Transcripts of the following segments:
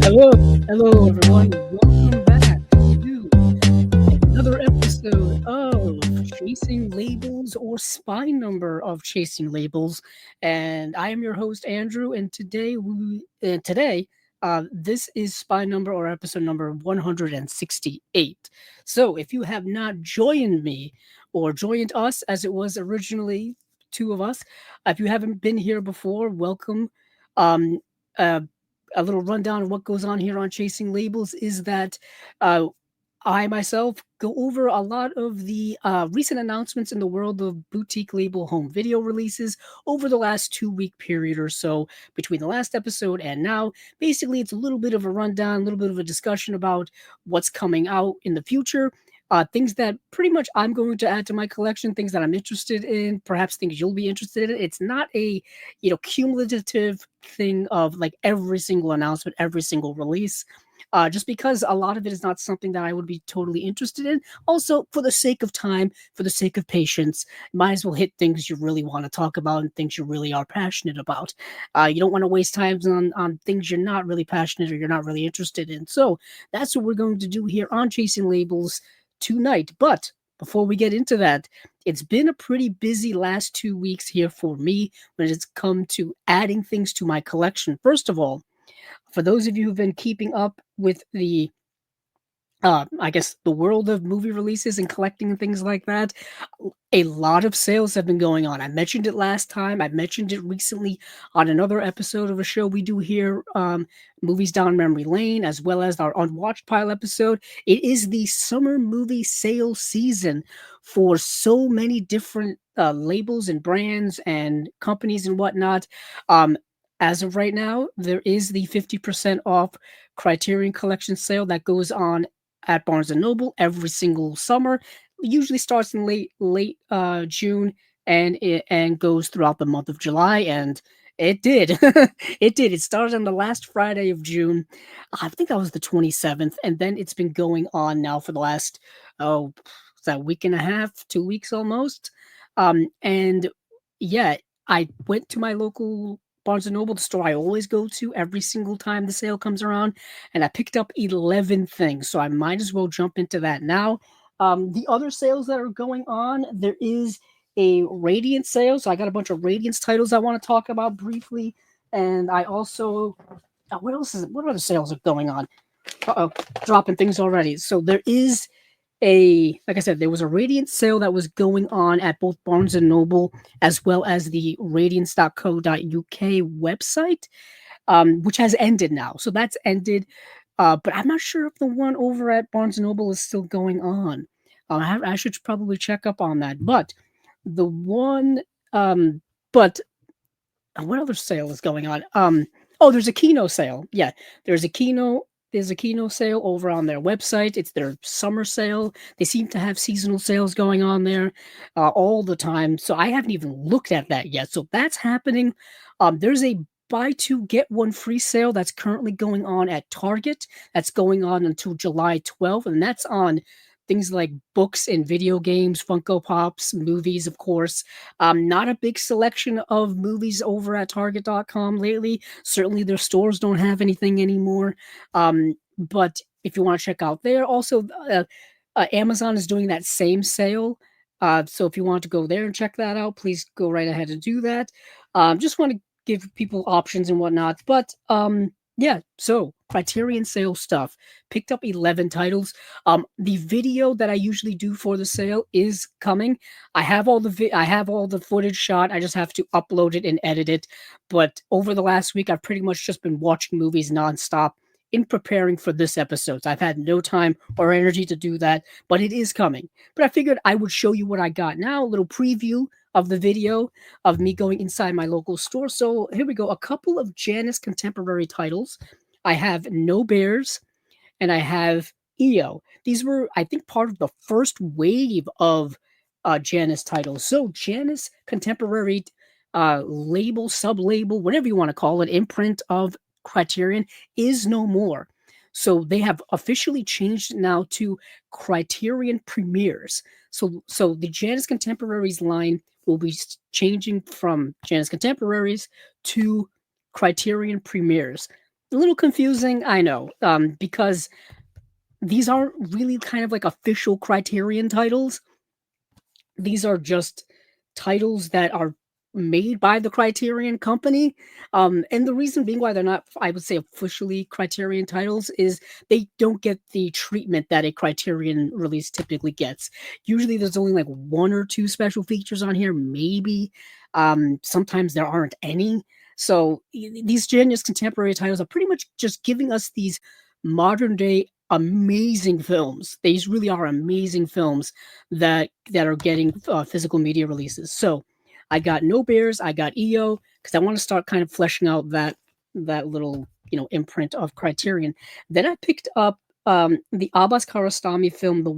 Hello, hello everyone. Welcome back to another episode of Chasing Labels or Spy Number of Chasing Labels. And I am your host Andrew, and today this is Spy Number or episode number 168. So if you have not joined me or joined us as it was originally two of us, if you haven't been here before, welcome. Um uh a little rundown of what goes on here on Chasing Labels is that uh, I myself go over a lot of the recent announcements in the world of boutique label home video releases over the last 2 week period or so between the last episode and now. Basically, it's a little bit of a rundown, a little bit of a discussion about what's coming out in the future. Things that pretty much I'm going to add to my collection, things that I'm interested in, perhaps things you'll be interested in. It's not a cumulative thing of like every single announcement, every single release, just because a lot of it is not something that I would be totally interested in. Also, for the sake of time, for the sake of patience, might as well hit things you really want to talk about and things you really are passionate about. You don't want to waste time on things you're not really passionate or you're not really interested in. So that's what we're going to do here on Chasing Labels tonight. But before we get into that, it's been a pretty busy last 2 weeks here for me when it's come to adding things to my collection. First of all, for those of you who've been keeping up with I guess the world of movie releases and collecting and things like that, a lot of sales have been going on. I mentioned it last time. I mentioned it recently on another episode of a show we do here, Movies Down Memory Lane, as well as our Unwatched Pile episode. It is the summer movie sale season for so many different labels and brands and companies and whatnot. Um, as of right now, there is the 50% off Criterion Collection sale that goes on at Barnes and Noble every single summer. Usually starts in late June and goes throughout the month of July. And it did, it did. It started on the last Friday of June. I think that was the 27th, and then it's been going on now for the last is that a week and a half, 2 weeks almost. And yeah, I went to my local Barnes and Noble, the store I always go to every single time the sale comes around, and I picked up 11 things, so I might as well jump into that now. The other sales that are going on, there is a Radiant sale, so I got a bunch of Radiance titles I want to talk about briefly, and I also what else is what other sales are going on? Uh-oh, dropping things already. So there is like I said, there was a Radiant sale that was going on at both Barnes and Noble as well as the radiance.co.uk website, which has ended now. So that's ended. But I'm not sure if the one over at Barnes and Noble is still going on. I should probably check up on that. But the one, but what other sale is going on? Oh, there's a Kino sale. Yeah, there's a Kino. There's a Kino sale over on their website. It's their summer sale. They seem to have seasonal sales going on there all the time. So I haven't even looked at that yet. So that's happening. There's a buy two get one free sale that's currently going on at Target. That's going on until July 12th, and that's on things like books and video games, Funko Pops, movies, of course. Not a big selection of movies over at Target.com lately. Certainly, their stores don't have anything anymore. But if you want to check out there, also Amazon is doing that same sale. So if you want to go there and check that out, please go right ahead and do that. Just want to give people options and whatnot. But yeah, so Criterion sale stuff. Picked up 11 titles. The video that I usually do for the sale is coming. I have all the footage shot. I just have to upload it and edit it. But over the last week, I've pretty much just been watching movies nonstop in preparing for this episode. So I've had no time or energy to do that, but it is coming. But I figured I would show you what I got now, a little preview of the video of me going inside my local store. So here we go. A couple of Janus contemporary titles. I have No Bears and I have EO. These were, I think, part of the first wave of Janus titles. So Janus contemporary label, sub-label, whatever you want to call it, imprint of Criterion is no more. So they have officially changed it now to Criterion Premieres. So the Janus Contemporaries line will be changing from Janus Contemporaries to Criterion Premieres. A little confusing, I know, because these aren't really kind of like official Criterion titles. These are just titles that are made by the Criterion Company. And the reason being why they're not, I would say, officially Criterion titles is they don't get the treatment that a Criterion release typically gets. Usually there's only like one or two special features on here, maybe. Sometimes there aren't any. So these Genius contemporary titles are pretty much just giving us these modern day amazing films. These really are amazing films that are getting physical media releases. So I got No Bears, I got EO because I want to start kind of fleshing out that little imprint of Criterion. Then I picked up the Abbas Kiarostami film The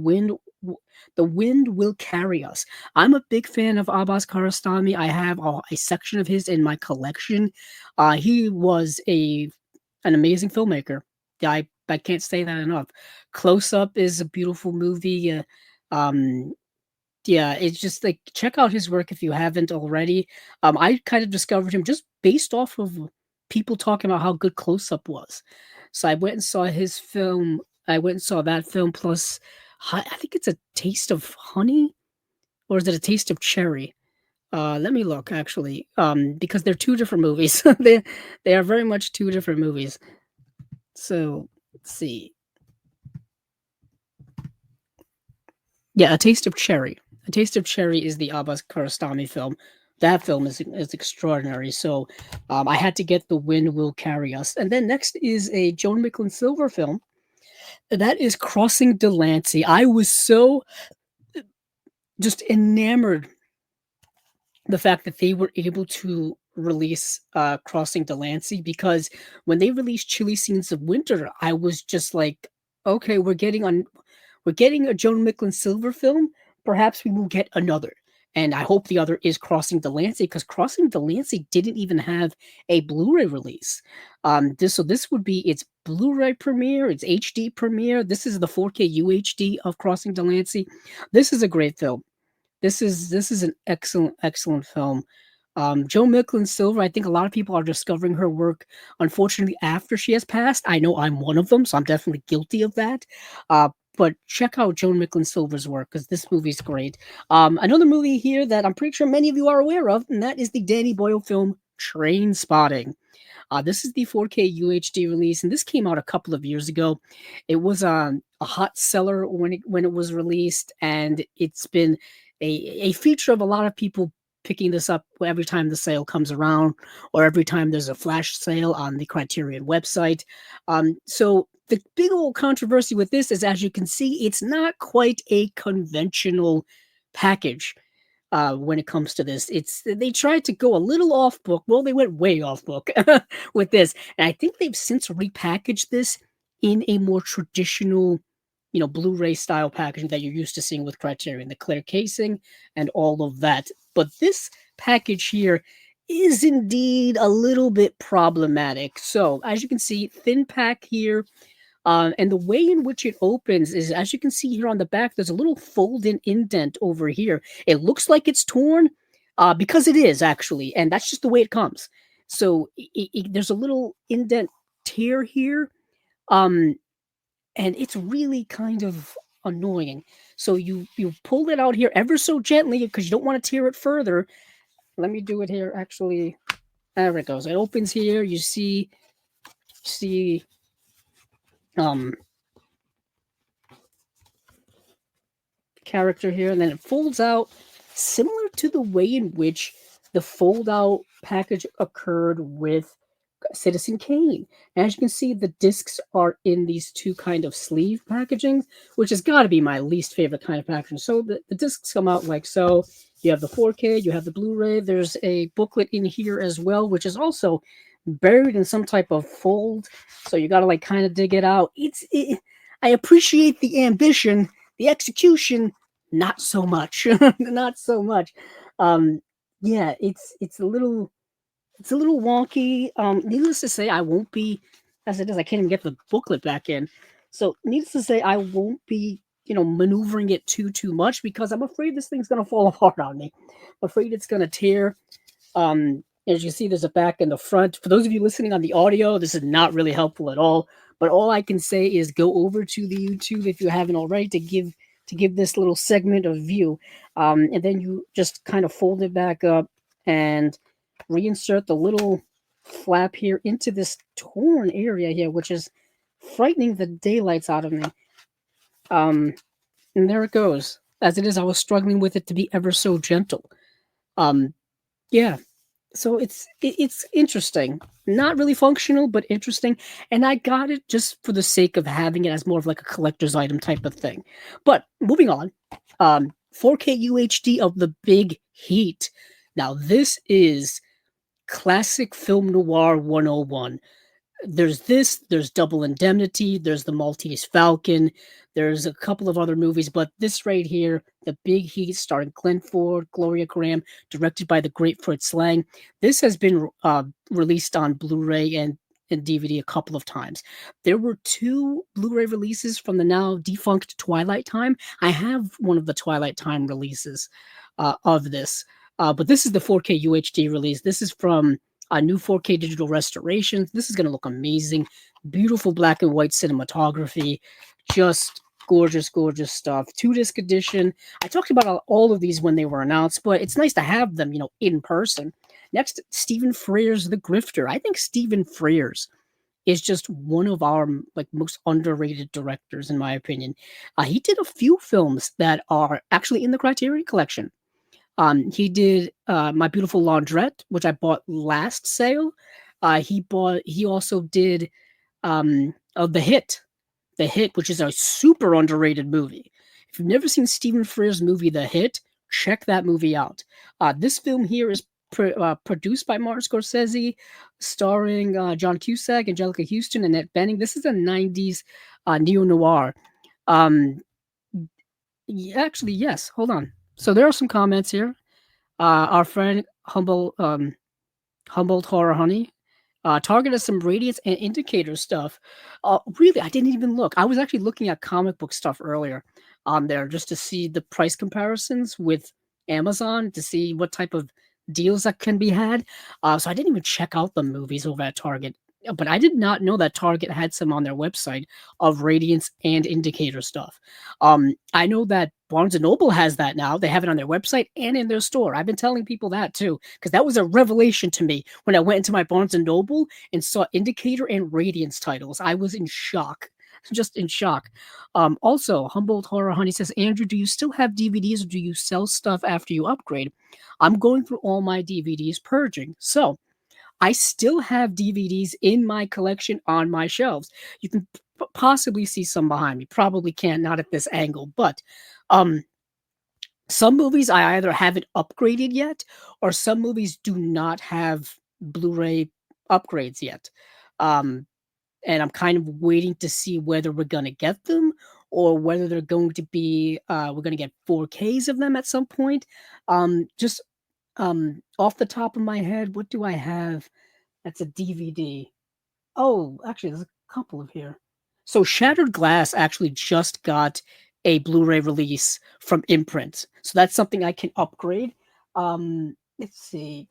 Wind Will Carry Us. I'm a big fan of Abbas Kiarostami. I have a section of his in my collection. He was an amazing filmmaker. I can't say that enough. Close Up is a beautiful movie. Um, yeah, it's just like check out his work if you haven't already. I kind of discovered him just based off of people talking about how good Close Up was. So I went and saw his film. I went and saw that film plus I think it's A Taste of Honey or is it A Taste of Cherry? Let me look actually. Because they're two different movies. They are very much two different movies. So let's see. Yeah, A Taste of Cherry. A Taste of Cherry is the Abbas Kiarostami film. That film is extraordinary. So I had to get The Wind Will Carry Us. And then next is a Joan Micklin Silver film. That is Crossing Delancey. I was so just enamored the fact that they were able to release Crossing Delancey because when they released Chilly Scenes of Winter, I was just like, okay, we're getting a Joan Micklin Silver film. Perhaps we will get another. And I hope the other is Crossing Delancey because Crossing Delancey didn't even have a Blu-ray release. This would be its Blu-ray premiere, its HD premiere. This is the 4K UHD of Crossing Delancey. This is a great film. This is an excellent film. Joe Micklin Silver, I think a lot of people are discovering her work, unfortunately, after she has passed. I know I'm one of them, so I'm definitely guilty of that. But check out Joan Micklin Silver's work because this movie's great. Another movie here that I'm pretty sure many of you are aware of, and that is the Danny Boyle film Train Spotting. This is the 4K UHD release, and this came out a couple of years ago. It was a hot seller when it was released, and it's been a feature of a lot of people picking this up every time the sale comes around, or every time there's a flash sale on the Criterion website. So the big old controversy with this is, as you can see, it's not quite a conventional package when it comes to this. It's they tried to go a little off book. Well, they went way off book with this, and I think they've since repackaged this in a more traditional, Blu-ray style packaging that you're used to seeing with Criterion, the clear casing and all of that. But this package here is indeed a little bit problematic. So, as you can see, thin pack here, and the way in which it opens is, as you can see here on the back, there's a little fold-in indent over here. It looks like it's torn, because it is actually, and that's just the way it comes. So there's a little indent tear here, um, and it's really kind of annoying. So you pull it out here ever so gently because you don't want to tear it further. Let me do it here. Actually, there it goes. It opens here. You see um character here, and then it folds out similar to the way in which the fold out package occurred with Citizen Kane. As you can see, the discs are in these two kind of sleeve packaging, which has got to be my least favorite kind of packaging. So the discs come out like so. You have the 4K, you have the Blu-ray. There's a booklet in here as well, which is also buried in some type of fold. So you got to like kind of dig it out. I appreciate the ambition, the execution, not so much. Not so much. Um, yeah, it's a little wonky. Needless to say, I won't be, as it is, I can't even get the booklet back in. So, needless to say, I won't be, maneuvering it too much because I'm afraid this thing's gonna fall apart on me. I'm afraid it's gonna tear. As you see, there's a back and the front. For those of you listening on the audio, this is not really helpful at all. But all I can say is go over to the YouTube if you haven't already to give this little segment of view, and then you just kind of fold it back up and reinsert the little flap here into this torn area here, which is frightening the daylights out of me. Um, and there it goes. As it is, I was struggling with it to be ever so gentle. Um, yeah, so it's interesting. Not really functional, but interesting. And I got it just for the sake of having it as more of like a collector's item type of thing. But moving on, 4K UHD of the Big Heat. Now this is classic film noir 101. There's Double Indemnity, there's The Maltese Falcon, there's a couple of other movies, but this right here, The Big Heat, starring Clint Ford, Gloria Graham, directed by the great Fritz Lang. This has been released on Blu-ray and DVD a couple of times. There were two Blu-ray releases from the now defunct Twilight Time. I have one of the Twilight Time releases of this, but this is the 4K UHD release. This is from new 4K digital restorations. This is going to look amazing. Beautiful black and white cinematography. Just gorgeous, gorgeous stuff. 2-disc edition. I talked about all of these when they were announced, but it's nice to have them, in person. Next, Stephen Frears, The Grifter. I think Stephen Frears is just one of our most underrated directors, in my opinion. He did a few films that are actually in the Criterion Collection. He did My Beautiful Laundrette, which I bought last sale. He also did The Hit, which is a super underrated movie. If you've never seen Stephen Frears' movie The Hit, check that movie out. This film here is produced by Martin Scorsese, starring John Cusack, Angelica Houston, and Annette Bening. This is a 90s neo-noir. Actually, yes. Hold on. So there are some comments here. Our friend Humboldt Horror Honey targeted some radiance and indicator stuff. Really, I didn't even look. I was actually looking at comic book stuff earlier on there just to see the price comparisons with Amazon to see what type of deals that can be had. So I didn't even check out the movies over at Target. But I did not know that Target had some on their website of radiance and indicator stuff. I know that Barnes and Noble has that now. They have it on their website and in their store. I've been telling people that too, because that was a revelation to me when I went into my Barnes and Noble and saw indicator and radiance titles. I was in shock. Just in shock. Also, Humboldt Horror Honey says, Andrew, do you still have DVDs or do you sell stuff after you upgrade? I'm going through all my DVDs purging. So I still have DVDs in my collection on my shelves. You can possibly see some behind me. Probably can't, not at this angle, but some movies I either haven't upgraded yet, or some movies do not have Blu-ray upgrades yet. And I'm kind of waiting to see whether we're going to get them or whether they're going to be, we're going to get 4Ks of them at some point. Just off the top of my head, what do I have? That's a DVD. Oh, actually, there's a couple of here. So Shattered Glass actually just got a Blu-ray release from Imprint. So that's something I can upgrade. Let's see.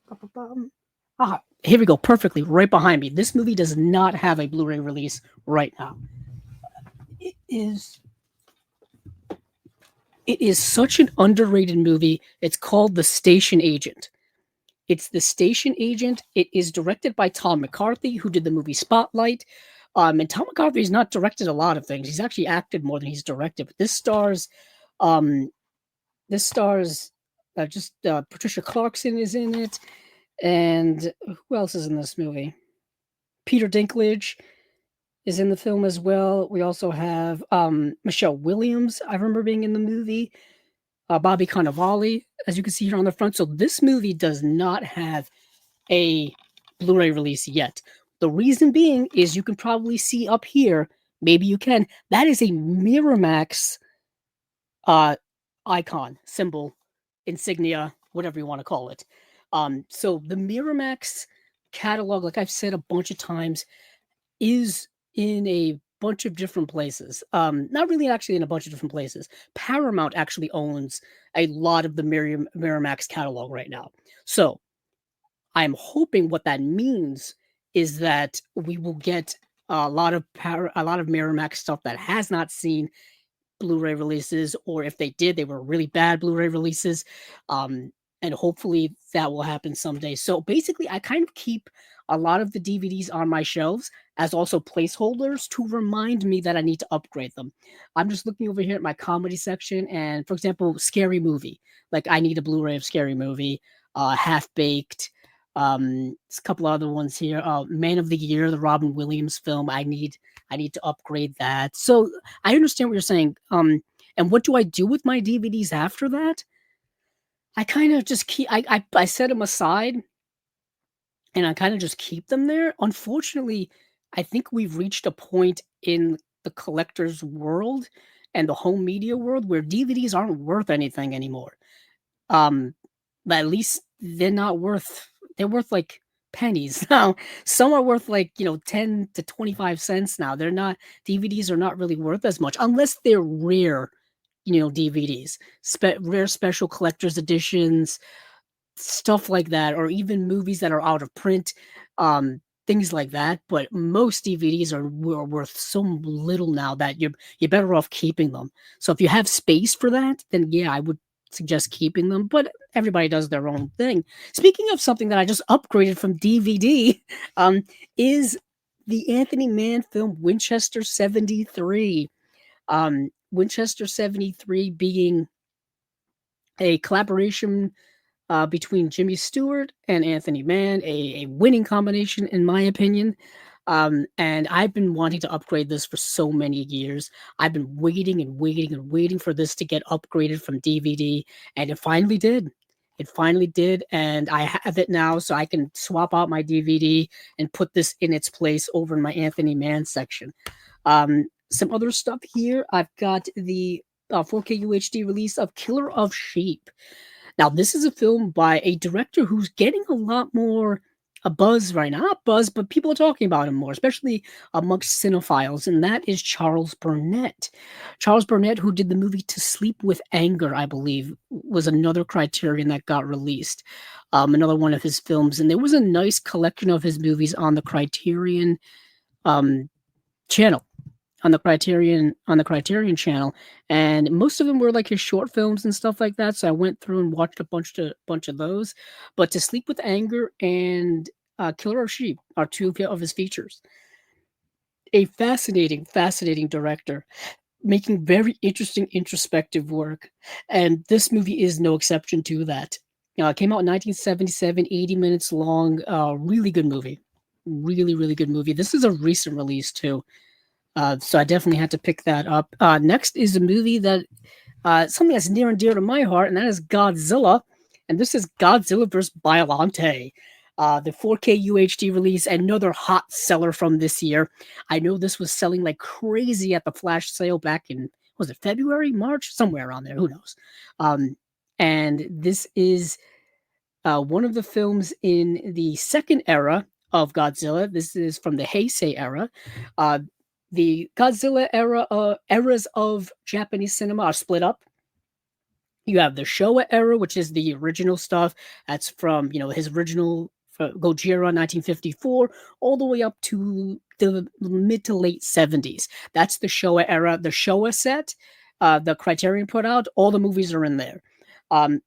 Here we go. Perfectly. Right behind me. This movie does not have a Blu-ray release right now. It is such an underrated movie. It's called The Station Agent. It's The Station Agent. It is directed by Tom McCarthy, who did the movie Spotlight. And Tom McCarthy has not directed a lot of things. He's actually acted more than he's directed. But this stars Patricia Clarkson is in it. And who else is in this movie? Peter Dinklage is in the film as well. We also have Michelle Williams, I remember being in the movie. Bobby Cannavale, as you can see here on the front. So this movie does not have a Blu-ray release yet. The reason being is you can probably see up here, maybe you can, that is a Miramax icon, symbol, insignia, whatever you want to call it. So the Miramax catalog, like I've said a bunch of times, is in a bunch of different places. Not really actually in a bunch of different places. Paramount actually owns a lot of the Miramax catalog right now. So I'm hoping what that means is that we will get a lot of Miramax stuff that has not seen Blu-ray releases, or if they did, they were really bad Blu-ray releases. Um, and hopefully that will happen someday. So basically, I kind of keep a lot of the DVDs on my shelves as also placeholders to remind me that I need to upgrade them. I'm just looking over here at my comedy section, and for example, Scary Movie. Like I need a Blu-ray of Scary Movie, Half Baked. There's a couple other ones here. Man of the Year, the Robin Williams film. I need to upgrade that. So I understand what you're saying. And what do I do with my DVDs after that? I kind of just keep. I set them aside, and I kind of just keep them there. Unfortunately, I think we've reached a point in the collector's world and the home media world where DVDs aren't worth anything anymore. Um, but at least they're worth like pennies now. Some are worth like, 10 to 25 cents now. They're not DVDs are not really worth as much unless they're rare, DVDs. Rare special collector's editions, stuff like that, or even movies that are out of print, things like that. But most DVDs are worth so little now that you're better off keeping them. So if you have space for that, then yeah, I would suggest keeping them. But everybody does their own thing. Speaking of something that I just upgraded from DVD, is the Anthony Mann film Winchester 73. Winchester 73 being a collaboration between Jimmy Stewart and Anthony Mann, a winning combination, in my opinion. And I've been wanting to upgrade this for so many years. I've been waiting and waiting and waiting for this to get upgraded from DVD, and it finally did. It finally did, and I have it now, so I can swap out my DVD and put this in its place over in my Anthony Mann section. Some other stuff here. I've got the 4K UHD release of Killer of Sheep. Now, this is a film by a director who's getting a lot more a buzz right now. Not buzz, but people are talking about him more, especially amongst cinephiles, and that is Charles Burnett. Charles Burnett, who did the movie To Sleep with Anger, I believe, was another Criterion that got released. Another one of his films, and there was a nice collection of his movies on the Criterion channel on the Criterion channel, and most of them were like his short films and stuff like that. So I went through and watched a bunch of those. But To Sleep with Anger and Killer of Sheep are two of his features. A fascinating director making very interesting introspective work, and this movie is no exception to that. It came out in 1977, 80 minutes long. Really good movie, really good movie. This is a recent release too. So I definitely had to pick that up. Next is a movie that something that's near and dear to my heart, and that is Godzilla. And this is Godzilla vs. Biollante, the 4K UHD release, another hot seller from this year. I know this was selling like crazy at the flash sale back in, was it February, March, somewhere around there, who knows. And this is one of the films in the second era of Godzilla. This is from the Heisei era. Uh, the Godzilla eras of Japanese cinema are split up. You have the Showa era, which is the original stuff. That's from his original Gojira 1954 all the way up to the mid to late 70s. That's the Showa era. The Showa set, the Criterion put out, all the movies are in there. And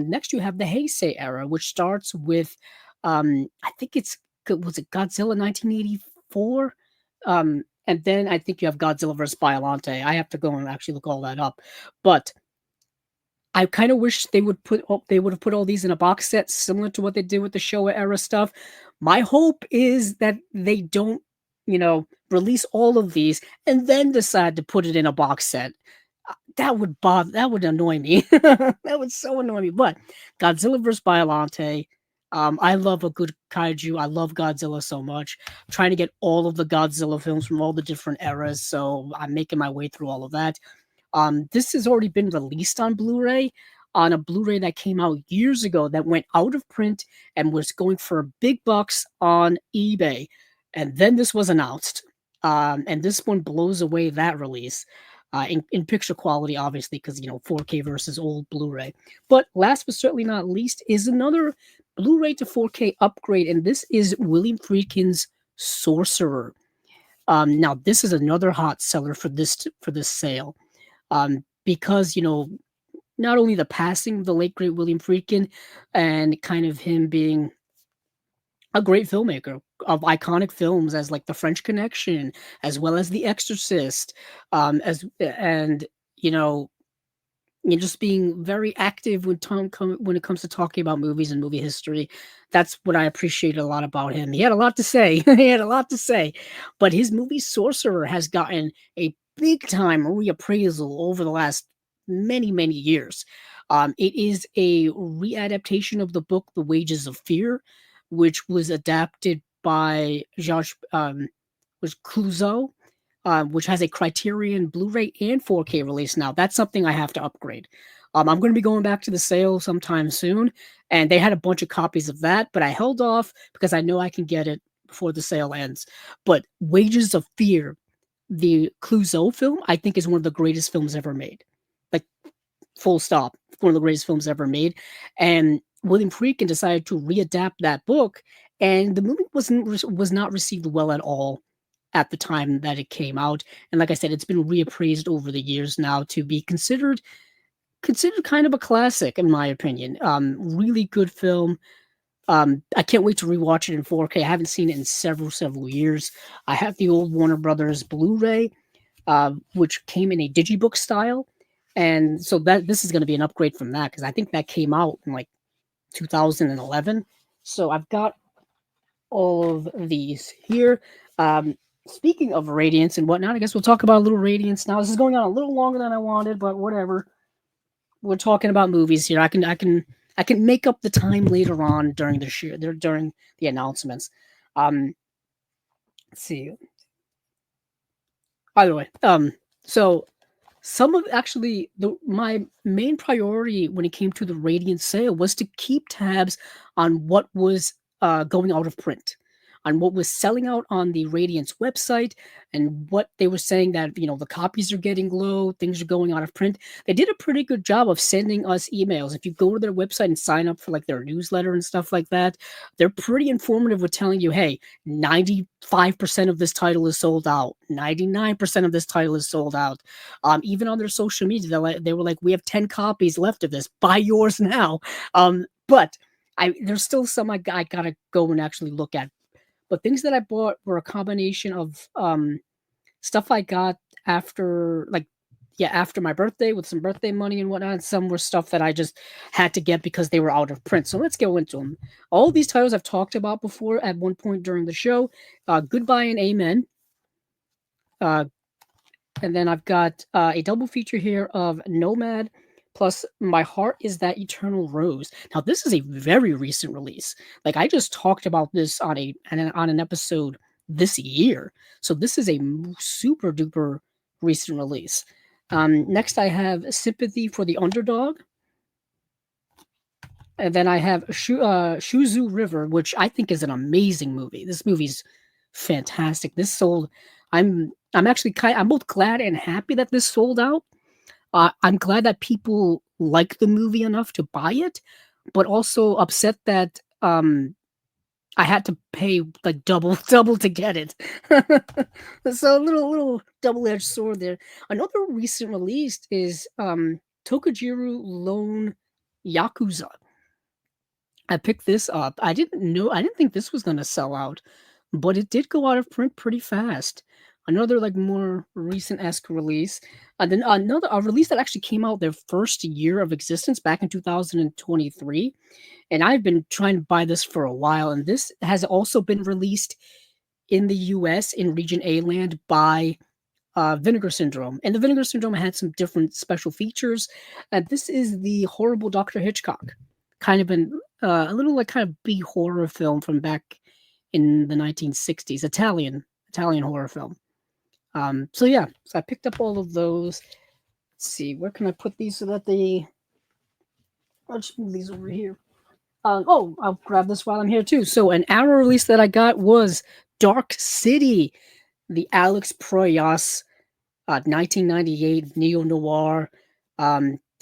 next you have the Heisei era, which starts with I think was it Godzilla 1984? And then I think you have Godzilla vs. Biollante. I have to go and actually look all that up. But I kind of wish they would have put all these in a box set similar to what they did with the Showa era stuff. My hope is that they don't, release all of these and then decide to put it in a box set. That would annoy me. That would so annoy me. But Godzilla vs. Biollante, I love a good kaiju. I love Godzilla so much. I'm trying to get all of the Godzilla films from all the different eras, so I'm making my way through all of that. This has already been released on Blu-ray, on a Blu-ray that came out years ago that went out of print and was going for big bucks on eBay. And then this was announced. And this one blows away that release. In picture quality, obviously, because 4K versus old Blu-ray. But last but certainly not least is another Blu-ray to 4K upgrade, and this is William Friedkin's Sorcerer. Now this is another hot seller for this sale, because not only the passing of the late great William Friedkin, and kind of him being a great filmmaker of iconic films as like The French Connection, as well as The Exorcist, as and you know just being very active when it comes to talking about movies and movie history. That's what I appreciate a lot about him. He had a lot to say. He had a lot to say, but his movie Sorcerer has gotten a big time reappraisal over the last many years. It is a readaptation of the book The Wages of Fear, which was adapted by Jacques was Clouseau, which has a Criterion Blu-ray and 4K release now. That's something I have to upgrade. I'm going to be going back to the sale sometime soon, and they had a bunch of copies of that, but I held off because I know I can get it before the sale ends. But Wages of Fear, the Clouseau film, I think is one of the greatest films ever made. Like, full stop. One of the greatest films ever made. And William Friedkin decided to readapt that book, and the movie was not received well at all at the time that it came out. And like I said, it's been reappraised over the years now to be considered kind of a classic, in my opinion. Really good film. I can't wait to rewatch it in 4K. I haven't seen it in several years. I have the old Warner Brothers Blu-ray, which came in a digibook style, and so that this is going to be an upgrade from that, because I think that came out in like 2011. So I've got all of these here. Um, Speaking of Radiance and whatnot, I guess we'll talk about a little Radiance now. This is going on a little longer than I wanted, but whatever. We're talking about movies here. I can make up the time later on during the show, during the announcements. Let's see. By the way, so some of actually my main priority when it came to the Radiant sale was to keep tabs on what was going out of print, on what was selling out on the Radiance website, and what they were saying that the copies are getting low, things are going out of print. They did a pretty good job of sending us emails. If you go to their website and sign up for like their newsletter and stuff like that, they're pretty informative with telling you, hey, 95% of this title is sold out. 99% of this title is sold out. Even on their social media, they were like, we have 10 copies left of this. Buy yours now. But there's still some I gotta go and actually look at. But things that I bought were a combination of stuff I got after, like, yeah, after my birthday with some birthday money and whatnot. Some were stuff that I just had to get because they were out of print. So let's go into them. All these titles I've talked about before at one point during the show. Goodbye and Amen. Uh, and then I've got a double feature here of Nomad plus My Heart is That Eternal Rose. Now, this is a very recent release. Like, I just talked about this on an episode this year. So this is a super duper recent release. Next, I have Sympathy for the Underdog. And then I have Shuzu River, which I think is an amazing movie. This movie's fantastic. This sold. I'm actually I'm both glad and happy that this sold out. I'm glad that people like the movie enough to buy it, but also upset that I had to pay like double to get it. So a little double-edged sword there. Another recent release is Tokujiro Lone Yakuza. I picked this up. I didn't think this was gonna sell out, but it did go out of print pretty fast. Another like more recent-esque release. And then another a release that actually came out their first year of existence back in 2023. And I've been trying to buy this for a while, and this has also been released in the US in Region A land by Vinegar Syndrome. And the Vinegar Syndrome had some different special features. This is the Horrible Dr. Hitchcock, kind of a little like kind of B horror film from back in the 1960s, Italian horror film. So yeah, so I picked up all of those. Let's see, where can I put these so that I'll just move these over here. I'll grab this while I'm here too. So an hour release that I got was Dark City, the Alex Proyas 1998 neo noir.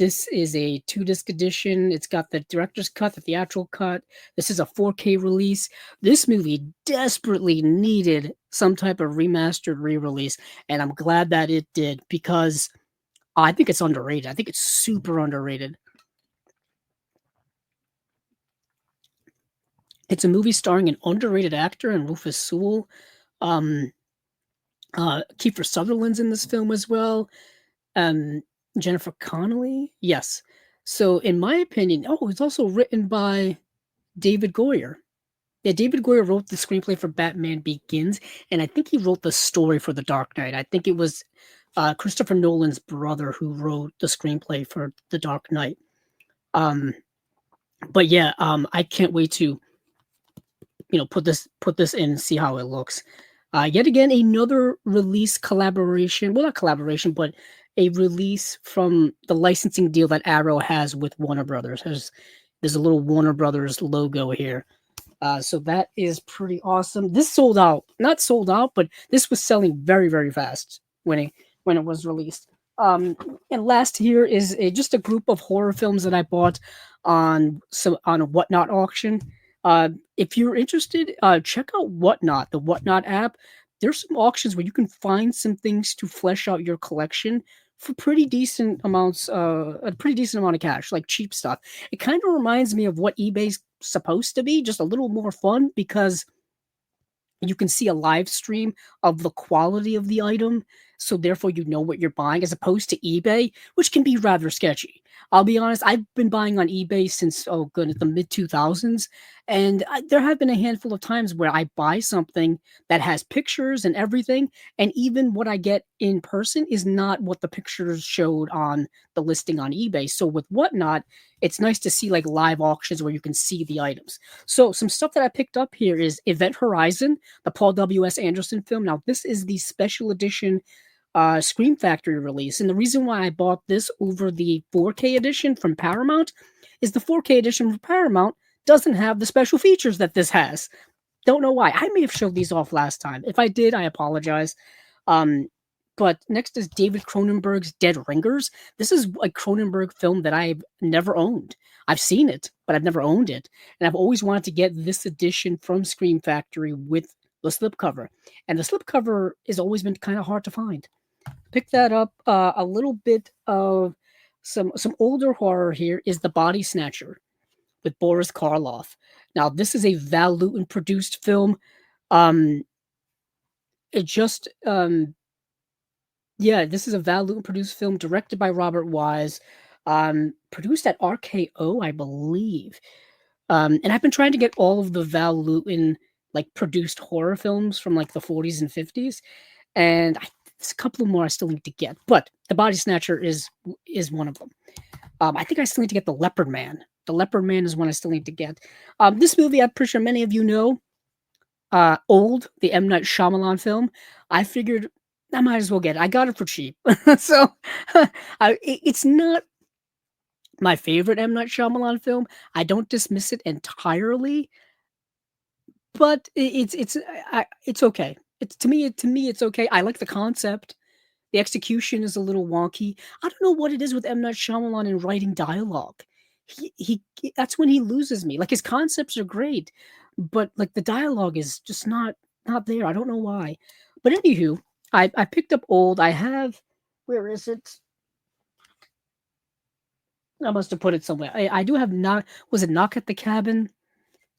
This is a 2-disc edition. It's got the director's cut, the theatrical cut. This is a 4K release. This movie desperately needed some type of remastered re-release, and I'm glad that it did because I think it's underrated. I think it's super underrated. It's a movie starring an underrated actor and Rufus Sewell. Um, Kiefer Sutherland's in this film as well. Um, Jennifer Connelly? Yes. So in my opinion, it's also written by David Goyer. Yeah, David Goyer wrote the screenplay for Batman Begins, and I think he wrote the story for The Dark Knight. I think it was Christopher Nolan's brother who wrote the screenplay for The Dark Knight. Um, but yeah, I can't wait to put this in and see how it looks. Yet again, another release collaboration. Well, not collaboration, but a release from the licensing deal that Arrow has with Warner Brothers. There's a little Warner Brothers logo here. So that is pretty awesome. This sold out, not sold out, but this was selling very, very fast when it was released. And last here is just a group of horror films that I bought on a Whatnot auction. If you're interested, check out Whatnot, the Whatnot app. There's some auctions where you can find some things to flesh out your collection for pretty decent amounts, a pretty decent amount of cash, like cheap stuff. It kind of reminds me of what eBay's supposed to be, just a little more fun because you can see a live stream of the quality of the item, so therefore you know what you're buying as opposed to eBay, which can be rather sketchy. I'll be honest, I've been buying on eBay since, oh goodness, the mid 2000s, and there have been a handful of times where I buy something that has pictures and everything, and even what I get in person is not what the pictures showed on the listing on eBay. So with Whatnot, it's nice to see like live auctions where you can see the items. So some stuff that I picked up here is Event Horizon, the Paul W.S. Anderson film. Now, this is the special edition Scream Factory release. And the reason why I bought this over the 4K edition from Paramount is the 4K edition from Paramount doesn't have the special features that this has. Don't know why. I may have showed these off last time. If I did, I apologize. Um, but next is David Cronenberg's Dead Ringers. This is a Cronenberg film that I've never owned. I've seen it, but I've never owned it. And I've always wanted to get this edition from Scream Factory with the slipcover. And the slipcover has always been kind of hard to find. Pick that up. A little bit of some older horror here is The Body Snatcher with Boris Karloff. Now, this is a Val Lewton produced film. Um, it just Yeah, this is a Val Lewton produced film directed by Robert Wise, produced at RKO, I believe. And I've been trying to get all of the Val Lewton like produced horror films from like the 40s and 50s, and there's a couple more I still need to get. But The Body Snatcher is one of them. I think I still need to get The Leopard Man. The Leopard Man is one I still need to get. This movie, I'm pretty sure many of you know, Old, the M. Night Shyamalan film. I figured I might as well get it. I got it for cheap. So it's not my favorite M. Night Shyamalan film. I don't dismiss it entirely, but it's okay. It's to me it's okay. I like the concept. The execution is a little wonky. I don't know what it is with M. Night Shyamalan in writing dialogue. He That's when he loses me. Like his concepts are great, but like the dialogue is just not there. I don't know why. But anywho, I picked up Old. I have where is it? I must have put it somewhere. I do have not was it Knock at the Cabin?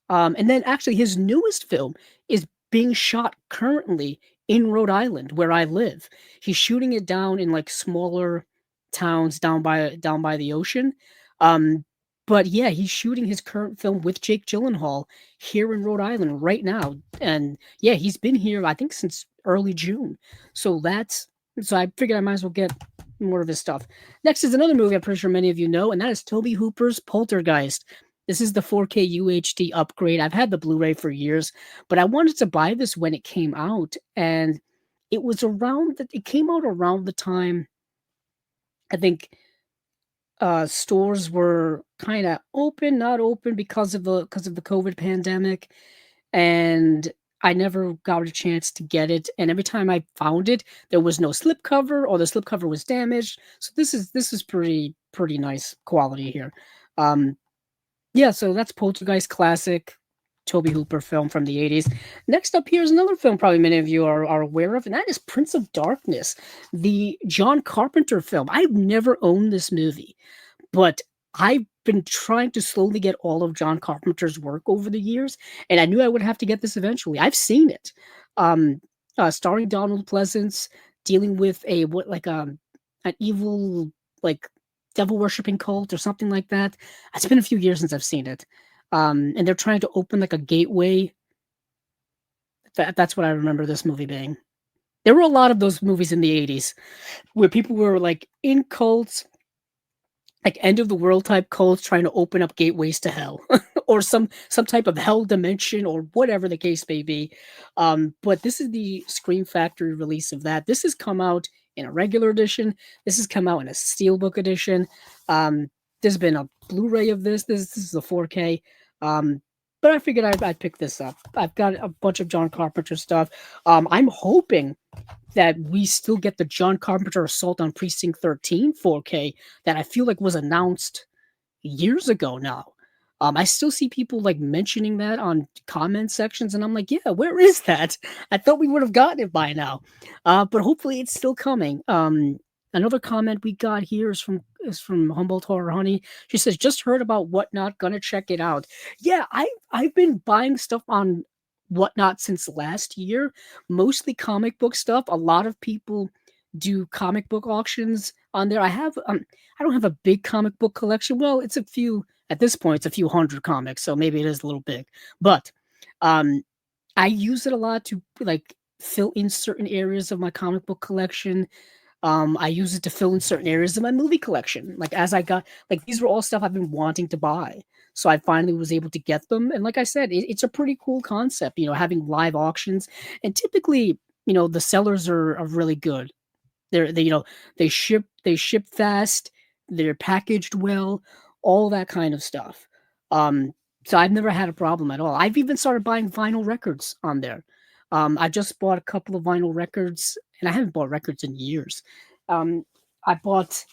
And then actually his newest film is being shot currently in Rhode Island where I live. He's shooting it down in like smaller towns down by the ocean. Um, but yeah, he's shooting his current film with Jake Gyllenhaal here in Rhode Island right now. And yeah, he's been here I think since early June. So I figured I might as well get more of his stuff. Next is another movie I'm pretty sure many of you know, and that is Toby Hooper's Poltergeist. This is the 4K UHD upgrade. I've had the Blu-ray for years, but I wanted to buy this when it came out, and it came out around the time I think stores were kind of open, not open because of the COVID pandemic, and I never got a chance to get it, and every time I found it, there was no slipcover or the slipcover was damaged. So this is pretty nice quality here. Um, yeah, so that's Poltergeist classic, Toby Hooper film from the 80s. Next up here is another film probably many of you are aware of, and that is Prince of Darkness, the John Carpenter film. I've never owned this movie, but I've been trying to slowly get all of John Carpenter's work over the years, and I knew I would have to get this eventually. I've seen it, um, starring Donald Pleasance, dealing with a what like an evil like devil worshipping cult or something like that. It's been a few years since I've seen it, and they're trying to open like a gateway. That's what I remember this movie being. There were a lot of those movies in the 80s where people were like in cults, like end of the world type cults trying to open up gateways to hell or some type of hell dimension or whatever the case may be. But this is the Scream Factory release of that. This has come out in a regular edition. This has come out in a steelbook edition. There's been a Blu-ray of this is a 4K. But I figured I'd pick this up. I've got a bunch of John Carpenter stuff. I'm hoping that we still get the John Carpenter Assault on Precinct 13 4K that I feel like was announced years ago now. I still see people like mentioning that on comment sections, and I'm like, yeah, where is that? I thought we would have gotten it by now, but hopefully it's still coming. Another comment we got here is from Humboldt Horror Honey. She says, "Just heard about Whatnot, gonna check it out." Yeah, I've been buying stuff on Whatnot since last year, mostly comic book stuff. A lot of people do comic book auctions on there. I don't have a big comic book collection. Well, it's a few at this point. It's a few hundred comics, so maybe it is a little big. But um, I use it a lot to like fill in certain areas of my comic book collection. I use it to fill in certain areas of my movie collection. Like as I got like these were all stuff I've been wanting to buy. So I finally was able to get them. And like I said, it's a pretty cool concept, having live auctions. And typically, the sellers are really good. They ship fast, they're packaged well, all that kind of stuff. Um, so I've never had a problem at all. I've even started buying vinyl records on there. I just bought a couple of vinyl records, and I haven't bought records in years. Um, I bought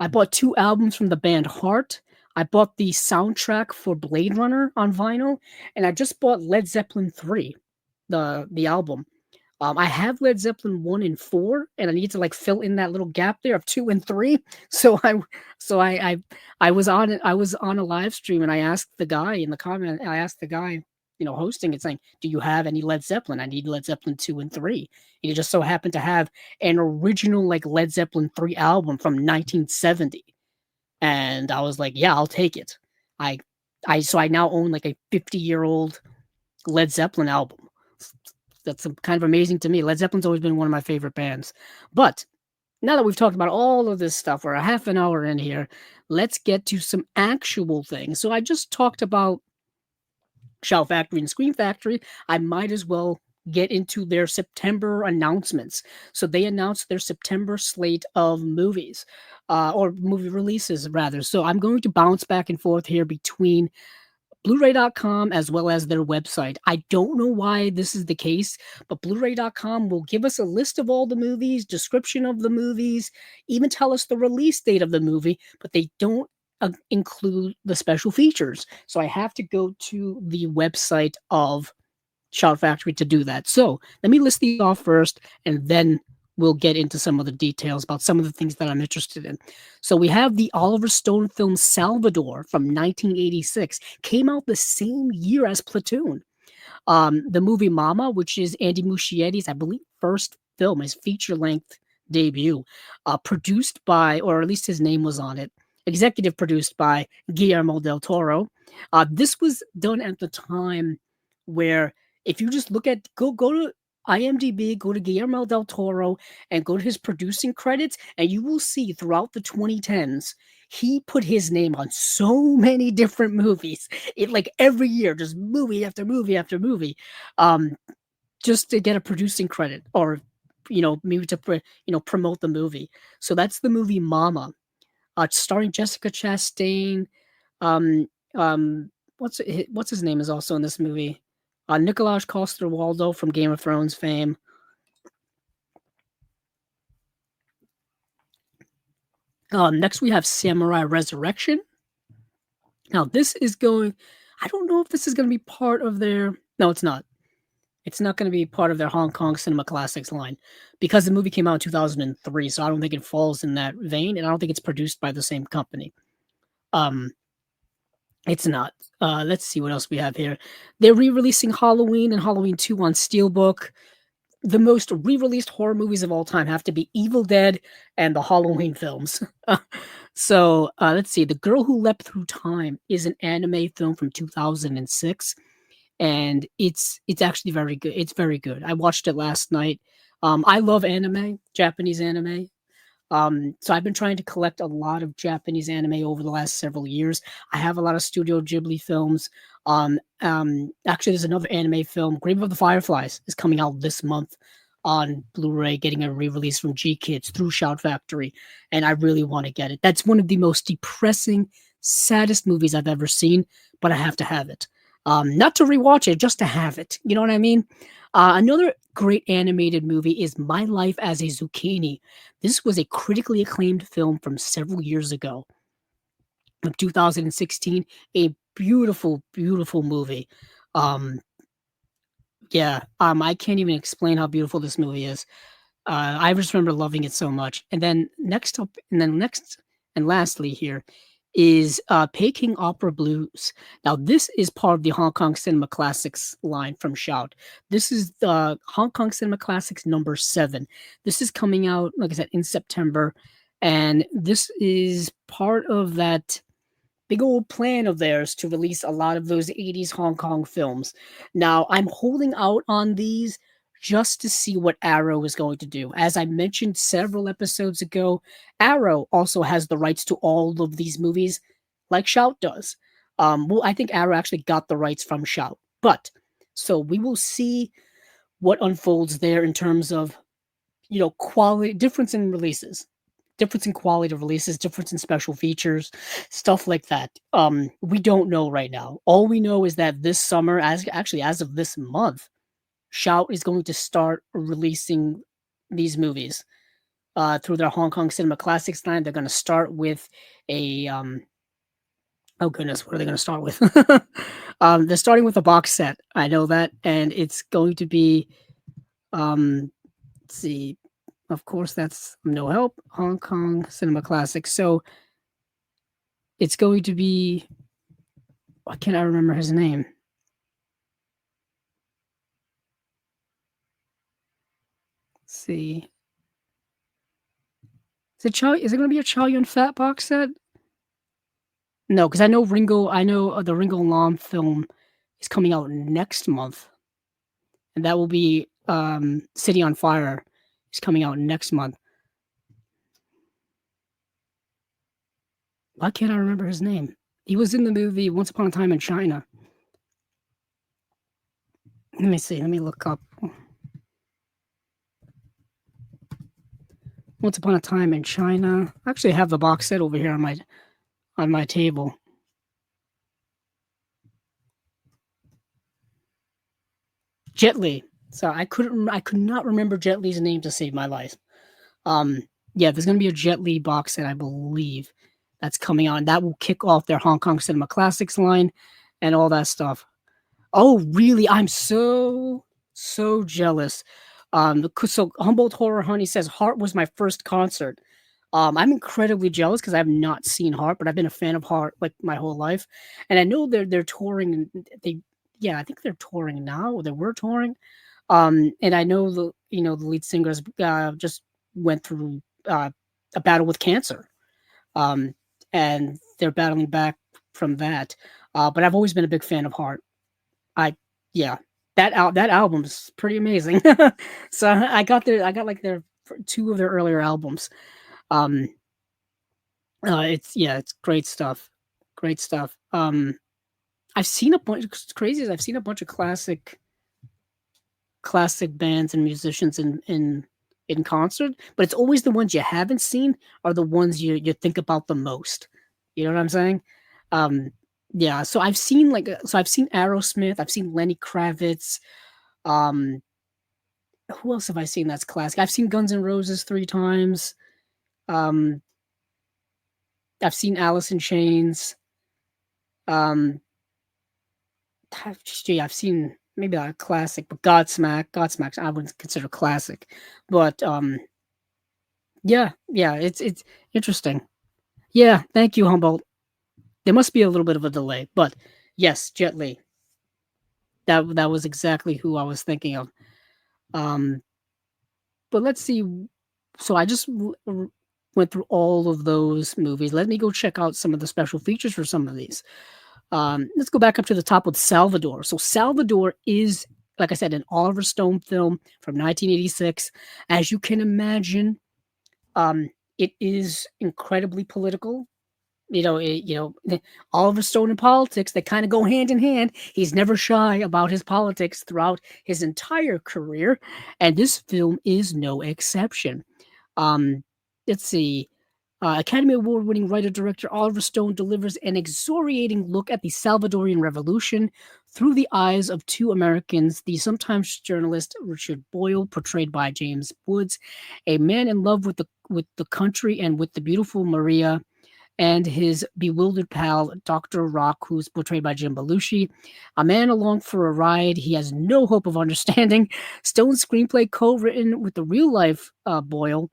I bought two albums from the band Heart. I bought the soundtrack for Blade Runner on vinyl, and I just bought Led Zeppelin 3, the album. I have Led Zeppelin 1 and 4, and I need to like fill in that little gap there of 2 and 3. So I was on it. I was on a live stream, and I asked the guy in the comment. I asked the guy, hosting it, saying, "Do you have any Led Zeppelin? I need Led Zeppelin 2 and 3." And he just so happened to have an original like Led Zeppelin 3 album from 1970, and I was like, "Yeah, I'll take it." I I now own like a 50-year-old Led Zeppelin album. That's kind of amazing to me. Led Zeppelin's always been one of my favorite bands. But now that we've talked about all of this stuff, we're a half an hour in here. Let's get to some actual things. So I just talked about Shout Factory and Scream Factory. I might as well get into their September announcements. So they announced their September slate of movies, or movie releases rather. So I'm going to bounce back and forth here between Blu-ray.com as well as their website. I don't know why this is the case, but Blu-ray.com will give us a list of all the movies, description of the movies, even tell us the release date of the movie, but they don't include the special features. So I have to go to the website of Shout Factory to do that. So let me list these off first, and then we'll get into some of the details about some of the things that I'm interested in. So we have the Oliver Stone film Salvador from 1986, came out the same year as Platoon. The movie Mama, which is Andy Muschietti's, I believe, first film, his feature-length debut, produced by, or at least his name was on it, executive produced by Guillermo del Toro. This was done at the time where if you just look at go to IMDb, go to Guillermo del Toro, and go to his producing credits, and you will see throughout the 2010s, he put his name on so many different movies. It like every year, just movie after movie after movie, just to get a producing credit or maybe to promote the movie. So that's the movie Mama, starring Jessica Chastain. Um, what's his name is also in this movie. Nikolaj Coster-Waldau from Game of Thrones fame. Next, we have Samurai Resurrection. Now, this is going. I don't know if this is going to be part of their. No, it's not. It's not going to be part of their Hong Kong Cinema Classics line because the movie came out in 2003. So I don't think it falls in that vein, and I don't think it's produced by the same company. Um, it's not. Let's see what else we have here. They're re-releasing Halloween and Halloween 2 on Steelbook. The most re-released horror movies of all time have to be Evil Dead and the Halloween films. So let's see. The Girl Who Leapt Through Time is an anime film from 2006, and it's actually very good. It's very good. I watched it last night. I love anime, Japanese anime. So I've been trying to collect a lot of Japanese anime over the last several years. I have a lot of Studio Ghibli films. Actually, there's another anime film, Grave of the Fireflies, is coming out this month on Blu-ray, getting a re-release from G Kids through Shout Factory, and I really want to get it. That's one of the most depressing, saddest movies I've ever seen, but I have to have it. Not to rewatch it, just to have it. You know what I mean? Another great animated movie is My Life as a Zucchini. This was a critically acclaimed film from several years ago, of 2016. A beautiful, beautiful movie. Um, yeah, I can't even explain how beautiful this movie is. I just remember loving it so much. Next and lastly here is Peking Opera Blues. Now, this is part of the Hong Kong Cinema Classics line from Shout. This is the Hong Kong Cinema Classics number 7. This is coming out, like I said, in September, and this is part of that big old plan of theirs to release a lot of those 80s Hong Kong films. Now, I'm holding out on these just to see what Arrow is going to do. As I mentioned several episodes ago, Arrow also has the rights to all of these movies, like Shout does. Well, I think Arrow actually got the rights from Shout. But, so we will see what unfolds there in terms of, quality, difference in releases, difference in quality of releases, difference in special features, stuff like that. We don't know right now. All we know is that this summer, as of this month, Shout is going to start releasing these movies through their Hong Kong Cinema Classics line. They're going to start with a oh goodness, what are they going to start with? They're starting with a box set. I know that, and it's going to be let's see. Of course, that's No Help, Hong Kong Cinema Classics. So it's going to be, why can't I remember his name? Let's see. Is it going to be a Chow Yun Fat box set? No, because I know the Ringo Lam film is coming out next month, and that will be City on Fire is coming out next month. Why can't I remember his name? He was in the movie Once Upon a Time in China. Let me see. Let me look up. Once Upon a Time in China. I actually have the box set over here on my table. Jet Li. So I could not remember Jet Li's name to save my life. Yeah, there's gonna be a Jet Li box set, I believe, that's coming out. And that will kick off their Hong Kong Cinema Classics line and all that stuff. Oh, really? I'm so jealous. So Humboldt Horror Honey says Heart was my first concert. I'm incredibly jealous because I have not seen Heart, but I've been a fan of Heart like my whole life, and I know they're touring. And I think they're touring now, or they were touring. And I know the lead singers just went through a battle with cancer, um, and they're battling back from that. But I've always been a big fan of Heart. I yeah, that album's pretty amazing. So I got like their 2 of their earlier albums. Um, it's great stuff, great stuff. I've seen a bunch. It's crazy. I've seen a bunch of classic bands and musicians in concert, but it's always the ones you haven't seen are the ones you think about the most. You know what I'm saying? Um, Yeah, so I've seen, so I've seen Aerosmith, I've seen Lenny Kravitz, um, who else have I seen that's classic? I've seen Guns N' Roses 3 times, um, I've seen Alice in Chains, um, gee, I've seen maybe not a classic, but Godsmack I wouldn't consider classic, but, yeah, yeah, it's interesting. Yeah, thank you, Humboldt. There must be a little bit of a delay, but yes, Jet Li. That was exactly who I was thinking of. Um, but let's see. So I just went through all of those movies. Let me go check out some of the special features for some of these. Let's go back up to the top with Salvador. So Salvador is, like I said, an Oliver Stone film from 1986. As you can imagine, um, it is incredibly political. Oliver Stone and politics, they kind of go hand in hand. He's never shy about his politics throughout his entire career, and this film is no exception. Um, let's see. Academy Award winning writer director Oliver Stone delivers an exhilarating look at the Salvadorian Revolution through the eyes of two Americans, the sometimes journalist Richard Boyle, portrayed by James Woods, a man in love with the country and with the beautiful Maria, and his bewildered pal, Dr. Rock, who's portrayed by Jim Belushi. A man along for a ride he has no hope of understanding. Stone's screenplay, co written with the real life Boyle,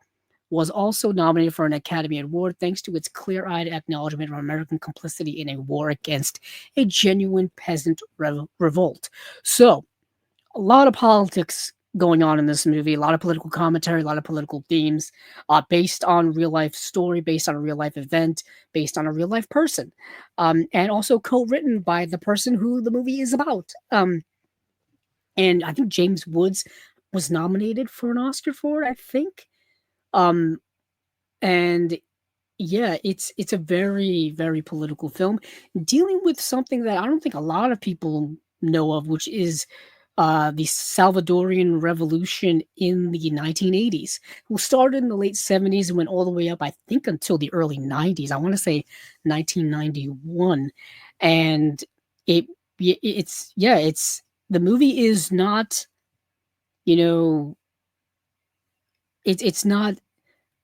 was also nominated for an Academy Award thanks to its clear eyed acknowledgement of American complicity in a war against a genuine peasant revolt. So, a lot of politics going on in this movie, a lot of political commentary, a lot of political themes, based on real life story, based on a real life event, based on a real life person, and also co-written by the person who the movie is about. And I think James Woods was nominated for an Oscar for it. I think, um, and yeah, it's a very, very political film dealing with something that I don't think a lot of people know of, which is the Salvadorian Revolution in the 1980s, who started in the late 70s and went all the way up, I think, until the early 90s. I want to say 1991, and it it's the movie is not, you know it's not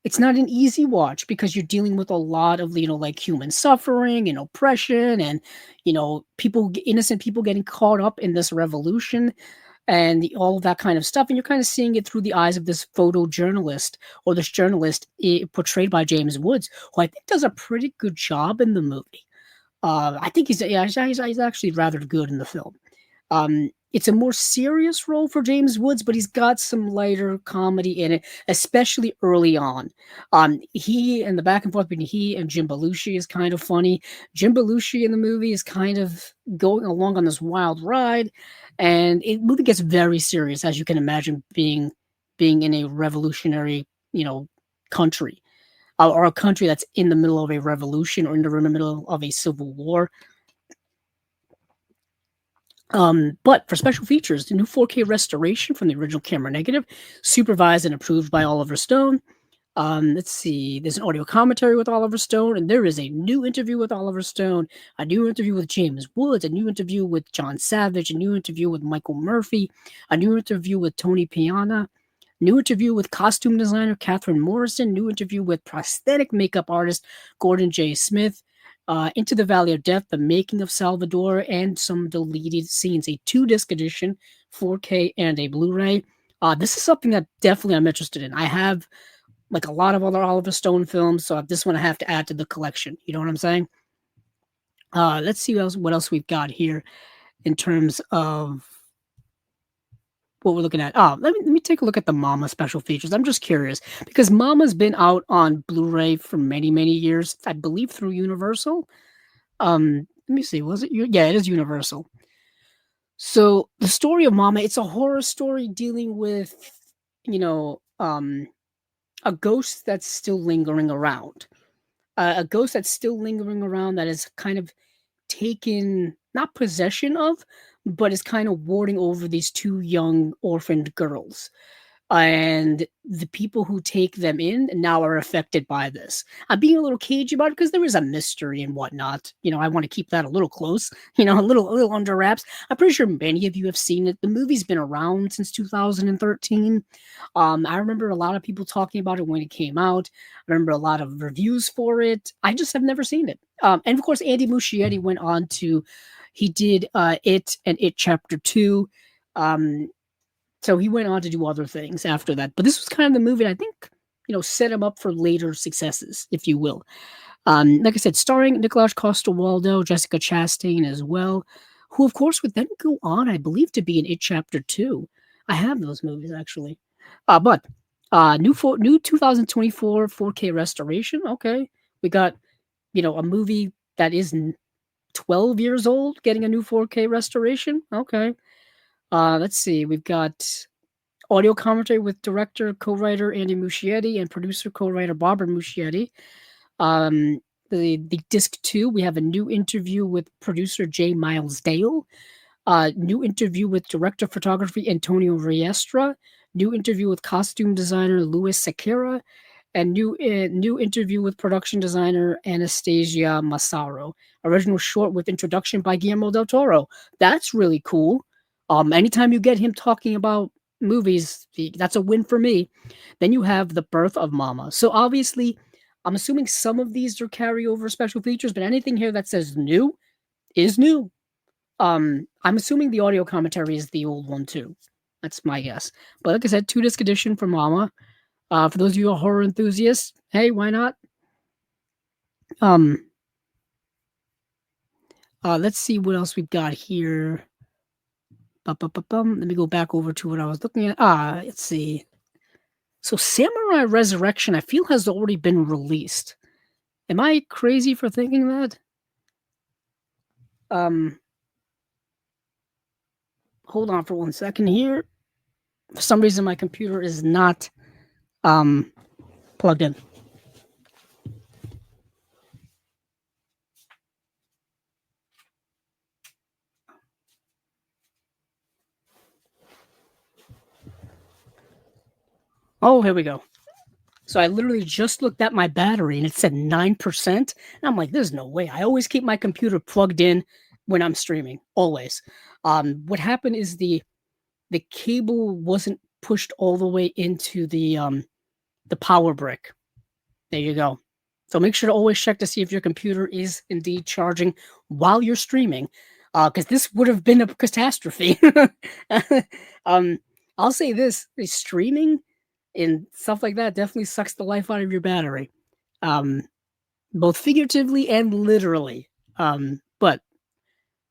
it's not an easy watch because you're dealing with a lot of, like, human suffering and oppression and, innocent people getting caught up in this revolution and all of that kind of stuff. And you're kind of seeing it through the eyes of this photojournalist or this journalist portrayed by James Woods, who I think does a pretty good job in the movie. I think he's actually rather good in the film. It's a more serious role for James Woods, but he's got some lighter comedy in it, especially early on. He and the back and forth between he and Jim Belushi is kind of funny. Jim Belushi in the movie is kind of going along on this wild ride, and the movie gets very serious, as you can imagine, being in a revolutionary, country, or a country that's in the middle of a revolution or in the middle of a civil war. But for special features, the new 4K restoration from the original camera negative, supervised and approved by Oliver Stone. Let's see, there's an audio commentary with Oliver Stone, and there is a new interview with Oliver Stone, a new interview with James Woods, a new interview with John Savage, a new interview with Michael Murphy, a new interview with Tony Piana, new interview with costume designer Catherine Morrison, new interview with prosthetic makeup artist Gordon J. Smith, Into the Valley of Death, The Making of Salvador, and some deleted scenes, a 2-disc edition, 4K, and a Blu-ray. This is something that definitely I'm interested in. I have, like, a lot of other Oliver Stone films, so this one I have to add to the collection. You know what I'm saying? Let's see what else we've got here in terms of what we're looking at. Let me take a look at the Mama special features. I'm just curious because Mama's been out on Blu-ray for many, many years. I believe through Universal. Let me see. Was it you? Yeah, it is Universal. So the story of Mama, it's a horror story dealing with, you know, um, a ghost that's still lingering around. A ghost that's still lingering around that is kind of taken, not possession of, but is kind of warding over these two young orphaned girls. and the people who take them in now are affected by this. I'm being a little cagey about it because there is a mystery and whatnot. I want to keep that a little close, a little under wraps. I'm pretty sure many of you have seen it. The movie's been around since 2013. I remember a lot of people talking about it when it came out. I remember a lot of reviews for it. I just have never seen it. And of course, Andy Muschietti went on to, he did It and It Chapter 2. So he went on to do other things after that. But this was kind of the movie that I think, set him up for later successes, if you will. Like I said, starring Nicholas Coster-Waldau, Jessica Chastain as well, who of course would then go on, I believe, to be in It Chapter 2. I have those movies actually. But new 2024 4K restoration. Okay. We got, a movie that is 12 years old getting a new 4K restoration. Okay. Let's see. We've got audio commentary with director, co-writer Andy Muschietti and producer, co-writer Barbara Muschietti. The disc 2, we have a new interview with producer J. Miles Dale. New interview with director of photography Antonio Riestra. New interview with costume designer Louis Sequeira. And new interview with production designer Anastasia Massaro. Original short with introduction by Guillermo del Toro. That's really cool. Anytime you get him talking about movies, that's a win for me. Then you have The Birth of Mama. So obviously, I'm assuming some of these are carryover special features, but anything here that says new is new. I'm assuming the audio commentary is the old one too. That's my guess. But like I said, 2-disc edition for Mama. For those of you who are horror enthusiasts, hey, why not? Let's see what else we've got here. Let me go back over to what I was looking at. Let's see. So Samurai Resurrection, I feel, has already been released. Am I crazy for thinking that? Hold on for 1 second here. For some reason, my computer is not plugged in. Oh, here we go. So I literally just looked at my battery and it said 9%. And I'm like, there's no way. I always keep my computer plugged in when I'm streaming, always. What happened is the cable wasn't pushed all the way into the power brick. There you go. So make sure to always check to see if your computer is indeed charging while you're streaming, because this would have been a catastrophe. I'll say this: streaming and stuff like that definitely sucks the life out of your battery, both figuratively and literally. But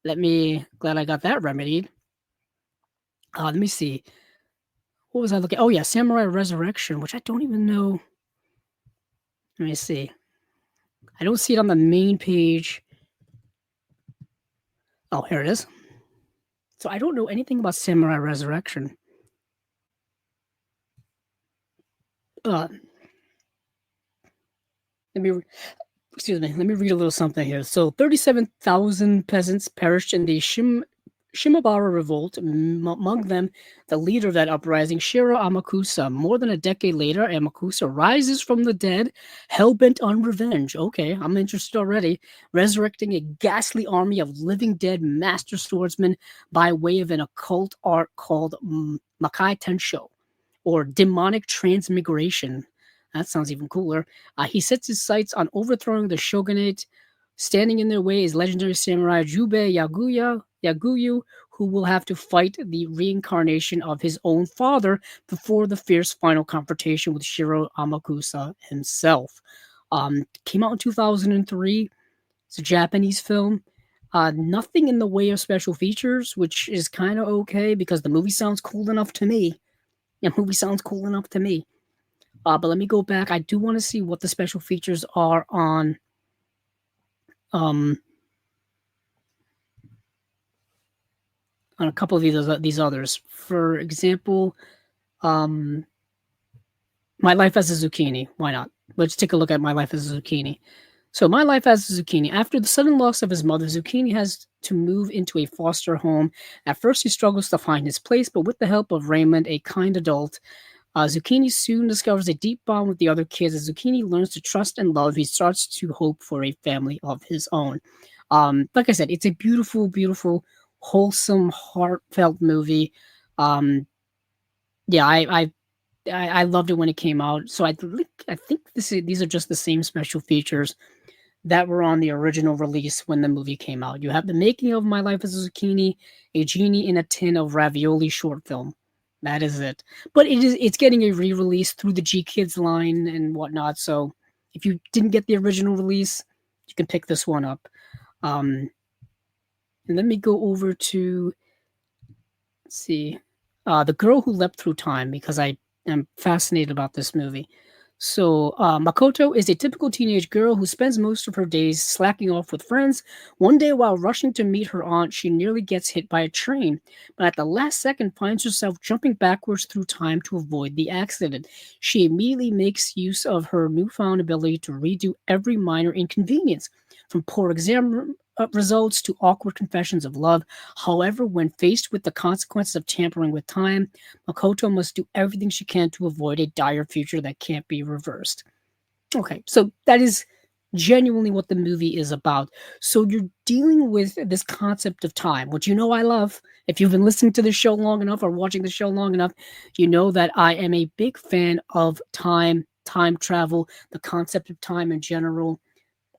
glad I got that remedied. Let me see. What was I looking? Oh yeah, Samurai Resurrection, which I don't even know. Let me see. I don't see it on the main page. Oh, here it is. So I don't know anything about Samurai Resurrection. Let me read a little something here. So 37,000 peasants perished in the Shimabara revolt, among them the leader of that uprising, Shiro Amakusa. More than a decade later, Amakusa rises from the dead, hell-bent on revenge. Okay, I'm interested already. Resurrecting a ghastly army of living dead master swordsmen by way of an occult art called Makai Tensho, or demonic transmigration. That sounds even cooler. He sets his sights on overthrowing the shogunate. Standing in their way is legendary samurai Jubei Yaguyu, who will have to fight the reincarnation of his own father before the fierce final confrontation with Shiro Amakusa himself. Came out in 2003. It's a Japanese film. Nothing in the way of special features, which is kind of okay because the movie sounds cool enough to me. But let me go back. I do want to see what the special features are on a couple of these others. For example, My Life as a Zucchini. Why not? Let's take a look at My Life as a Zucchini. So My Life as a Zucchini. After the sudden loss of his mother, Zucchini has to move into a foster home. At first, he struggles to find his place, but with the help of Raymond, a kind adult, Zucchini soon discovers a deep bond with the other kids. As Zucchini learns to trust and love, he starts to hope for a family of his own. Like I said, it's a beautiful, beautiful, wholesome, heartfelt movie. Um, yeah, I loved it when it came out. So I think these are just the same special features that were on the original release when the movie came out. You have the making of My Life as a Zucchini, a genie in a tin of ravioli short film. That is it. But it's getting a re-release through the G Kids line and whatnot. So if you didn't get the original release, you can pick this one up. Um, and let me go over to, let's see, The Girl Who Leapt Through Time, because I am fascinated about this movie. So, Makoto is a typical teenage girl who spends most of her days slacking off with friends. One day, while rushing to meet her aunt, she nearly gets hit by a train, but at the last second finds herself jumping backwards through time to avoid the accident. She immediately makes use of her newfound ability to redo every minor inconvenience, from poor exam results to awkward confessions of love. However, when faced with the consequences of tampering with time, Makoto must do everything she can to avoid a dire future that can't be reversed. Okay, so that is genuinely what the movie is about. So you're dealing with this concept of time, which you know I love. If you've been listening to the show long enough or watching the show long enough, you know that I am a big fan of time, time travel, the concept of time in general,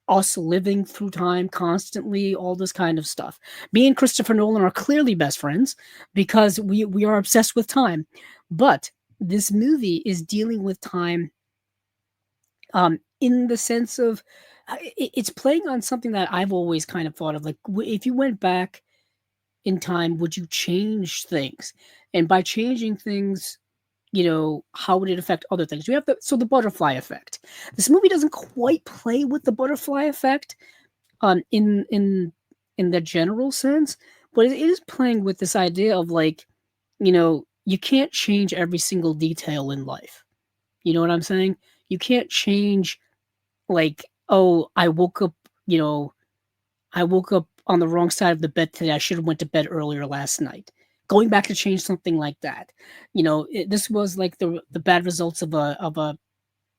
us living through time constantly, all this kind of stuff. Me and Christopher Nolan are clearly best friends because we are obsessed with time. But this movie is dealing with time in the sense of it's playing on something that I've always kind of thought of. Like, if you went back in time, would you change things? And by changing things, how would it affect other things? You have the butterfly effect. This movie doesn't quite play with the butterfly effect, in the general sense, but it is playing with this idea of, like, you can't change every single detail in life. You know what I'm saying? You can't change, like, oh, I woke up on the wrong side of the bed today. I should have went to bed earlier last night. Going back to change something like that. This was like the bad results of a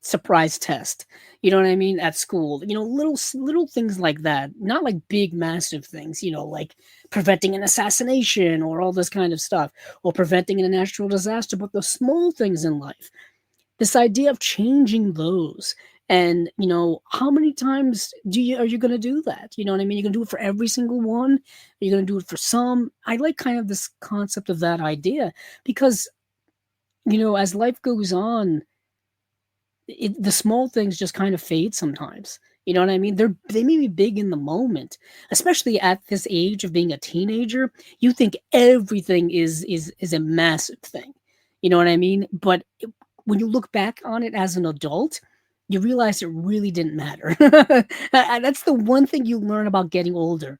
surprise test. You know what I mean? At school, little things like that. Not like big, massive things. Like preventing an assassination or all this kind of stuff, or preventing a natural disaster. But the small things in life, this idea of changing those. And how many times are you going to do that? You know what I mean? You're going to do it for every single one. Are you going to do it for some? I like kind of this concept of that idea because as life goes on, the small things just kind of fade sometimes. You know what I mean? They may be big in the moment, especially at this age of being a teenager. You think everything is a massive thing. You know what I mean? But when you look back on it as an adult, you realize it really didn't matter. That's the one thing you learn about getting older.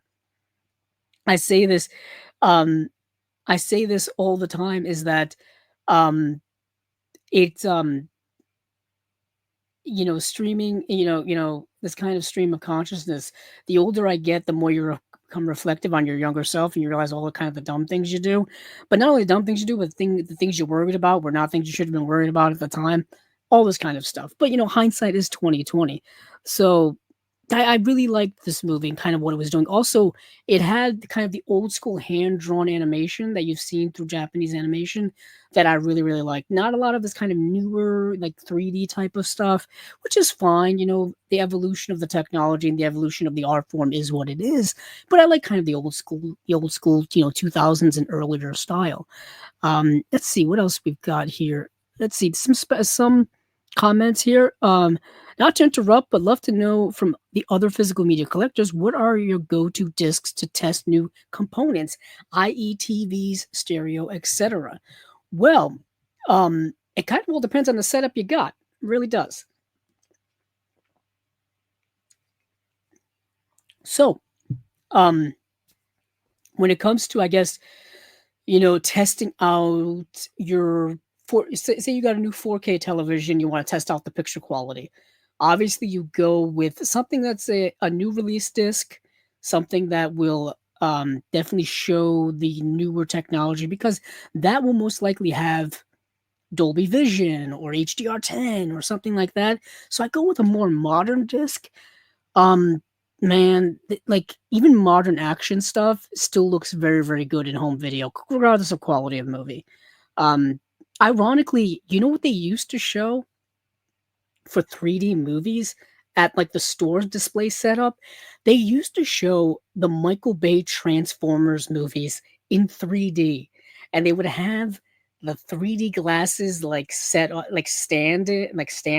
I say this, um, I say this all the time, is that um, it's streaming, this kind of stream of consciousness. The older I get, the more you become reflective on your younger self, and you realize all the kind of the dumb things you do. But not only dumb things you do, but the things you're worried about were not things you should have been worried about at the time. All this kind of stuff. But hindsight is 2020. So I really liked this movie and kind of what it was doing. Also, it had kind of the old school hand drawn animation that you've seen through Japanese animation that I really, really like. Not a lot of this kind of newer, like 3D type of stuff, which is fine. The evolution of the technology and the evolution of the art form is what it is. But I like kind of the old school, 2000s and earlier style. Let's see what else we've got here. Let's see some comments here. Not to interrupt, but love to know from the other physical media collectors, what are your go-to discs to test new components, i.e., TVs, stereo, etc. Well, it kind of all depends on the setup you got. It really does. So, um, when it comes to, I guess, testing out your say you got a new 4K television, you want to test out the picture quality. Obviously, you go with something that's a new release disc, something that will definitely show the newer technology because that will most likely have Dolby Vision or HDR10 or something like that. So I go with a more modern disc. Um, man, like even modern action stuff still looks very, very good in home video, regardless of quality of movie. Um, Ironically, you know what they used to show for 3D movies at like the store's display setup? They used to show the Michael Bay Transformers movies in 3D, and they would have the 3D glasses like like stand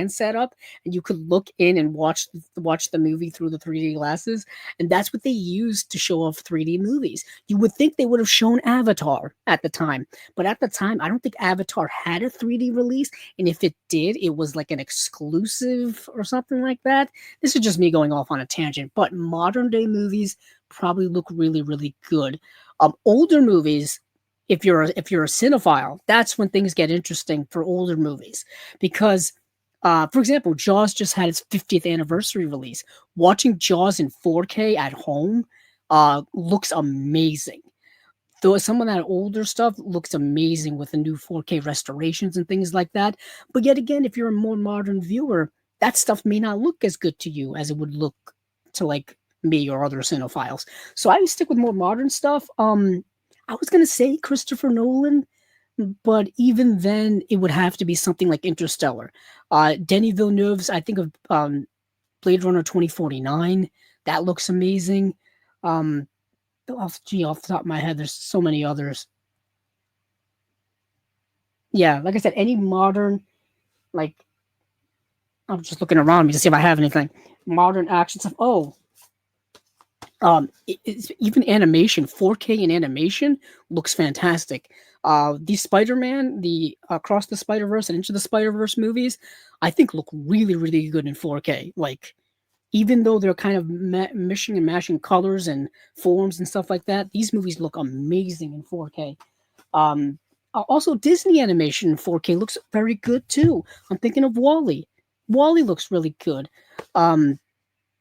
set up, and you could look in and watch the movie through the 3D glasses, and that's what they used to show off 3D movies. You would think they would have shown Avatar at the time, but at the time, I don't think Avatar had a 3D release, and if it did, it was like an exclusive or something like that. This is just me going off on a tangent, but modern day movies probably look really, really good. Older movies, if you're a cinephile, that's when things get interesting for older movies because. For example, Jaws just had its 50th anniversary release. Watching Jaws in 4K at home looks amazing. Though some of that older stuff looks amazing with the new 4K restorations and things like that. But yet again, if you're a more modern viewer, that stuff may not look as good to you as it would look to like me or other cinephiles. So I would stick with more modern stuff. I was gonna say Christopher Nolan, but even then it would have to be something like Interstellar. Denis Villeneuve's, I think of Blade Runner 2049. That looks amazing. Um, off the top of my head, there's so many others. Yeah, like I said, any modern, like, I'm just looking around me to see if I have anything. Modern action stuff. Oh, it's even animation, 4K in animation looks fantastic. The Spider-Man, the Across the Spider-Verse and Into the Spider-Verse movies, I think look really, really good in 4K. Like, even though they're kind of mishing and mashing colors and forms and stuff like that, these movies look amazing in 4K. Also, Disney animation in 4K looks very good too. I'm thinking of Wally. Wally looks really good. Um,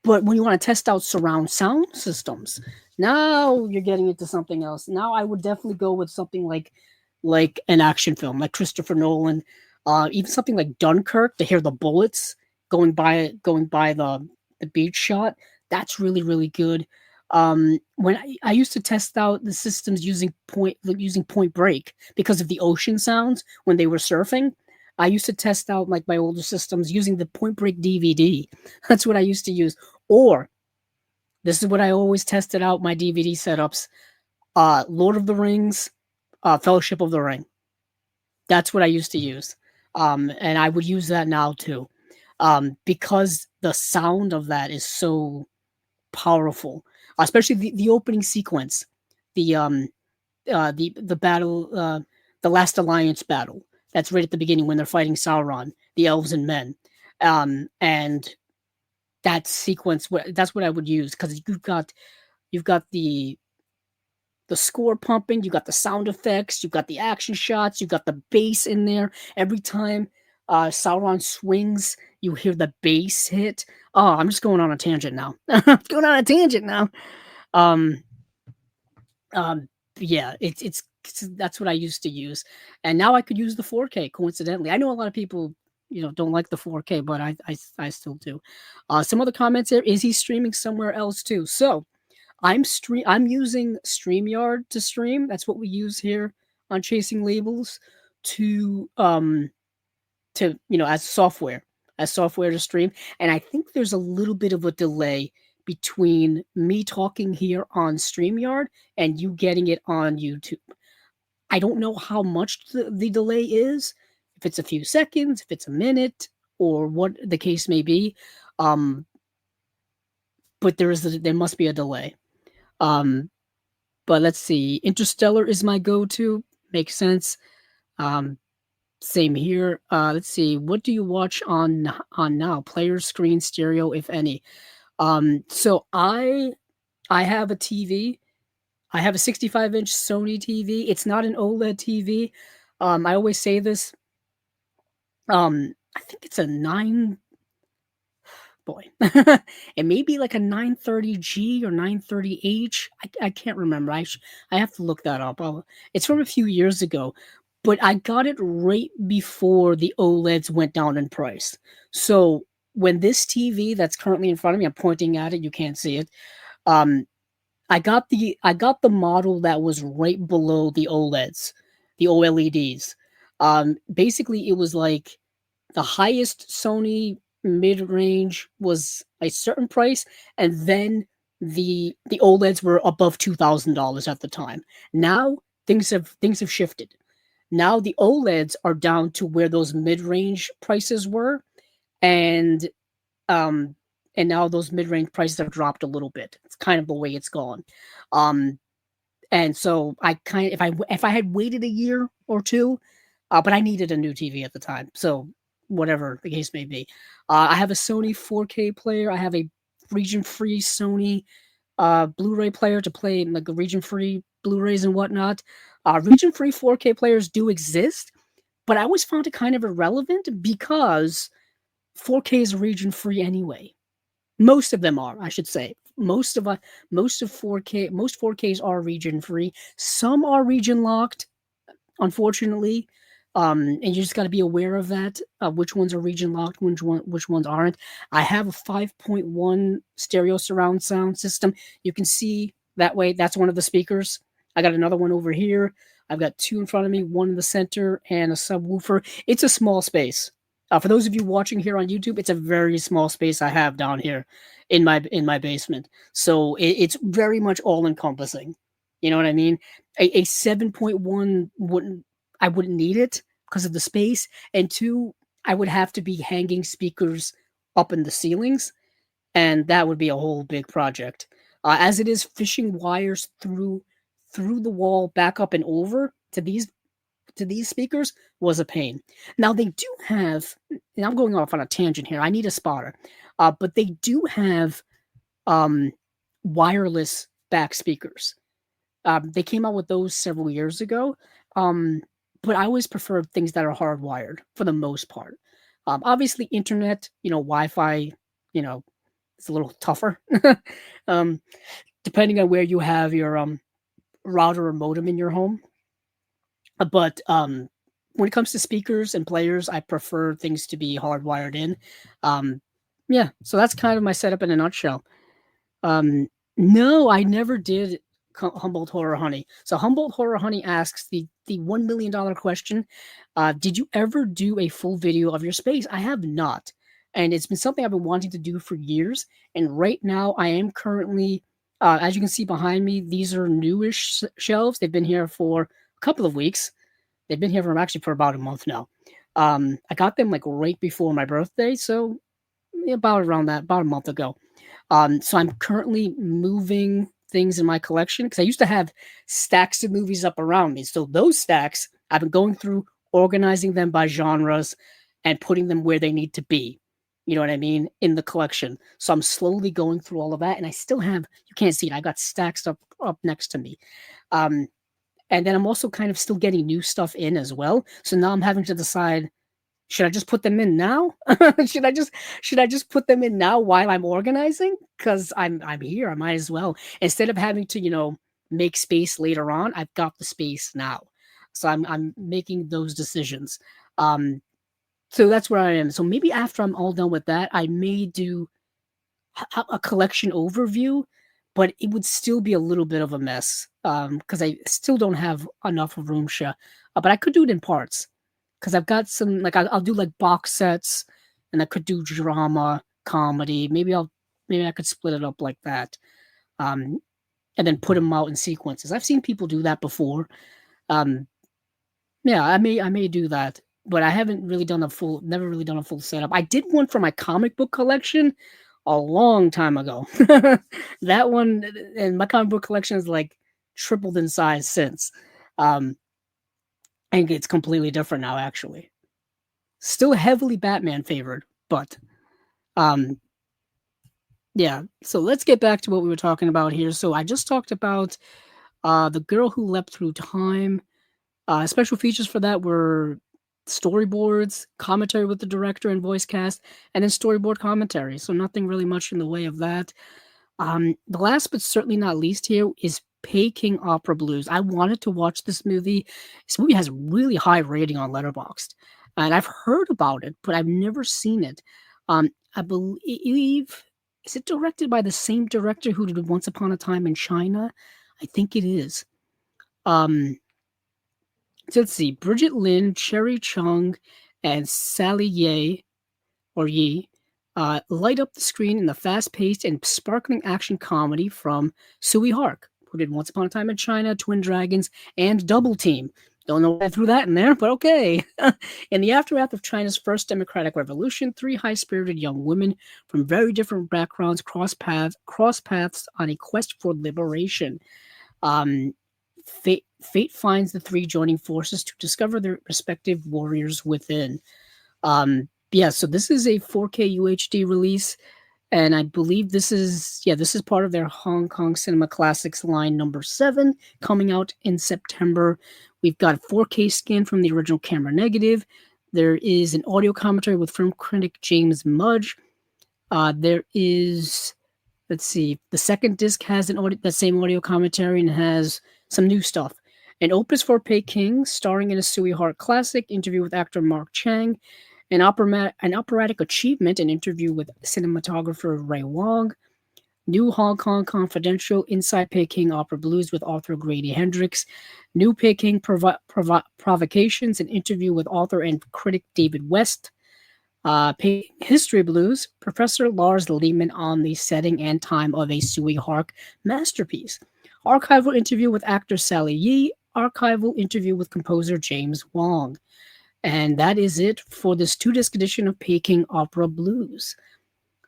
but when you want to test out surround sound systems, now you're getting into something else. Now I would definitely go with something like an action film, like Christopher Nolan, even something like Dunkirk to hear the bullets going by the beach shot. That's really really good. When I used to test out the systems using Point Break because of the ocean sounds when they were surfing. I used to test out like my older systems using the Point Break DVD. That's what I used to use. Or this is what I always tested out my DVD setups. Lord of the Rings, Fellowship of the Ring. That's what I used to use. And I would use that now too. Because the sound of that is so powerful, especially the opening sequence, the the battle, the Last Alliance battle. That's right at the beginning when they're fighting Sauron, the elves and men, and that sequence. That's what I would use because you've got the score pumping, you got the sound effects, you got the action shots, you got the bass in there. Every time Sauron swings, you hear the bass hit. Oh, I'm just going on a tangent now. I'm going on a tangent now. Um, um, yeah, that's what I used to use, and now I could use the 4K. Coincidentally, I know a lot of people, don't like the 4K, but I still do. Some other comments here: is he streaming somewhere else too? So I'm using StreamYard to stream. That's what we use here on Chasing Labels to as software to stream. And I think there's a little bit of a delay between me talking here on StreamYard and you getting it on YouTube. I don't know how much the delay is, if it's a few seconds, if it's a minute, or what the case may be. Um, but there must be a delay. Um, but let's see. Interstellar is my go-to. Makes sense. Um, Same here. Let's see. What do you watch on now? Player, screen, stereo, if any. So I have a TV. I have a 65-inch Sony TV. It's not an OLED TV. I always say this. I think it's a 9 boy. It may be like a 930G or 930H. I can't remember. I have to look that up. It's from a few years ago, but I got it right before the OLEDs went down in price. So when this TV that's currently in front of me, I'm pointing at it, you can't see it. Um, I got the model that was right below the OLEDs, the OLEDs. Basically, it was like the highest Sony mid-range was a certain price, and then the OLEDs were above $2,000 at the time. Now things have shifted. Now the OLEDs are down to where those mid-range prices were, and um and now those mid-range prices have dropped a little bit. It's kind of the way it's gone. Um and so I kind of, if I had waited a year or two, but I needed a new TV at the time. So whatever the case may be, I have a Sony 4K player. I have a region-free Sony Blu-ray player to play like the region-free Blu-rays and whatnot. Region-free 4K players do exist, but I always found it kind of irrelevant because 4K is region-free anyway. Most of them are, I should say. Most of 4K, most 4Ks are region free. Some are region locked, unfortunately. And you just got to be aware of that, which ones are region locked, which ones aren't. I have a 5.1 stereo surround sound system. You can see that way. That's one of the speakers. I got another one over here. I've got two in front of me, one in the center, and a subwoofer. It's a small space. For those of you watching here on YouTube, it's a very small space I have down here in my basement. So it's very much all encompassing. You know what I mean? A 7.1 I wouldn't need it because of the space, and two, I would have to be hanging speakers up in the ceilings, and that would be a whole big project. As it is, fishing wires through the wall, back up and over to these speakers was a pain. Now they do have, and I'm going off on a tangent here. I need a spotter, but they do have um, wireless back speakers. They came out with those several years ago, um, but I always prefer things that are hardwired for the most part. Obviously, internet, Wi-Fi, you know, it's a little tougher, um, depending on where you have your router or modem in your home. But when it comes to speakers and players, I prefer things to be hardwired in. Um, yeah, so that's kind of my setup in a nutshell. Um, no, I never did Humboldt Horror Honey. So Humboldt Horror Honey asks the $1 million question: did you ever do a full video of your space? I have not, and it's been something I've been wanting to do for years. And right now, I am currently, as you can see behind me, these are newish shelves. They've been here for a couple of weeks. They've been here for about a month now. I got them like right before my birthday, so about a month ago. So I'm currently moving things in my collection because I used to have stacks of movies up around me. So those stacks, I've been going through, organizing them by genres, and putting them where they need to be. You know what I mean? In the collection. So I'm slowly going through all of that, and I still have. You can't see it. I got stacks up next to me. Um, and then I'm also kind of still getting new stuff in as well. So now I'm having to decide, should I just put them in now? should I just put them in now while I'm organizing? Because I'm here. I might as well. Instead of having to, make space later on, I've got the space now. So I'm making those decisions. Um, so that's where I am. So maybe after I'm all done with that, I may do a collection overview, but it would still be a little bit of a mess because I still don't have enough room share. But I could do it in parts because I've got some like I'll do like box sets, and I could do drama, comedy. Maybe I could split it up like that, um, and then put them out in sequences. I've seen people do that before. Um, yeah, I may do that, but I haven't really done a full, never really done a full setup. I did one for my comic book collection a long time ago. That one, and my comic book collection is like tripled in size since. Um, and it's completely different now, actually. Still heavily Batman favored, but um, yeah. So let's get back to what we were talking about here. So I just talked about the girl who leapt through time. Special features for that were storyboards, commentary with the director and voice cast, and then storyboard commentary. So nothing really much in the way of that. The last but certainly not least here is Peking Opera Blues. I wanted to watch this movie. This movie has a really high rating on Letterboxd, and I've heard about it, but I've never seen it. I believe is it directed by the same director who did Once Upon a Time in China? I think it is. Um, so let's see, Bridget Lin, Cherry Chung, and Sally Ye or Yi, light up the screen in the fast-paced and sparkling action comedy from Sui Hark, who did Once Upon a Time in China, Twin Dragons, and Double Team. Don't know why I threw that in there, but okay. In the aftermath of China's first democratic revolution, three high-spirited young women from very different backgrounds cross paths on a quest for liberation. Um, fate finds the three joining forces to discover their respective warriors within. Yeah, so this is a 4K UHD release, and I believe this is part of their Hong Kong Cinema Classics line number 7 coming out in September. We've got a 4K scan from the original camera negative. There is an audio commentary with film critic James Mudge. There is, let's see, the second disc has that same audio commentary and has some new stuff. An opus for Peking, starring in a Sui Hart classic, interview with actor Mark Chang, an operatic achievement, an interview with cinematographer Ray Wong, new Hong Kong Confidential, Inside Peking Opera Blues with author Grady Hendrix, new Peking Provocations, an interview with author and critic David West, Peking History Blues, Professor Lars Lehman on the setting and time of a Sui Hark masterpiece, archival interview with actor Sally Yi, archival interview with composer James Wong. And that is it for this 2-disc edition of Peking Opera Blues.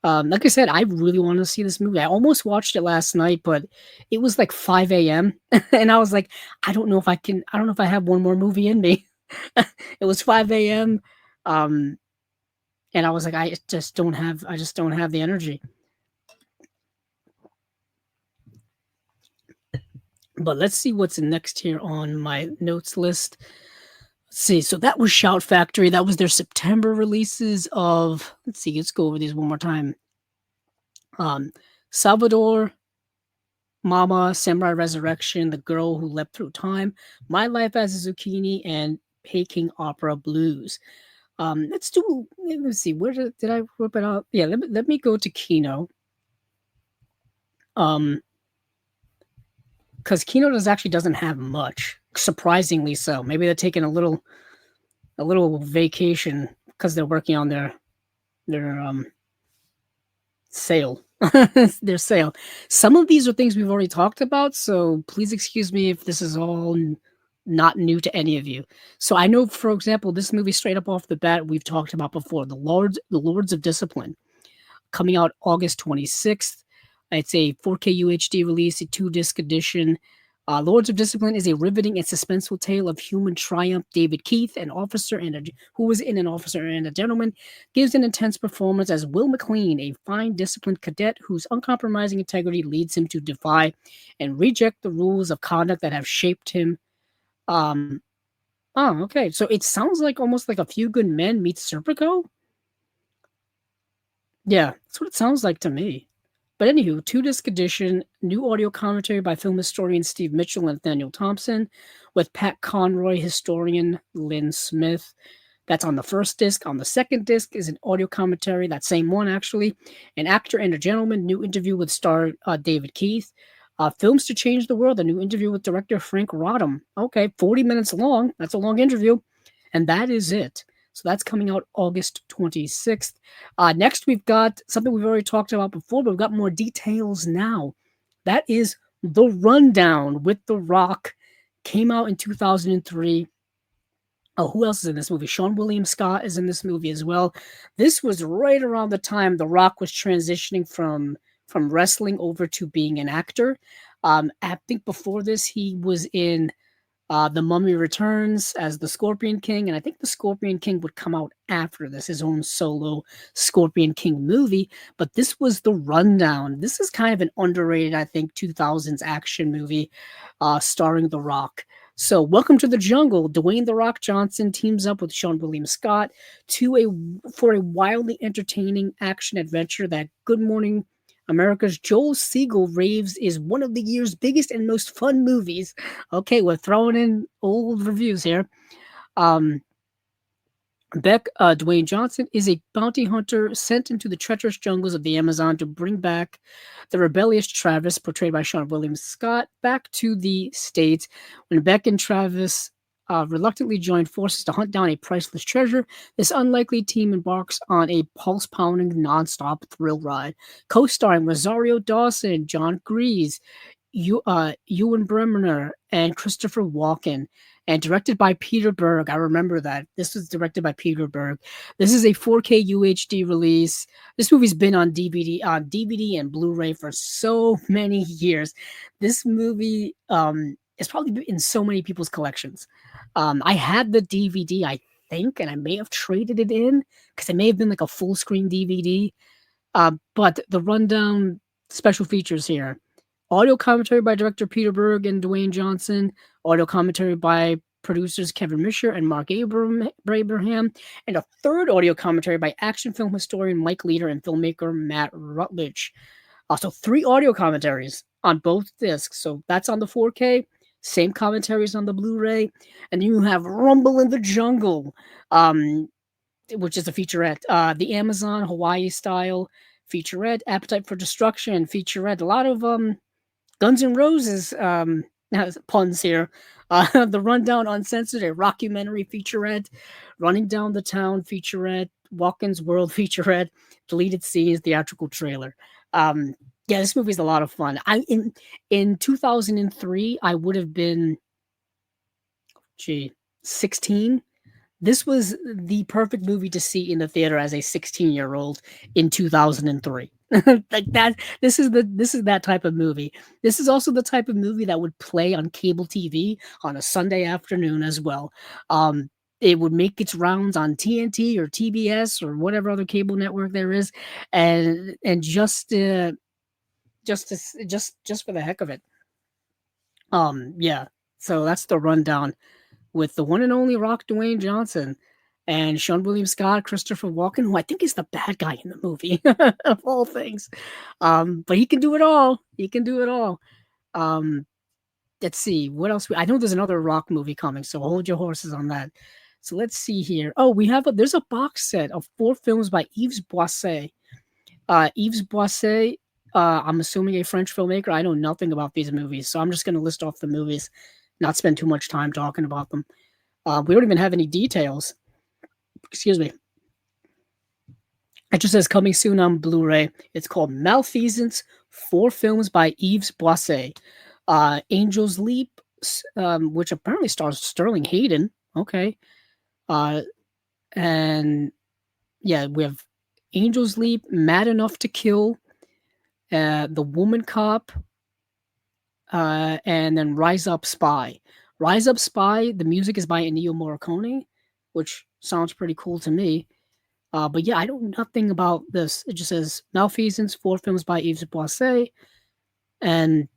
Like I said, I really want to see this movie. I almost watched it last night, but it was like 5 a.m. and I was like, I don't know if I have one more movie in me. It was 5 a.m. And I was like, I just don't have the energy. But let's see what's next here on my notes list. Let's see. So that was Shout Factory. That was their September releases of, let's go over these one more time. Salvador, Mama, Samurai Resurrection, The Girl Who Leapt Through Time, My Life as a Zucchini, and Peking Opera Blues. Let's see, where did I whip it up? Yeah, let me go to Kino. Because Kino doesn't have much, surprisingly so. Maybe they're taking a little vacation because they're working on their sale. Their sale. Some of these are things we've already talked about, so please excuse me if this is all not new to any of you. So I know, for example, this movie straight up off the bat we've talked about before, The Lords of Discipline, coming out August 26th. It's a 4K UHD release, a 2-disc edition. Lords of Discipline is a riveting and suspenseful tale of human triumph. David Keith, who was in An Officer and a Gentleman, gives an intense performance as Will McLean, a fine, disciplined cadet whose uncompromising integrity leads him to defy and reject the rules of conduct that have shaped him. Okay. So it sounds like almost like A Few Good Men meets Serpico. Yeah, that's what it sounds like to me. But anywho, 2-disc edition, new audio commentary by film historian Steve Mitchell and Nathaniel Thompson, with Pat Conroy, historian Lynn Smith. That's on the first disc. On the second disc is an audio commentary, that same one actually, An Actor and a Gentleman, new interview with star David Keith. Films to Change the World, a new interview with director Frank Rodham. Okay, 40 minutes long. That's a long interview. And that is it. So that's coming out August 26th. Next, we've got something we've already talked about before, but we've got more details now. That is The Rundown with The Rock. Came out in 2003. Oh, who else is in this movie? Sean William Scott is in this movie as well. This was right around the time The Rock was transitioning from wrestling over to being an actor. I think before this, he was in The Mummy Returns as the Scorpion King, and I think the Scorpion King would come out after this, his own solo Scorpion King movie, but this was The Rundown. This is kind of an underrated, I think, 2000s action movie starring The Rock. So Welcome to the Jungle. Dwayne The Rock Johnson teams up with Sean William Scott for a wildly entertaining action adventure that Good Morning America's Joel Siegel raves is one of the year's biggest and most fun movies. Okay, we're throwing in old reviews here. Um, Dwayne Johnson is a bounty hunter sent into the treacherous jungles of the Amazon to bring back the rebellious Travis, portrayed by Sean William Scott, back to the States. When Beck and Travis reluctantly join forces to hunt down a priceless treasure, this unlikely team embarks on a pulse pounding, non-stop thrill ride. Co starring Rosario Dawson, John Grease, Ewan Bremner, and Christopher Walken, and directed by Peter Berg. I remember that. This was directed by Peter Berg. This is a 4K UHD release. This movie's been on DVD and Blu-ray for so many years. This movie is probably in so many people's collections. I had the DVD, I think, and I may have traded it in because it may have been like a full screen DVD. But the rundown special features here: audio commentary by director Peter Berg and Dwayne Johnson, audio commentary by producers Kevin Misher and Mark Abraham, and a third audio commentary by action film historian Mike Leader and filmmaker Matt Rutledge. Also, three audio commentaries on both discs. So that's on the 4K, same commentaries on the Blu-ray, and you have Rumble in the Jungle, which is a featurette. The Amazon Hawaii style featurette, Appetite for Destruction featurette. A lot of Guns N' Roses puns here. The Rundown Uncensored, a rockumentary featurette. Running Down the Town featurette. Walken's World featurette. Deleted scenes, theatrical trailer. Yeah, this movie's a lot of fun. In 2003, I would have been 16. This was the perfect movie to see in the theater as a 16-year-old in 2003. Like that, this is that type of movie. This is also the type of movie that would play on cable TV on a Sunday afternoon as well. It would make its rounds on TNT or TBS or whatever other cable network there is, and just for the heck of it. Yeah. So that's the rundown with the one and only Rock Dwayne Johnson and Sean William Scott, Christopher Walken, who I think is the bad guy in the movie of all things. But he can do it all. He can do it all. Um, let's see what else. I know there's another Rock movie coming, so hold your horses on that. So let's see here. Oh, there's a box set of 4 films by Yves Boisset. Yves Boisset, I'm assuming a French filmmaker. I know nothing about these movies, so I'm just going to list off the movies, not spend too much time talking about them. We don't even have any details. Excuse me. It just says coming soon on Blu-ray. It's called Malfeasance, 4 films by Yves Boisset. Angel's Leap, which apparently stars Sterling Hayden. Okay. And yeah, we have Angel's Leap, Mad Enough to Kill, The Woman Cop, and then Rise Up Spy. Rise Up Spy, the music is by Ennio Morricone, which sounds pretty cool to me. But yeah, I know nothing about this. It just says Malfeasance, 4 films by Yves Boisset. And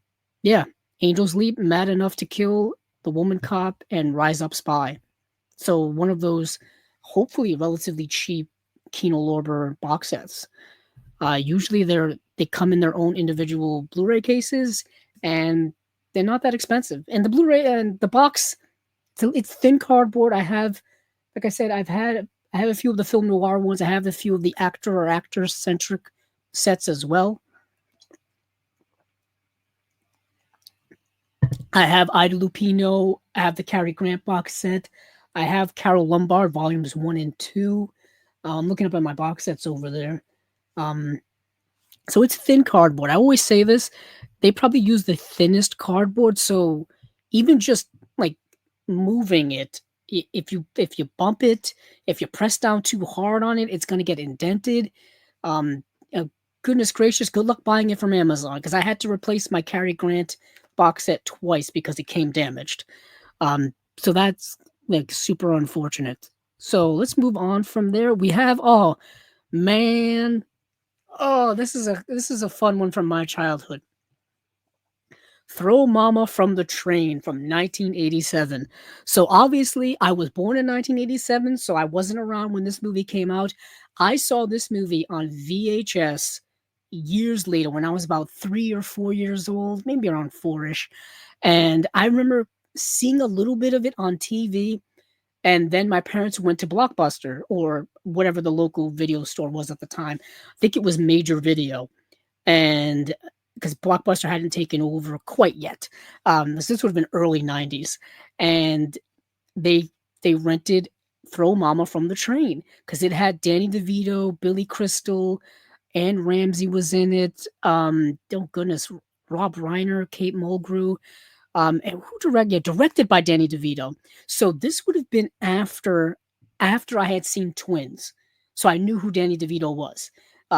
yeah, Angel's Leap, Mad Enough to Kill, The Woman Cop, and Rise Up Spy. So one of those hopefully relatively cheap Kino Lorber box sets. Usually they come in their own individual Blu-ray cases, and they're not that expensive. And the Blu-ray and the box, it's thin cardboard. Like I said, I have a few of the film noir ones. I have a few of the actor or actor centric sets as well. I have Ida Lupino. I have the Cary Grant box set. I have Carol Lombard volumes 1 and 2. I'm looking up at my box sets over there. So it's thin cardboard. I always say this. They probably use the thinnest cardboard, so even just like moving it, if you bump it, if you press down too hard on it, it's gonna get indented. Goodness gracious, good luck buying it from Amazon, because I had to replace my Cary Grant box set twice because it came damaged. So that's like super unfortunate. So let's move on from there. We have man. Oh, this is a fun one from my childhood. Throw Mama from the Train from 1987. So obviously, I was born in 1987, so I wasn't around when this movie came out. I saw this movie on VHS years later when I was about 3 or 4 years old, maybe around four-ish, and I remember seeing a little bit of it on TV, and then my parents went to Blockbuster or whatever the local video store was at the time. I think it was Major Video, and because Blockbuster hadn't taken over quite yet. This would have been early '90s, and they they rented Throw Mama from the Train because it had Danny DeVito, Billy Crystal, Anne Ramsey was in it. Oh goodness, Rob Reiner, Kate Mulgrew. And who directed? Yeah, directed by Danny DeVito. So this would have been after I had seen Twins, so I knew who Danny DeVito was.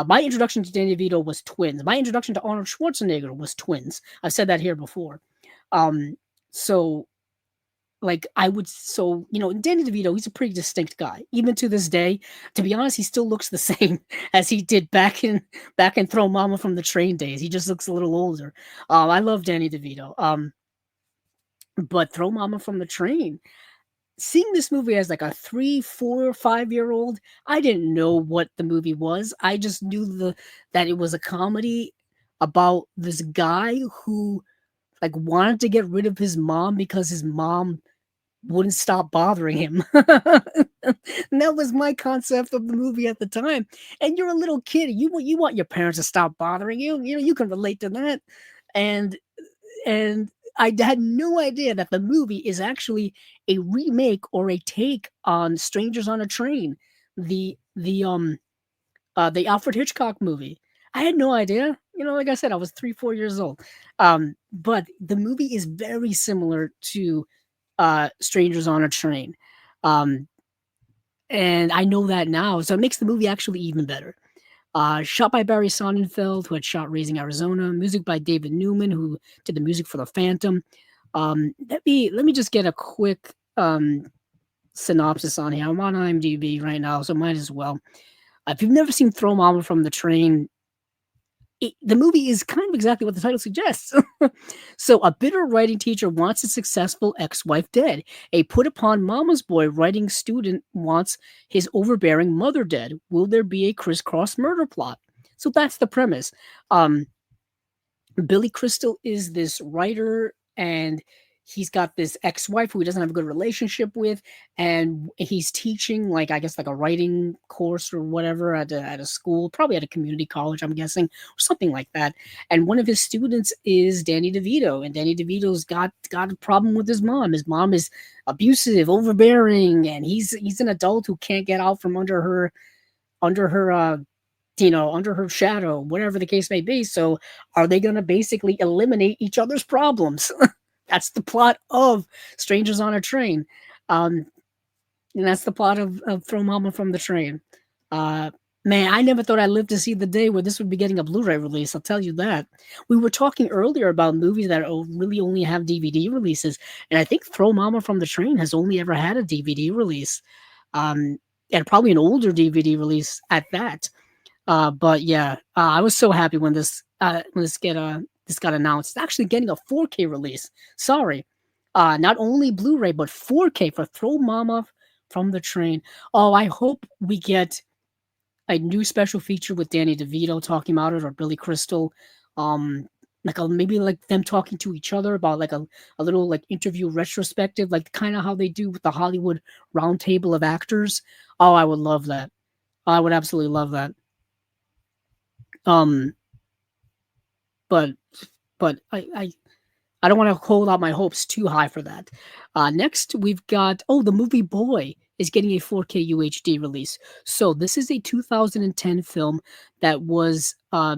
My introduction to Danny DeVito was Twins. My introduction to Arnold Schwarzenegger was Twins. I've said that here before. Um, so like I would, so Danny DeVito, he's a pretty distinct guy, even to this day. To be honest, he still looks the same as he did back in Throw Mama from the Train days. He just looks a little older. I love Danny DeVito. But Throw Mama from the Train, seeing this movie as like a 3, 4, 5 year old, I didn't know what the movie was. I just knew that it was a comedy about this guy who like wanted to get rid of his mom because his mom wouldn't stop bothering him. And that was my concept of the movie at the time. And you're a little kid, you want your parents to stop bothering you. You can relate to that. And and I had no idea that the movie is actually a remake or a take on Strangers on a Train, the the um the Alfred Hitchcock movie. I had no idea. Like I said, I was 3, 4 years old. But the movie is very similar to Strangers on a Train. Um, and I know that now, so it makes the movie actually even better. Shot by Barry Sonnenfeld, who had shot Raising Arizona. Music by David Newman, who did the music for The Phantom. Let me just get a quick synopsis on here. I'm on IMDb right now, so might as well. If you've never seen Throw Mama from the Train, the movie is kind of exactly what the title suggests. So, a bitter writing teacher wants his successful ex-wife dead. A put-upon mama's boy writing student wants his overbearing mother dead. Will there be a crisscross murder plot? So that's the premise. Um, Billy Crystal is this writer, and he's got this ex-wife who he doesn't have a good relationship with, and he's teaching like I guess like a writing course or whatever at a school, probably at a community college, I'm guessing, or something like that. And one of his students is Danny DeVito, and Danny DeVito's got a problem with his mom. His mom is abusive, overbearing, and he's an adult who can't get out from under her shadow, whatever the case may be. So, are they going to basically eliminate each other's problems? That's the plot of Strangers on a Train. Um, and that's the plot of Throw Mama from the Train. Uh, Man, I never thought I'd live to see the day where this would be getting a Blu ray release. I'll tell you that. We were talking earlier about movies that really only have DVD releases. And I think Throw Mama from the Train has only ever had a DVD release. Um, and probably an older DVD release at that. But yeah, I was so happy when this got announced. It's actually getting a 4K release. Sorry, not only Blu-ray but 4K for Throw Mama from the Train. Oh, I hope we get a new special feature with Danny DeVito talking about it or Billy Crystal. Maybe like them talking to each other about like a little like interview retrospective, like kind of how they do with the Hollywood Roundtable of Actors. Oh, I would love that. I would absolutely love that. Um, but I don't want to hold out my hopes too high for that. Next, we've got the movie Boy is getting a 4K UHD release. So this is a 2010 film that was, I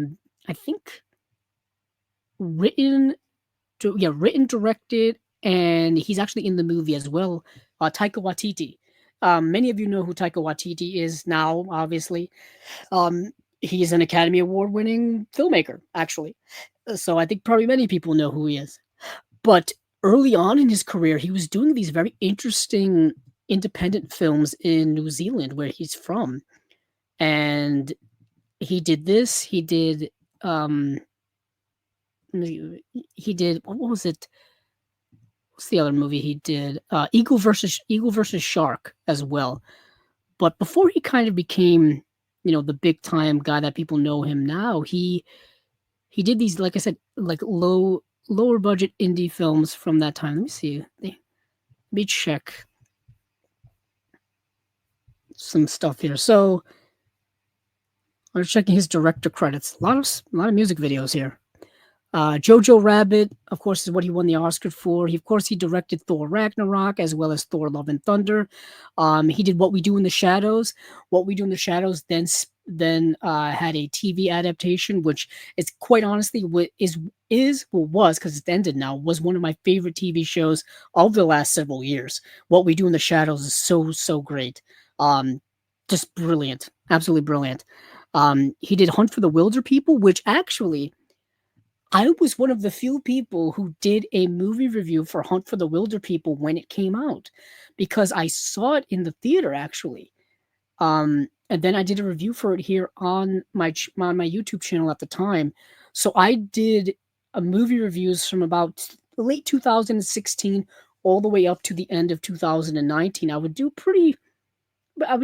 think, written, written, directed, and he's actually in the movie as well. Taika Waititi. Many of you know who Taika Waititi is now, obviously. He's an Academy Award winning filmmaker, actually. So I think probably many people know who he is. But early on in his career, he was doing these very interesting independent films in New Zealand, where he's from. And he did this. He did what was it? What's the other movie he did? Eagle versus Shark as well. But before he kind of became the big time guy that people know him now. He did these, like I said, like lower budget indie films from that time. Let me see. Let me check some stuff here. So I'm checking his director credits. A lot of music videos here. Jojo Rabbit, of course, is what he won the Oscar for. Of course, he directed Thor Ragnarok as well as Thor: Love and Thunder. He did What We Do in the Shadows. What We Do in the Shadows then had a TV adaptation, which is quite honestly what is well was because it's ended now, was one of my favorite TV shows of the last several years. What We Do in the Shadows is so great. Um, just brilliant, absolutely brilliant. He did Hunt for the Wilder People, which actually I was one of the few people who did a movie review for Hunt for the Wilder People when it came out, because I saw it in the theater actually. And then I did a review for it here on my YouTube channel at the time. So I did a movie reviews from about late 2016 all the way up to the end of 2019. I would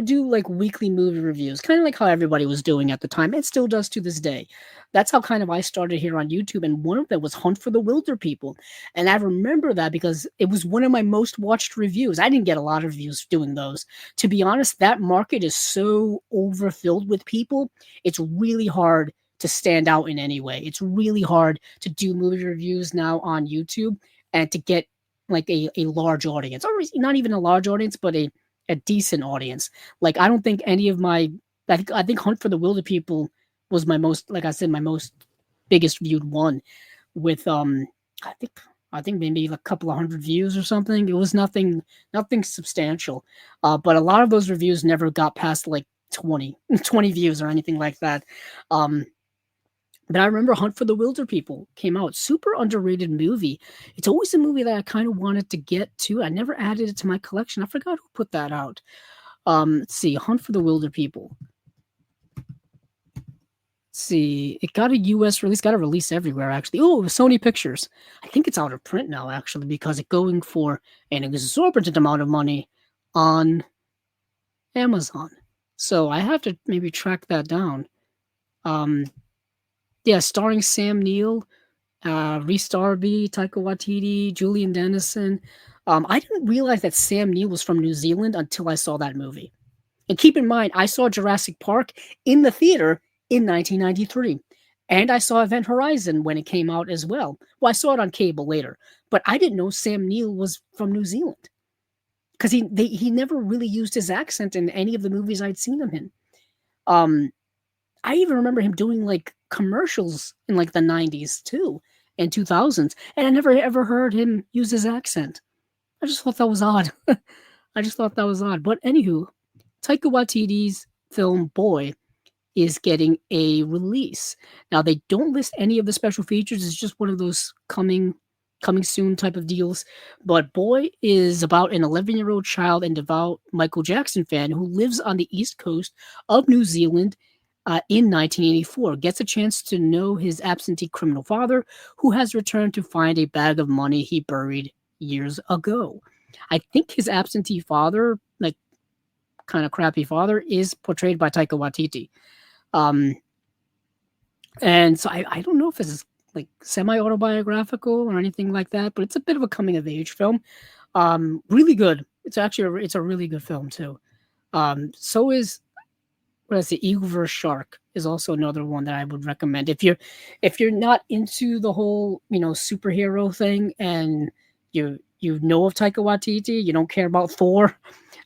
do like weekly movie reviews, kind of like how everybody was doing at the time. It still does to this day. That's how kind of I started here on YouTube. And one of them was Hunt for the Wilder People. And I remember that because it was one of my most watched reviews. I didn't get a lot of reviews doing those. To be honest, that market is so overfilled with people. It's really hard to stand out in any way. It's really hard to do movie reviews now on YouTube and to get like a large audience, or not even a large audience, but a decent audience. Like I don't think any of my I think Hunt for the Wilder People was my most, like I said, my most biggest viewed one with I think I think maybe like a couple of hundred views or something. It was nothing substantial. But a lot of those reviews never got past like 20 views or anything like that. Um but I remember Hunt for the Wilder People came out. Super underrated movie. It's always a movie that I kind of wanted to get to. I never added it to my collection. I forgot who put that out. Let's see. Hunt for the Wilder People. Let's see. It got a US release, got a release everywhere, actually. Oh, Sony Pictures. I think it's out of print now, actually, because it's going for an exorbitant amount of money on Amazon. So I have to maybe track that down. Um, yeah, starring Sam Neill, Rhys Darby, Taika Waititi, Julian Dennison. I didn't realize that Sam Neill was from New Zealand until I saw that movie. And keep in mind, I saw Jurassic Park in the theater in 1993. And I saw Event Horizon when it came out as well. Well, I saw it on cable later, but I didn't know Sam Neill was from New Zealand because he never really used his accent in any of the movies I'd seen him in. Um, I even remember him doing like commercials in like the 90s too and 2000s, and I never ever heard him use his accent. I just thought that was odd. I just thought that was odd. But anywho, Taika Waititi's film Boy is getting a release. Now they don't list any of the special features. It's just one of those coming soon type of deals. But Boy is about an 11-year-old child and devout Michael Jackson fan who lives on the east coast of New Zealand in 1984, gets a chance to know his absentee criminal father, who has returned to find a bag of money he buried years ago. I think his absentee father, like kind of crappy father, is portrayed by Taika Waititi. Um, and so I don't know if this is like semi autobiographical or anything like that, but it's a bit of a coming of age film. Really good. It's a really good film too. So is what is it? Eagle vs Shark is also another one that I would recommend if you're not into the whole superhero thing and you know of Taika Waititi, you don't care about Thor,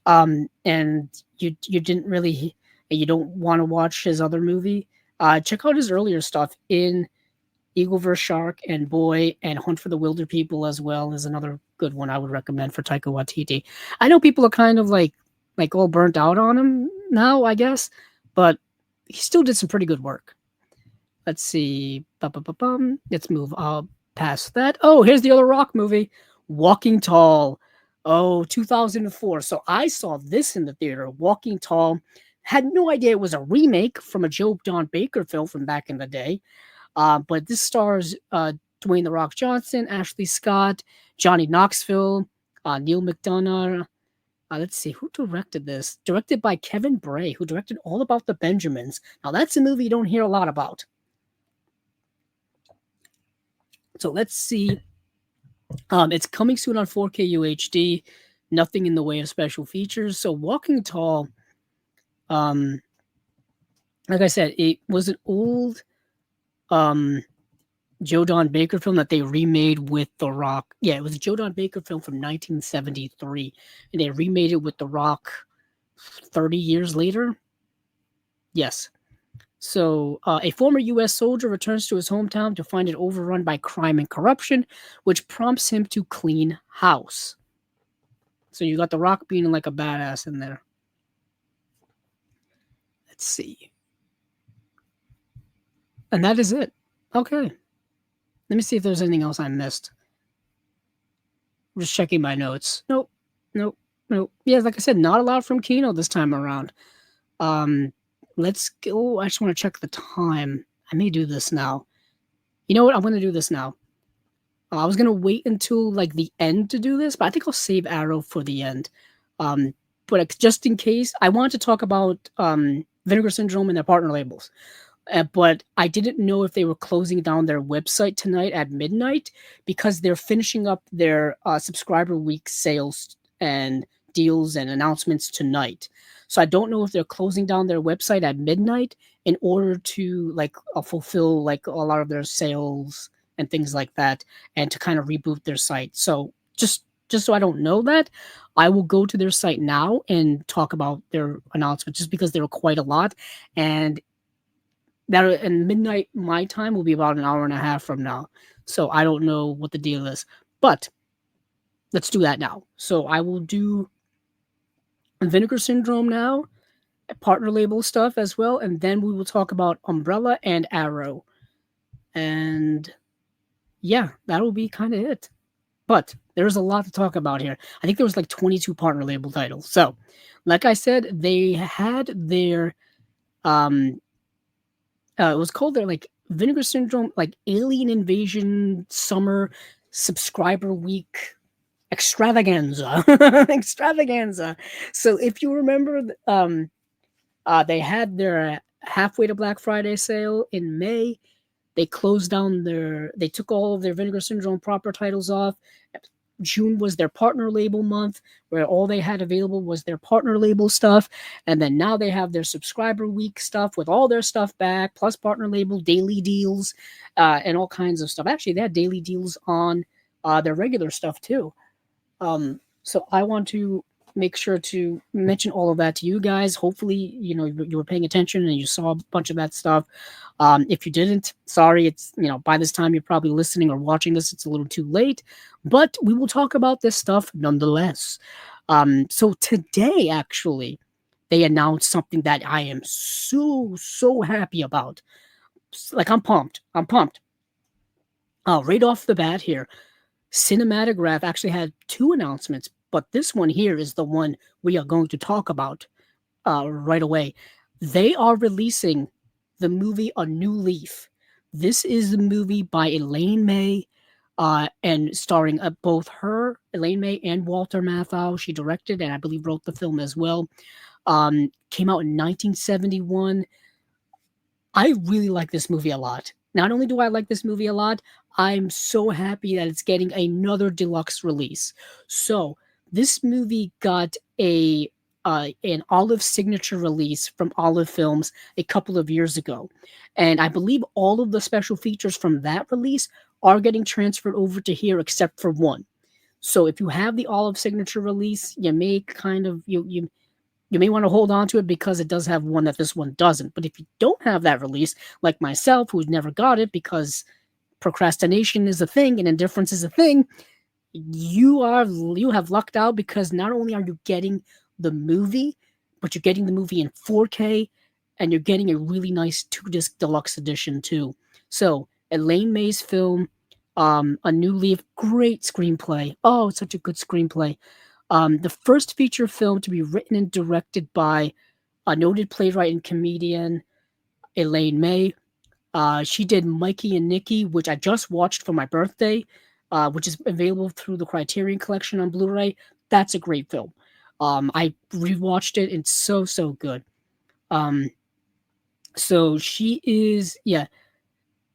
and you didn't really you don't want to watch his other movie. Check out his earlier stuff in Eagle vs Shark and Boy and Hunt for the Wilder People as well is another good one I would recommend for Taika Waititi. I know people are kind of like all burnt out on him now, I guess, but he still did some pretty good work. Let's see. Bum. Let's move past that. Oh, here's the other Rock movie, Walking Tall. Oh, 2004. So I saw this in the theater, Walking Tall. Had no idea it was a remake from a Joe Don Baker film from back in the day. But this stars Dwayne The Rock Johnson, Ashley Scott, Johnny Knoxville, Neil McDonough, Let's see, who directed this? Directed by Kevin Bray, who directed All About the Benjamins. Now, that's a movie you don't hear a lot about. So let's see. It's coming soon on 4K UHD. Nothing in the way of special features. So Walking Tall, um, like I said, it was an old um Joe Don Baker film that they remade with The Rock. Yeah, it was a Joe Don Baker film from 1973, and they remade it with The Rock 30 years later. Yes. So, a former U.S. soldier returns to his hometown to find it overrun by crime and corruption, which prompts him to clean house. So you got The Rock being like a badass in there. Let's see. And that is it. Okay. Let me see if there's anything else I missed. I'm just checking my notes. Nope. Nope. Nope. Yeah, like I said, not a lot from Kino this time around. Um, let's go. I just want to check the time. I may do this now. You know what? I'm going to do this now. I was gonna wait until like the end to do this, but I think I'll save Arrow for the end. Um, but just in case, I wanted to talk about Vinegar Syndrome and their partner labels. But I didn't know if they were closing down their website tonight at midnight because they're finishing up their subscriber week sales and deals and announcements tonight. So I don't know if they're closing down their website at midnight in order to like fulfill like a lot of their sales and things like that, and to kind of reboot their site. So just so I don't know that, I will go to their site now and talk about their announcements just because there are quite a lot, and that and midnight my time will be about an hour and a half from now. So I don't know what the deal is, but let's do that now. So I will do Vinegar Syndrome now, partner label stuff as well, and then we will talk about Umbrella and Arrow. And yeah, that'll be kind of it. But there's a lot to talk about here. I think there was like 22 partner label titles. So, like I said, they had their it was called their like Vinegar Syndrome, like Alien Invasion Summer Subscriber Week Extravaganza. Extravaganza. So if you remember, they had their halfway to Black Friday sale in May. They closed down they took all of their Vinegar Syndrome proper titles off. June was their partner label month, where all they had available was their partner label stuff. And then now they have their subscriber week stuff with all their stuff back, plus partner label daily deals, and all kinds of stuff. Actually, they had daily deals on their regular stuff too. So I want to make sure to mention all of that to you guys. Hopefully, you were paying attention and you saw a bunch of that stuff. If you didn't, sorry, it's, by this time you're probably listening or watching this, it's a little too late, but we will talk about this stuff nonetheless. So today, actually, they announced something that I am so happy about. Like, I'm pumped. Right off the bat here, Cinematograph actually had two announcements, but this one here is the one we are going to talk about right away. They are releasing the movie A New Leaf. This is the movie by Elaine May, and starring both her, Elaine May, and Walter Matthau. She directed and I believe wrote the film as well. Came out in 1971. I really like this movie a lot. Not only do I like this movie a lot, I'm so happy that it's getting another deluxe release. So this movie got an Olive signature release from Olive Films a couple of years ago, and I believe all of the special features from that release are getting transferred over to here, except for one. So if you have the Olive signature release, you may kind of you may want to hold on to it because it does have one that this one doesn't. But if you don't have that release, like myself, who's never got it because procrastination is a thing and indifference is a thing, you have lucked out, because not only are you getting the movie, but you're getting the movie in 4K, and you're getting a really nice 2-disc deluxe edition too. So Elaine May's film, A New Leaf, great screenplay. Oh, it's such a good screenplay. The first feature film to be written and directed by a noted playwright and comedian, Elaine May. She did Mikey and Nikki, which I just watched for my birthday, which is available through the Criterion Collection on Blu-ray. That's a great film. I rewatched it. It's so so good. Um, so she is, yeah.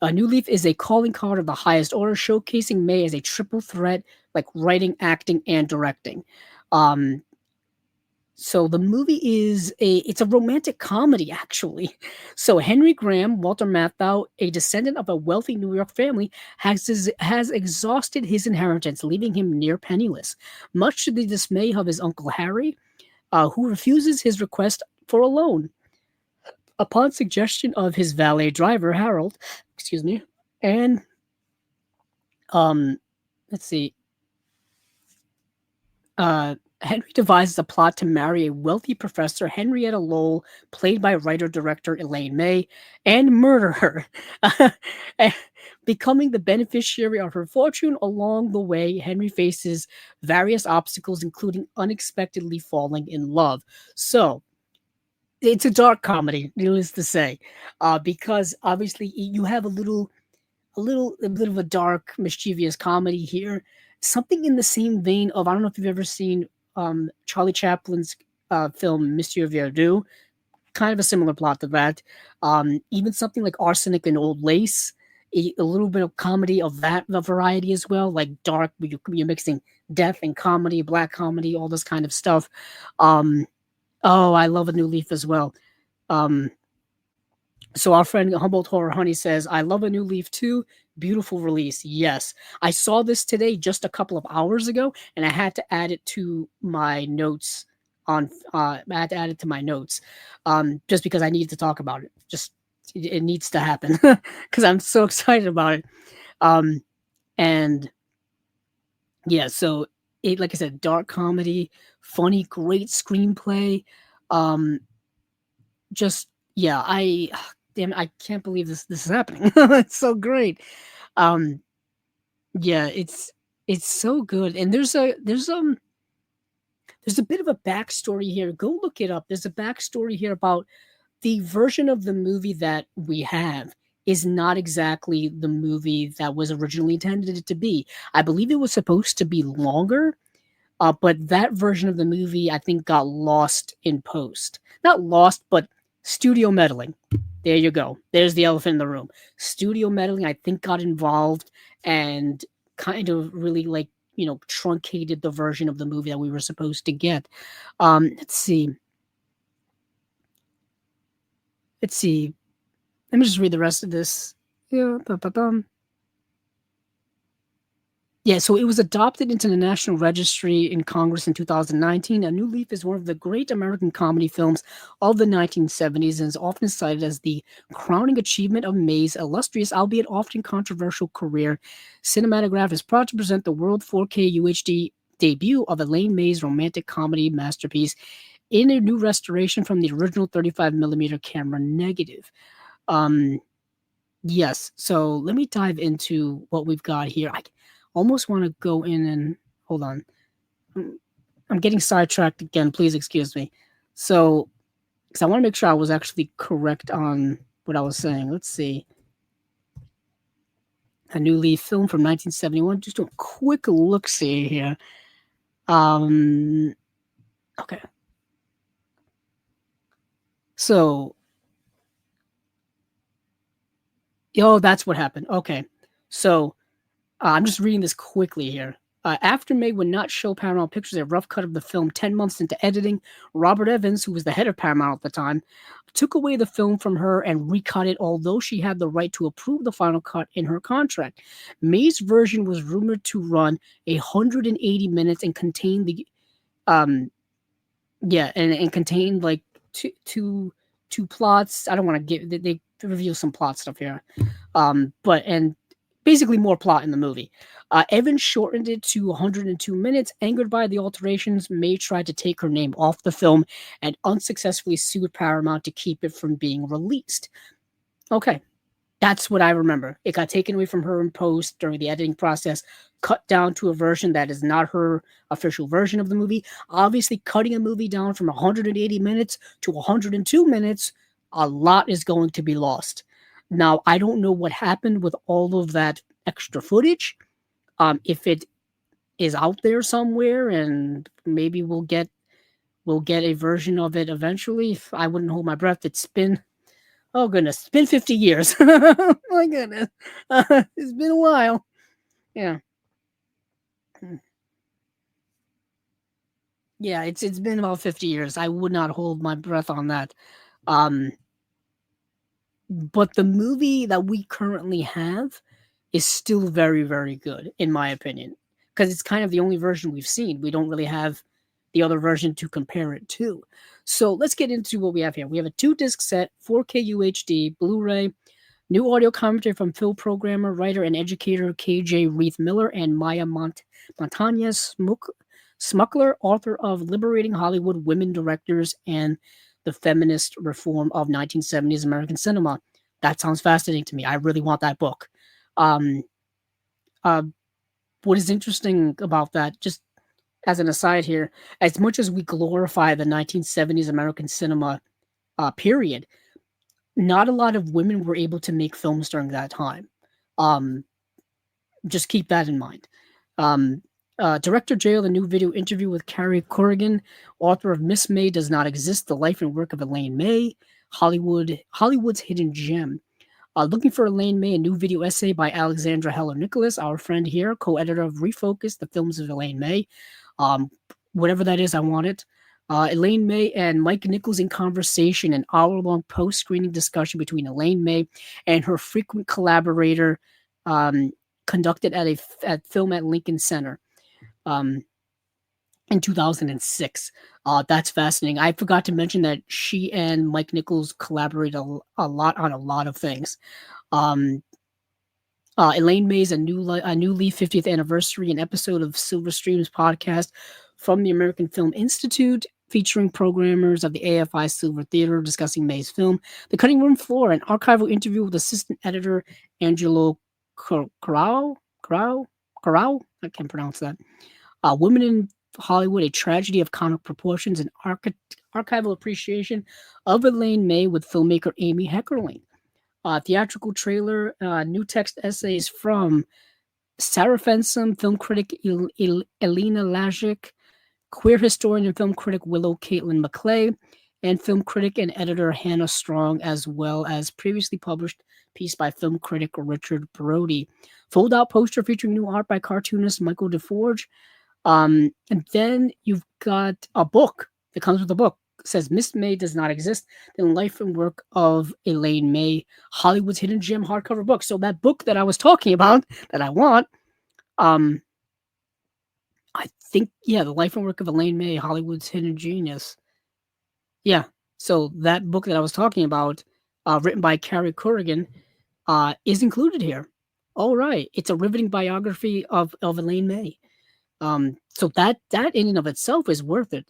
A New Leaf is a calling card of the highest order, showcasing May as a triple threat, like writing, acting, and directing. Um, so the movie is it's a romantic comedy, actually. So Henry Graham, Walter Matthau, a descendant of a wealthy New York family, has exhausted his inheritance, leaving him near penniless, much to the dismay of his uncle Harry, who refuses his request for a loan. Upon suggestion of his valet driver Harold, excuse me, and um, let's see, Henry devises a plot to marry a wealthy professor, Henrietta Lowell, played by writer-director Elaine May, and murder her, eh, becoming the beneficiary of her fortune. Along the way, Henry faces various obstacles, including unexpectedly falling in love. So, it's a dark comedy, needless to say, because obviously you have a bit of a dark, mischievous comedy here. Something in the same vein of, I don't know if you've ever seen Charlie Chaplin's film Monsieur Verdoux. Kind of a similar plot to that. Even something like Arsenic and Old Lace. A little bit of comedy of that variety as well, like dark, where you're mixing death and comedy, black comedy, all this kind of stuff. Um, oh, I love A New Leaf as well. Um, so our friend Humboldt Horror Honey says, I love A New Leaf too. Beautiful release. Yes. I saw this today just a couple of hours ago, and I had to add it to my notes I had to add it to my notes. Just because I needed to talk about it. Just it needs to happen. Because I'm so excited about it. Um and yeah, so it, like I said, dark comedy, funny, great screenplay. Um just yeah, damn, I can't believe this is happening. It's so great. Um, yeah, it's so good. And there's a bit of a backstory here. Go look it up. There's a backstory here about the version of the movie that we have is not exactly the movie that was originally intended to be. I believe it was supposed to be longer, but that version of the movie, I think, got lost in post. Not lost, but studio meddling. There you go. There's the elephant in the room. Studio meddling, I think, got involved and kind of really, like, truncated the version of the movie that we were supposed to get. Let's see. Let's see. Let me just read the rest of this. Yeah, Yeah, so it was adopted into the National Registry in Congress in 2019. A New Leaf is one of the great American comedy films of the 1970s and is often cited as the crowning achievement of May's illustrious, albeit often controversial career. Cinematograph is proud to present the world 4K UHD debut of Elaine May's romantic comedy masterpiece in a new restoration from the original 35mm camera negative. Um, Yes. So let me dive into what we've got here. I almost want to go in and hold on. I'm I'm getting sidetracked again. Please excuse me. So, because I want to make sure I was actually correct on what I was saying. Let's see. A New Leaf film from 1971. Just do a quick look see here. Um. Okay. So, oh, that's what happened. Okay. So I'm just reading this quickly here. After May would not show Paramount Pictures a rough cut of the film 10 months into editing, Robert Evans, who was the head of Paramount at the time, took away the film from her and recut it, although she had the right to approve the final cut in her contract. May's version was rumored to run 180 minutes and contain the um yeah, and contained like two plots. I don't want to give they reveal some plot stuff here. But and basically more plot in the movie. Evans shortened it to 102 minutes. Angered by the alterations, May tried to take her name off the film and unsuccessfully sued Paramount to keep it from being released. Okay, that's what I remember. It got taken away from her in post during the editing process, cut down to a version that is not her official version of the movie. Obviously, cutting a movie down from 180 minutes to 102 minutes, a lot is going to be lost. Now, I don't know what happened with all of that extra footage. If it is out there somewhere, and maybe we'll get we'll get a version of it eventually. If I wouldn't hold my breath. It's been, oh goodness, it's been 50 years. My goodness. It's been a while. Yeah. Yeah, it's been about 50 years. I would not hold my breath on that. Um, but the movie that we currently have is still very, very good, in my opinion, because it's kind of the only version we've seen. We don't really have the other version to compare it to. So let's get into what we have here. We have a 2 disc set, 4K UHD, Blu ray, new audio commentary from film programmer, writer, and educator KJ Reith Miller and Maya Montagna Smuckler, author of Liberating Hollywood Women Directors and the Feminist Reform of 1970s American Cinema. That sounds fascinating to me. I really want that book. Um, uh, what is interesting about that, just as an aside here, as much as we glorify the 1970s American cinema period, not a lot of women were able to make films during that time. Um, just keep that in mind. Um, Director Jail, a new video interview with Carrie Corrigan, author of Miss May Does Not Exist, the life and work of Elaine May, Hollywood's hidden gem. Looking for Elaine May, a new video essay by Alexandra Heller Nicholas, our friend here, co-editor of Refocus, the films of Elaine May. Whatever that is, I want it. Elaine May and Mike Nichols in conversation, an hour-long post-screening discussion between Elaine May and her frequent collaborator, conducted at Film at Lincoln Center um, in 2006. That's fascinating. I forgot to mention that she and Mike Nichols collaborate a lot on a lot of things. Um, Elaine May's a new leaf 50th anniversary, an episode of Silver Streams podcast from the American Film Institute, featuring programmers of the AFI Silver Theater discussing May's film. The Cutting Room Floor, an archival interview with assistant editor Angelo Corral. I can't pronounce that. Women in Hollywood, a tragedy of comic proportions, and archival appreciation of Elaine May with filmmaker Amy Heckerling. Theatrical trailer, new text essays from Sarah Fensom, film critic Elena Lajic, queer historian and film critic Willow Caitlin McClay, and film critic and editor Hannah Strong, as well as previously published piece by film critic Richard Brody. Fold-out poster featuring new art by cartoonist Michael DeForge. And then you've got a book that comes with a book. It says Miss May Does Not Exist, the life and work of Elaine May, Hollywood's hidden gem hardcover book. So that book that I was talking about that I want, I think, yeah, the life and work of Elaine May, Hollywood's hidden genius. Yeah. So that book that I was talking about, written by Carrie Corrigan, is included here. All right. It's a riveting biography of Elaine May. So that in and of itself is worth it.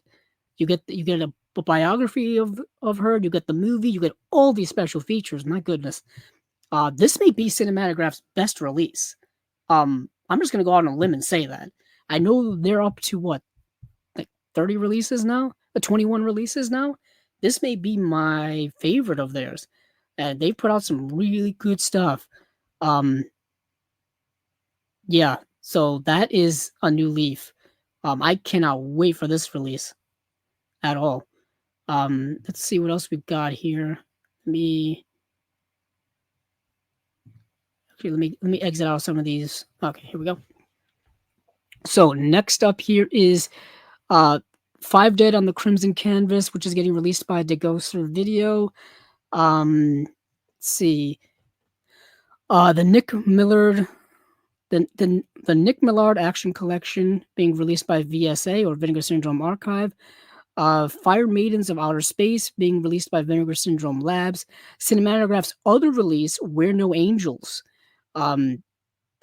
You get a biography of her, you get the movie, you get all these special features. My goodness. This may be Cinematograph's best release. I'm just gonna go out on a limb and say that. I know they're up to what, like 30 releases now? 21 releases now? This may be my favorite of theirs. And they put out some really good stuff. Yeah, so that is a new leaf. I cannot wait for this release at all. Let's see what else we've got here. Let me exit out some of these. Okay, here we go. So next up here is Five Dead on the Crimson Canvas, which is getting released by Degosser Video. Let's see. The Nick Millard the Nick Millard Action Collection being released by VSA or Vinegar Syndrome Archive. Fire Maidens of Outer Space being released by Vinegar Syndrome Labs. Cinematograph's other release, We're No Angels. I'm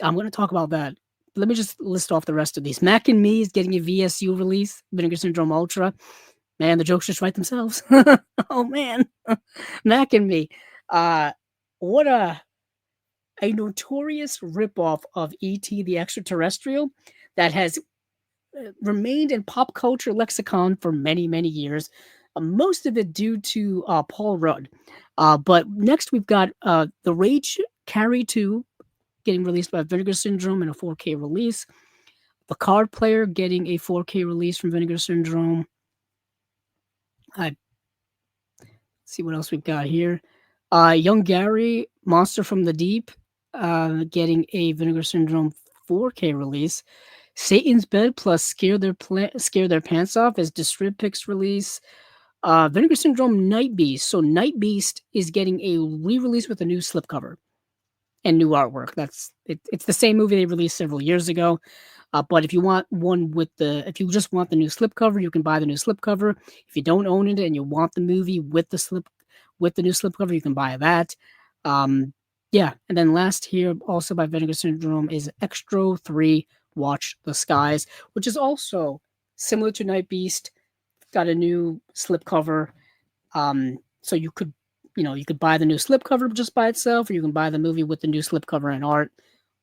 going to talk about that. Let me just list off the rest of these. Mac and Me is getting a VSU release, Vinegar Syndrome Ultra. Man, the jokes just write themselves. Oh, man. Mac and Me. What a notorious ripoff of E.T. the Extraterrestrial that has remained in pop culture lexicon for many, many years. Most of it due to Paul Rudd. But next we've got The Rage Carry 2 getting released by Vinegar Syndrome in a 4K release. The Card Player getting a 4K release from Vinegar Syndrome. I see what else we've got here. Young Gary, Monster from the Deep, getting a Vinegar Syndrome 4K release. Satan's Bed plus Scare Their Pants Off as Distripix release. Vinegar Syndrome Night Beast. So Night Beast is getting a re-release with a new slipcover and new artwork. It's the same movie they released several years ago. But if you want one if you just want the new slipcover, you can buy the new slipcover. If you don't own it and you want the movie with the new slipcover, you can buy that. Um, yeah, and then last here, also by Vinegar Syndrome, is Extra 3 Watch the Skies, which is also similar to Night Beast. Got a new slipcover. So you could buy the new slipcover just by itself, or you can buy the movie with the new slipcover and art,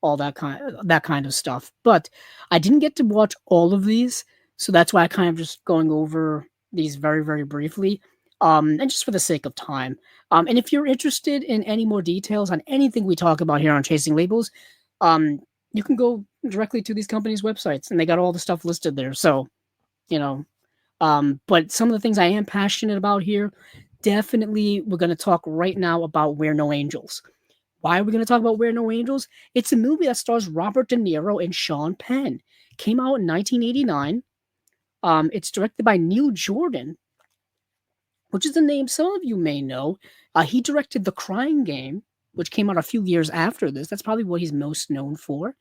all that kind of stuff. But I didn't get to watch all of these, so that's why I kind of just going over these very, very briefly, and just for the sake of time. And if you're interested in any more details on anything we talk about here on Chasing Labels, um, you can go directly to these companies' websites, and they got all the stuff listed there. So, you know, but some of the things I am passionate about here, definitely we're going to talk right now about Where No Angels. Why are we going to talk about Where No Angels? It's a movie that stars Robert De Niro and Sean Penn. Came out in 1989. It's directed by Neil Jordan, which is a name some of you may know. He directed The Crying Game, which came out a few years after this. That's probably what he's most known for.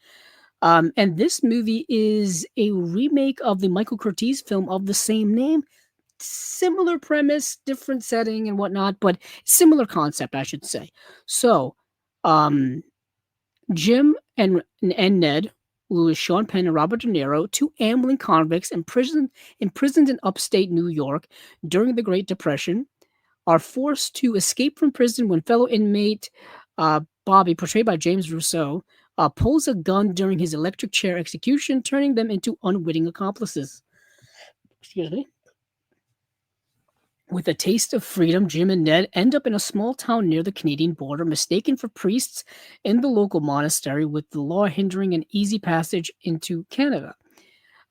And this movie is a remake of the Michael Curtiz film of the same name. Similar premise, different setting and whatnot, but similar concept, I should say. So, um, Jim and Ned, who is Sean Penn and Robert De Niro, two ambling convicts imprisoned in upstate New York during the Great Depression, are forced to escape from prison when fellow inmate Bobby, portrayed by James Rousseau, pulls a gun during his electric chair execution, turning them into unwitting accomplices. Excuse me. With a taste of freedom, Jim and Ned end up in a small town near the Canadian border, mistaken for priests in the local monastery, with the law hindering an easy passage into Canada.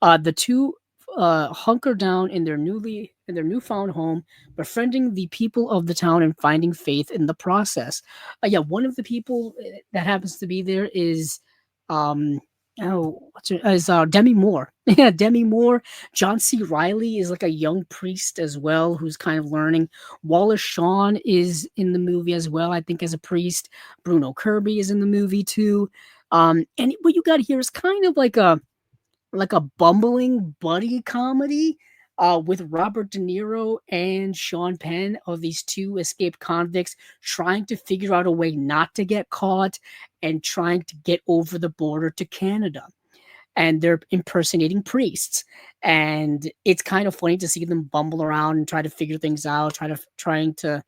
The two hunker down in their newfound home, befriending the people of the town and finding faith in the process. Yeah, one of the people that happens to be there is um Demi Moore. Yeah, Demi Moore. John C. Riley is like a young priest as well, who's kind of learning. Wallace Shawn is in the movie as well, I think, as a priest. Bruno Kirby is in the movie too. And what you got here is kind of like a bumbling buddy comedy with Robert De Niro and Sean Penn, of these two escaped convicts trying to figure out a way not to get caught and trying to get over the border to Canada. And they're impersonating priests. And it's kind of funny to see them bumble around and try to figure things out, trying to,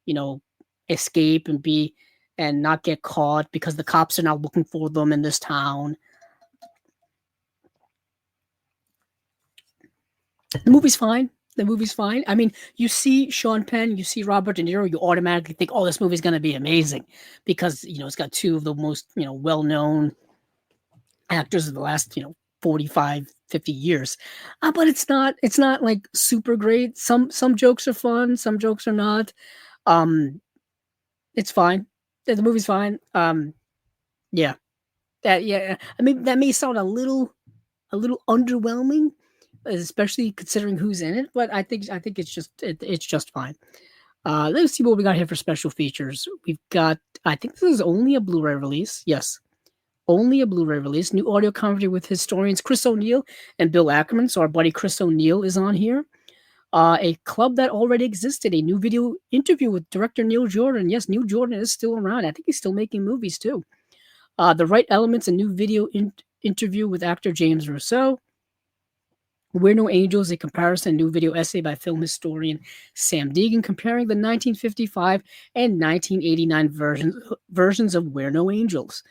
you know, escape and not get caught because the cops are now looking for them in this town. The movie's fine. The movie's fine. I mean, you see Sean Penn, you see Robert De Niro, you automatically think, oh, this movie's going to be amazing because, it's got two of the most, well-known actors of the last, 45, 50 years. But it's not like super great. Some jokes are fun, some jokes are not. Um, it's fine. The movie's fine. Yeah. Yeah. I mean, that may sound a little underwhelming, especially considering who's in it. But I think it's just fine. Let's see what we got here for special features. We've got, I think this is only a Blu-ray release. Yes, only a Blu-ray release. New audio commentary with historians Chris O'Neill and Bill Ackerman. So our buddy Chris O'Neill is on here. A club that already existed. A new video interview with director Neil Jordan. Yes, Neil Jordan is still around. I think he's still making movies too. The Right Elements, a new video interview with actor James Rousseau. We're No Angels, a comparison new video essay by film historian Sam Deegan comparing the 1955 and 1989 versions of We're No Angels.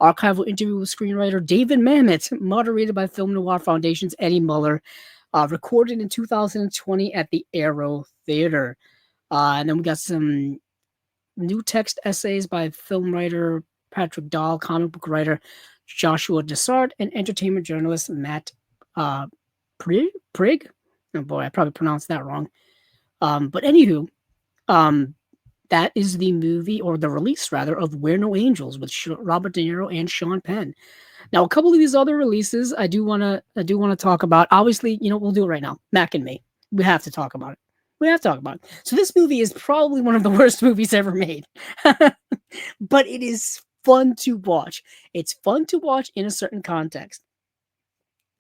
Archival interview with screenwriter David Mamet, moderated by Film Noir Foundation's Eddie Muller, recorded in 2020 at the Aero Theater. And then we got some new text essays by film writer Patrick Dahl, comic book writer Joshua Dessart, and entertainment journalist Matt Prig? Oh boy, I probably pronounced that wrong. But anywho, um, that is the movie or the release rather of Where No Angels with Robert De Niro and Sean Penn. Now, a couple of these other releases I do wanna talk about. Obviously, we'll do it right now. Mac and Me. We have to talk about it. We have to talk about it. So this movie is probably one of the worst movies ever made. But it is fun to watch. It's fun to watch in a certain context.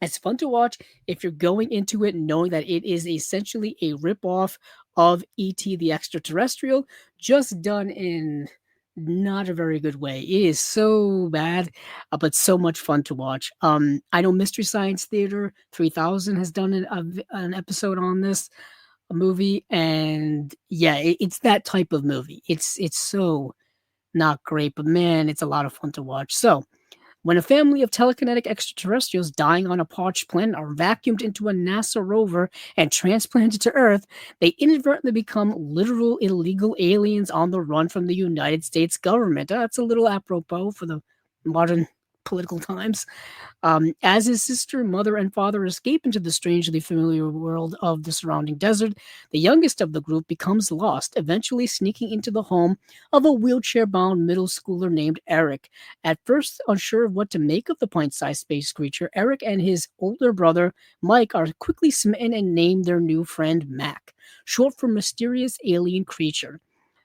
It's fun to watch if you're going into it knowing that it is essentially a ripoff of E.T. the Extraterrestrial, just done in not a very good way. It is so bad, but so much fun to watch. I know Mystery Science Theater 3000 has done an episode on this movie, and yeah, it's that type of movie. It's so not great, but man, it's a lot of fun to watch. So when a family of telekinetic extraterrestrials dying on a parched planet are vacuumed into a NASA rover and transplanted to Earth, they inadvertently become literal illegal aliens on the run from the United States government. That's a little apropos for the modern political times. As his sister, mother, and father escape into the strangely familiar world of the surrounding desert, the youngest of the group becomes lost, eventually sneaking into the home of a wheelchair bound middle schooler named Eric. At first, unsure of what to make of the pint sized space creature, Eric and his older brother, Mike, are quickly smitten and name their new friend Mac, short for mysterious alien creature.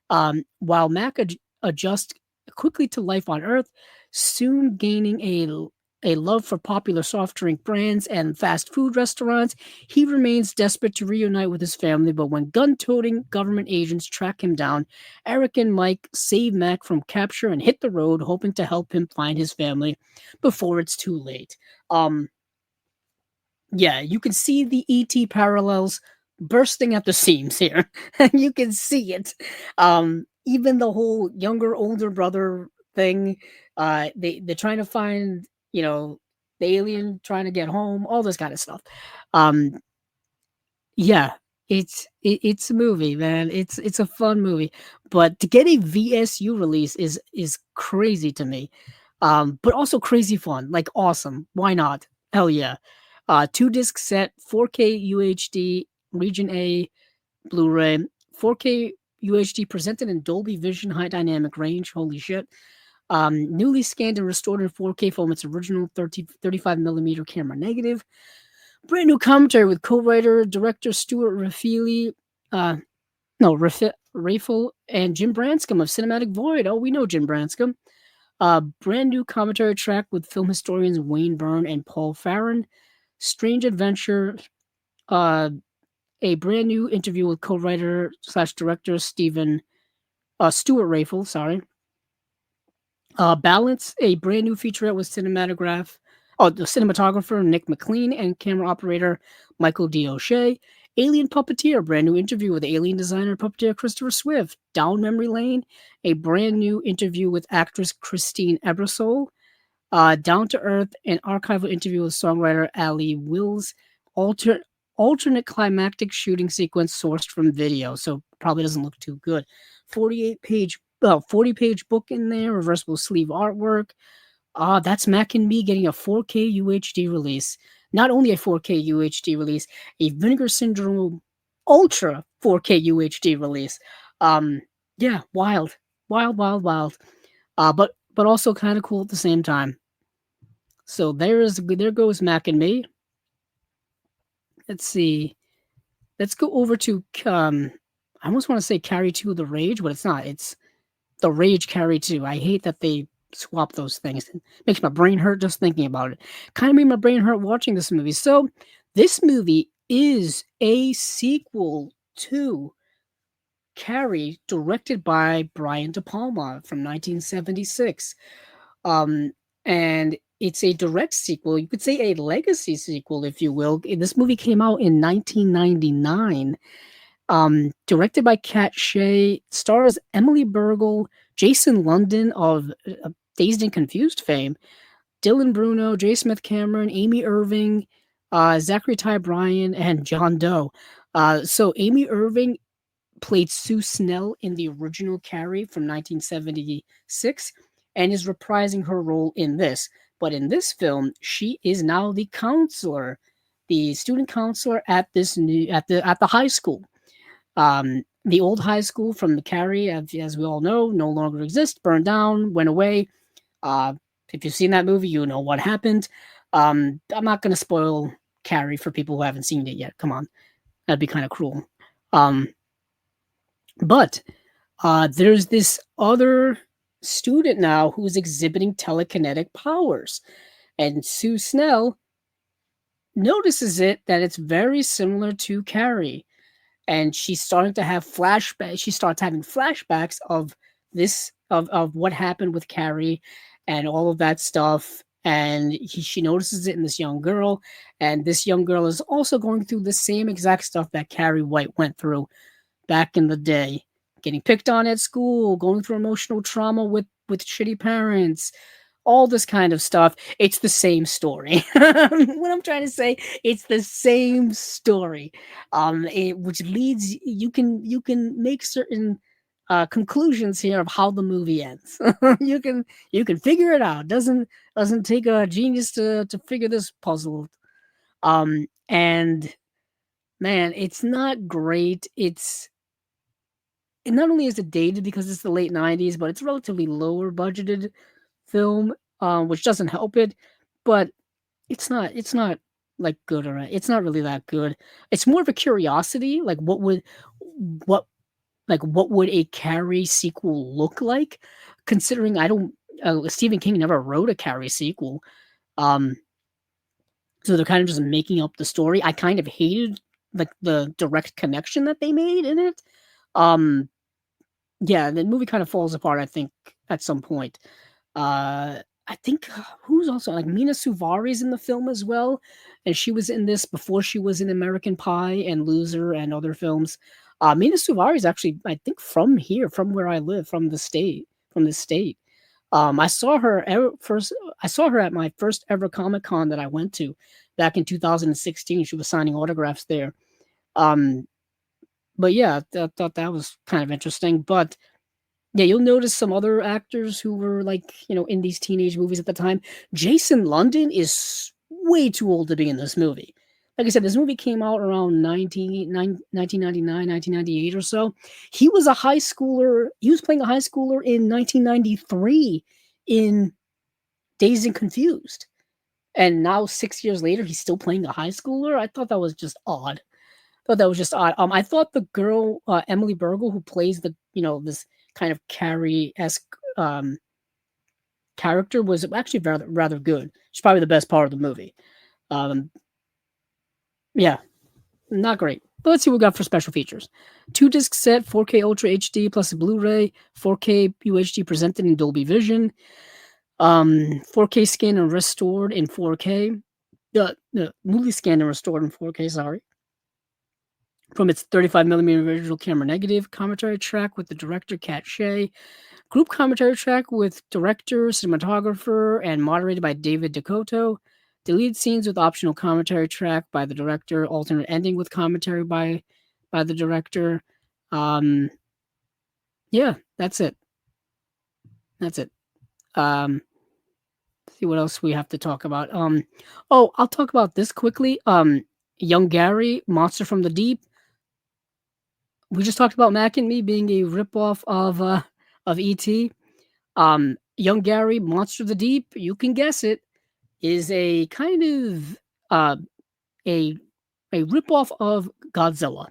While Mac adjusts quickly to life on Earth, soon gaining a love for popular soft drink brands and fast food restaurants, he remains desperate to reunite with his family. But when gun toting government agents track him down, Eric and Mike save Mac from capture and hit the road, hoping to help him find his family before it's too late. Um, yeah, you can see the ET parallels bursting at the seams here. You can see it. Even the whole younger older brother thing, they're trying to find, the alien trying to get home, all this kind of stuff. Um, yeah, it's a movie, man. It's a fun movie, but to get a VSU release is crazy to me. But also crazy fun, like awesome. Why not? Hell yeah. Two disc set, 4K UHD, Region A Blu-ray, 4K UHD presented in Dolby Vision high dynamic range. Holy shit. Newly scanned and restored in 4K from its original 35 millimeter camera negative. Brand new commentary with co-writer, director Stuart Rafili, uh, no, Rafel and Jim Branscombe of Cinematic Void. Oh, we know Jim Branscombe. Brand new commentary track with film historians Wayne Byrne and Paul Farron. Strange Adventure, uh, a brand new interview with co-writer slash director Stuart Rafel, sorry. Balance, a brand new featurette with the cinematographer Nick McLean and camera operator Michael D. O'Shea. Alien Puppeteer, brand new interview with alien designer puppeteer Christopher Swift. Down Memory Lane, a brand new interview with actress Christine Ebersole. Down to Earth, an archival interview with songwriter Ali Wills. Alter, alternate climactic shooting sequence sourced from video, so probably doesn't look too good. 40-page book in there, reversible sleeve artwork. That's Mac and Me getting a 4K UHD release. Not only a 4K UHD release, a Vinegar Syndrome Ultra 4K UHD release. Yeah, wild, wild, wild, wild. But also kind of cool at the same time. So there goes Mac and Me. Let's see. Let's go over to I almost want to say Carry 2 the Rage, but it's not. It's the Rage Carry 2. I hate that they swap those things. It makes my brain hurt just thinking about it. Kind of made my brain hurt watching this movie. So, this movie is a sequel to Carrie, directed by Brian De Palma from 1976. Um, and it's a direct sequel. You could say a legacy sequel, if you will. This movie came out in 1999. Directed by Kat Shea, stars Emily Bergel, Jason London of Dazed and Confused fame, Dylan Bruno, J. Smith Cameron, Amy Irving, Zachary Ty Bryan, and John Doe. So Amy Irving played Sue Snell in the original Carrie from 1976 and is reprising her role in this. But in this film, she is now the counselor, the student counselor at the high school. The old high school from the Carrie, as we all know, no longer exists, burned down, went away. Uh, if you've seen that movie, you know what happened. I'm not going to spoil Carrie for people who haven't seen it yet. Come on, that'd be kind of cruel. Um, but there's this other student now who's exhibiting telekinetic powers, and Sue Snell notices it that it's very similar to Carrie, and she's starting to have flashbacks. She starts having flashbacks of of what happened with Carrie and all of that stuff. And she notices it in this young girl, and this young girl is also going through the same exact stuff that Carrie White went through back in the day, getting picked on at school, going through emotional trauma with shitty parents, all this kind of stuff. It's the same story. What I'm trying to say, it's the same story. Which leads you can make certain conclusions here of how the movie ends. You can figure it out. Doesn't take a genius to figure this puzzle. And man, it's not great. It not only is it dated because it's the late '90s, but it's relatively lower budgeted film, which doesn't help it. But it's not like good or it's not really that good. It's more of a curiosity, like what what would a Carrie sequel look like? Considering I don't Stephen King never wrote a Carrie sequel, um, so they're kind of just making up the story. I kind of hated like the direct connection that they made in it. Um, yeah, the movie kind of falls apart, I think, at some point. I think who's also like Mina Suvari's in the film as well, and she was in this before she was in American Pie and Loser and other films. Mina Suvari is actually, I think, from here, from where I live, from the state. I saw her first. I saw her at my first ever Comic Con that I went to back in 2016. She was signing autographs there. Um, but yeah, I thought that was kind of interesting. But yeah, you'll notice some other actors who were like, in these teenage movies at the time. Jason London is way too old to be in this movie. Like I said, this movie came out around 1999, 1998 or so. He was a high schooler. He was playing a high schooler in 1993 in Dazed and Confused. And now 6 years later, he's still playing a high schooler. I thought that was just odd. I thought the girl Emily Burgle, who plays this kind of Carrie-esque character, was actually rather good. She's probably the best part of the movie. Um, yeah, not great. But let's see what we got for special features. 2-disc set, 4K Ultra HD plus a Blu-ray, 4K UHD presented in Dolby Vision, 4K scanned and restored in 4K. The movie scanned and restored in 4K. Sorry. From its 35mm original camera negative, commentary track with the director Kat Shea, group commentary track with director, cinematographer, and moderated by David Decoto, deleted scenes with optional commentary track by the director, alternate ending with commentary by the director. Yeah, that's it. That's it. See what else we have to talk about. I'll talk about this quickly. Young Gary, Monster from the Deep. We just talked about Mac and Me being a ripoff of E.T. Young Gary, Monster of the Deep, you can guess it, is a kind of a ripoff of Godzilla.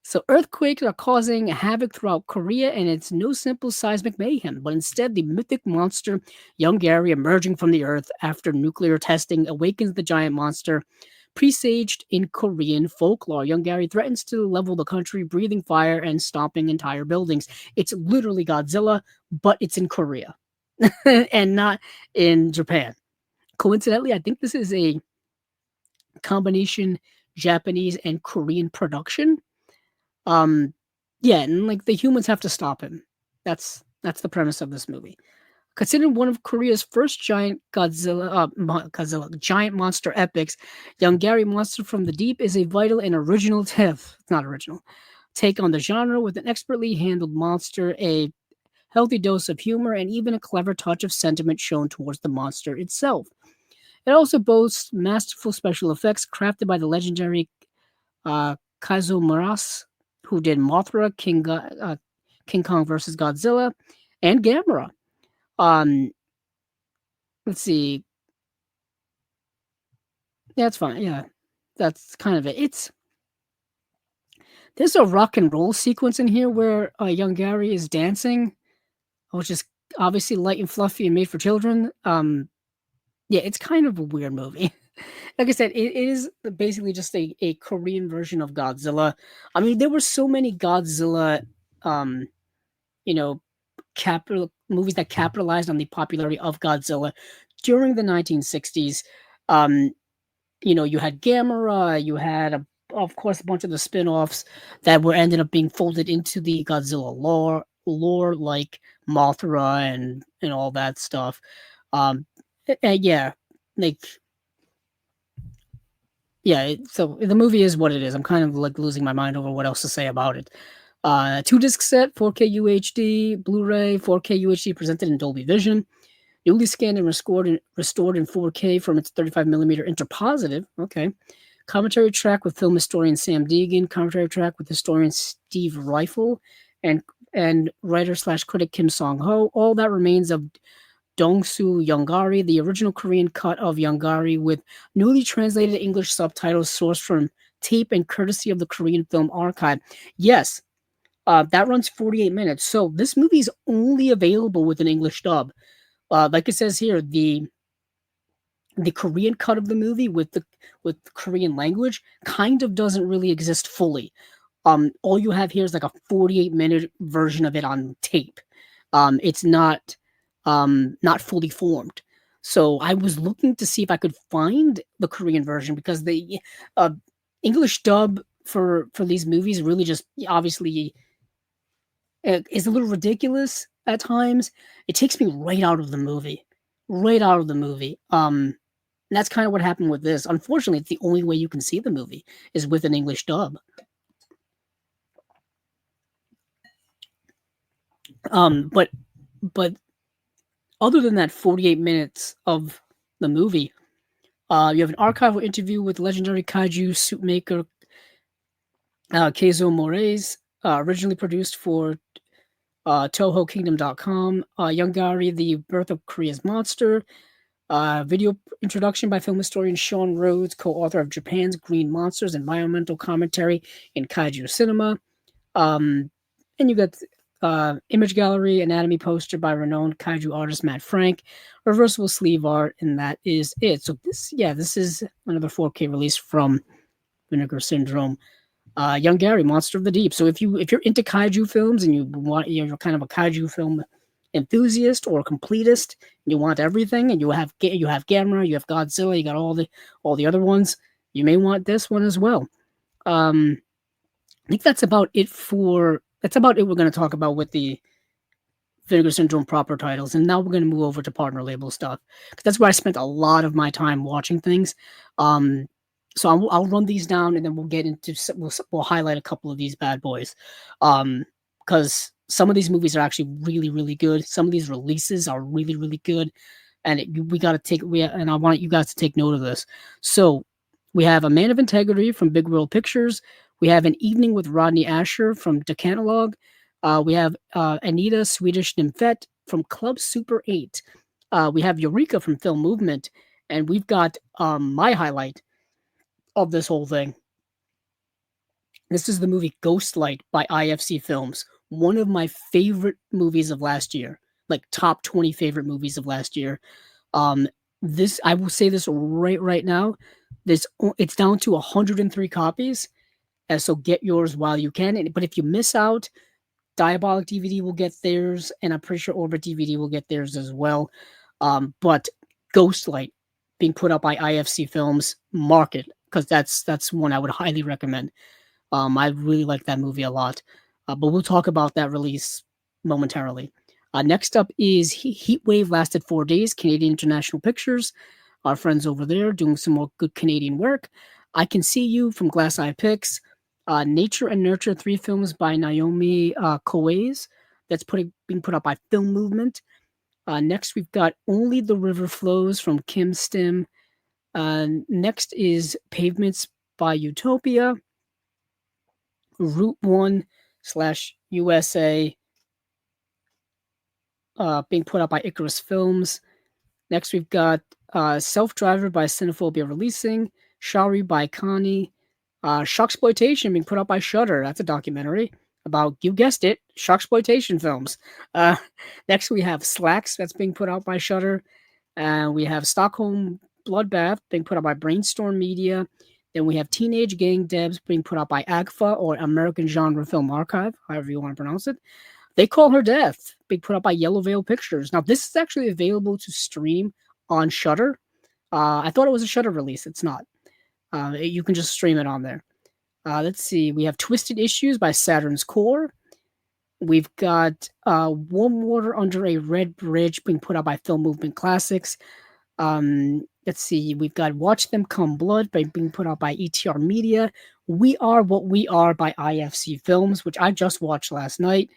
So earthquakes are causing havoc throughout Korea, and it's no simple seismic mayhem, but instead the mythic monster Young Gary emerging from the earth after nuclear testing awakens the giant monster presaged in Korean folklore. Young Gary threatens to level the country, breathing fire and stomping entire buildings. It's literally Godzilla, but it's in Korea and not in Japan. Coincidentally, I think this is a combination Japanese and Korean production. Yeah, and like the humans have to stop him. That's the premise of this movie. Considered one of Korea's first giant giant monster epics, Young Gary Monster from the Deep is a vital and original it's not original, take on the genre with an expertly handled monster, a healthy dose of humor, and even a clever touch of sentiment shown towards the monster itself. It also boasts masterful special effects crafted by the legendary Kazuo Maras. who did Mothra, King Kong versus Godzilla, and Gamera. Um, let's see. Yeah, it's fine. Yeah, that's kind of it. There's a rock and roll sequence in here where young Gary is dancing, which is obviously light and fluffy and made for children. Yeah, it's kind of a weird movie. Like I said, it is basically just a Korean version of Godzilla. I mean, there were so many Godzilla, um, you know, capital movies that capitalized on the popularity of Godzilla during the 1960s. Um, you had Gamera, you had of course a bunch of the spin-offs that were ended up being folded into the Godzilla lore like Mothra and all that stuff. Um, yeah, like yeah. So the movie is what it is. I'm kind of like losing my mind over what else to say about it. Two disc set, 4K UHD, Blu-ray, 4K UHD presented in Dolby Vision. Newly scanned and restored in 4K from its 35 millimeter interpositive. Okay. Commentary track with film historian Sam Deegan, commentary track with historian Steve Rifle, and writer slash critic Kim Song Ho. All that remains of Dong-soo Youngari, the original Korean cut of Youngari with newly translated English subtitles sourced from tape and courtesy of the Korean Film Archive. Yes, that runs 48 minutes. So this movie is only available with an English dub. Like it says here, the Korean cut of the movie with the Korean language kind of doesn't really exist fully. All you have here is like a 48-minute version of it on tape. It's not fully formed. So I was looking to see if I could find the Korean version because the uh, English dub for these movies really just obviously is a little ridiculous at times. It takes me right out of the movie, right out of the movie. And that's kind of what happened with this. Unfortunately, it's the only way you can see the movie is with an English dub. But other than that, 48 minutes of the movie, you have an archival interview with legendary kaiju suit maker Keizo Moraes, originally produced for TohoKingdom.com. Young Gary, The Birth of Korea's Monster. Video introduction by film historian Sean Rhodes, co-author of Japan's Green Monsters, environmental commentary in kaiju cinema. And you got image gallery, anatomy poster by renowned kaiju artist Matt Frank, reversible sleeve art, and that is it. So this is another 4K release from Vinegar Syndrome. Young Gary, Monster of the Deep. So if you're into kaiju films and you're kind of a kaiju film enthusiast or completist, you want everything, and you have Gamera, you have Godzilla, you got all the other ones. You may want this one as well. I think that's about it we're going to talk about with the Vinegar Syndrome proper titles, and now we're going to move over to partner label stuff because that's where I spent a lot of my time watching things. So I'll run these down, and then we'll get into we'll highlight a couple of these bad boys, because some of these movies are actually really really good. Some of these releases are really really good, and I want you guys to take note of this. So we have A Man of Integrity from Big World Pictures. We have An Evening with Rodney Asher from Decathlon. We have Anita Swedish Nymphette from Club Super 8. We have Eureka from Film Movement. And we've got my highlight of this whole thing. This is the movie Ghostlight by IFC Films. One of my favorite movies of last year. Like top 20 favorite movies of last year. This I will say this right now. It's down to 103 copies. So get yours while you can. But if you miss out, Diabolic DVD will get theirs, and I'm pretty sure Orbit DVD will get theirs as well. But Ghostlight being put up by IFC Films, market, because that's one I would highly recommend. I really like that movie a lot. But we'll talk about that release momentarily. Next up is Heat Wave Lasted 4 Days, Canadian International Pictures. Our friends over there doing some more good Canadian work. I Can See You from Glass Eye Picks. Nature and Nurture, 3 films by Naomi Koways. That's being put up by Film Movement. Next, we've got Only the River Flows from Kim Stim. Next is Pavements by Utopia. Route One slash USA, being put out by Icarus Films. Next, we've got Self Driver by Cinephobia releasing, Shari by Connie, Shocksploitation being put out by Shudder. That's a documentary about, you guessed it, Shocksploitation films. Uh, Next, we have Slacks that's being put out by Shudder. We have Stockholm Bloodbath being put out by Brainstorm Media. Then we have Teenage Gang Debs being put out by AGFA, or American Genre Film Archive, however you want to pronounce it. They Call Her Death, being put out by Yellow Veil Pictures. Now, this is actually available to stream on Shudder. I thought it was a Shudder release. It's not. You can just stream it on there. Let's see. We have Twisted Issues by Saturn's Core. We've got Warm Water Under a Red Bridge being put out by Film Movement Classics. Let's see. We've got Watch Them Come Blood being put out by ETR Media. We Are What We Are by IFC Films, which I just watched last night.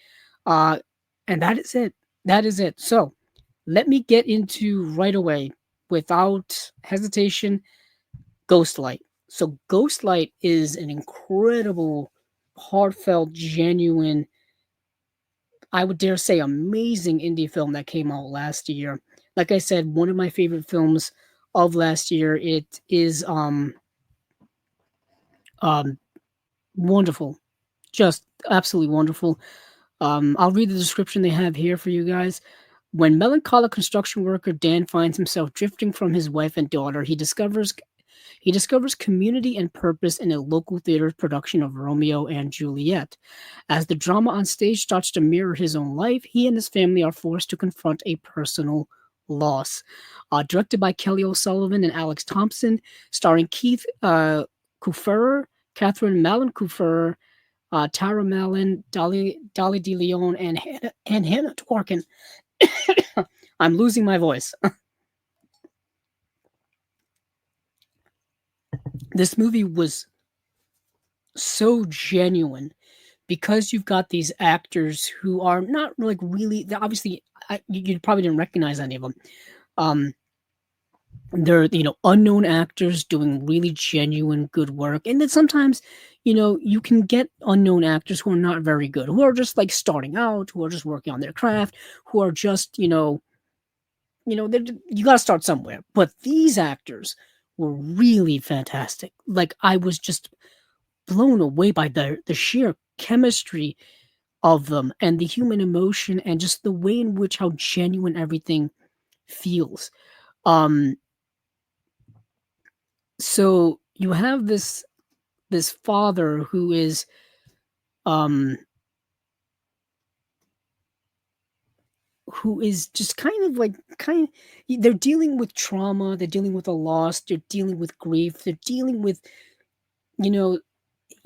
And that is it. That is it. So let me get into right away, without hesitation, Ghostlight. So Ghostlight is an incredible, heartfelt, genuine, I would dare say amazing indie film that came out last year. Like I said, one of my favorite films of last year. It is um wonderful. Just absolutely wonderful. I'll read the description they have here for you guys. When melancholic construction worker Dan finds himself drifting from his wife and daughter, he discovers community and purpose in a local theater's production of Romeo and Juliet. As the drama on stage starts to mirror his own life, he and his family are forced to confront a personal loss. Directed by Kelly O'Sullivan and Alex Thompson, starring Keith Kuferer, Catherine Malin Kuferer, Tara Malin, Dolly De Leon, and Hannah Twarkin. I'm losing my voice. This movie was so genuine because you've got these actors who are not like really, obviously, you probably didn't recognize any of them. Um, they're, unknown actors doing really genuine good work. And then sometimes, you can get unknown actors who are not very good, who are just like starting out, who are just working on their craft, who are just, you got to start somewhere. But these actors were really fantastic. Like, I was just blown away by the sheer chemistry of them and the human emotion and just the way in which how genuine everything feels. Um, so you have this father um who is just they're dealing with trauma, they're dealing with a loss, they're dealing with grief, they're dealing with, you know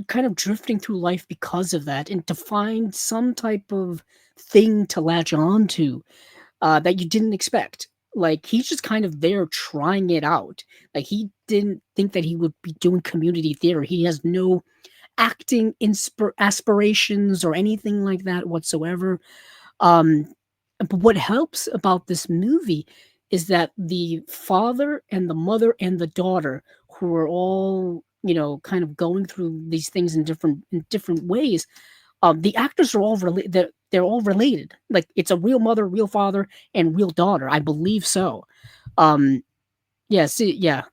kind of drifting through life because of that, and to find some type of thing to latch on to, that you didn't expect. Like, he's just kind of there trying it out. Like, he didn't think that he would be doing community theater. He has no acting aspirations or anything like that whatsoever. Um, but what helps about this movie is that the father and the mother and the daughter, who are all, kind of going through these things in different ways, the actors are all related. They're all related. Like, it's a real mother, real father, and real daughter. I believe so. Um, yeah. See, yeah,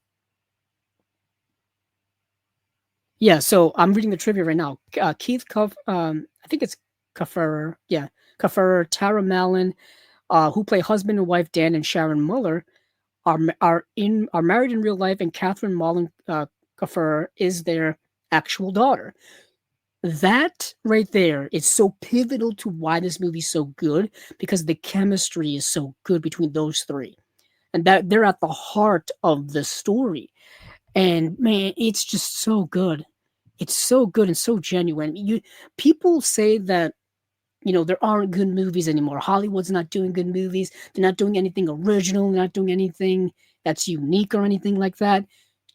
yeah. So I'm reading the trivia right now. I think it's Kaffer. Yeah, Kaffer, Tara Malin, who play husband and wife Dan and Sharon Muller, are married in real life, and Catherine Mullen Kaffer is their actual daughter. That right there is so pivotal to why this movie's so good, because the chemistry is so good between those three, and that they're at the heart of the story. And man, it's just so good. It's so good and so genuine. People say that, there aren't good movies anymore. Hollywood's not doing good movies. They're not doing anything original. They're not doing anything that's unique or anything like that.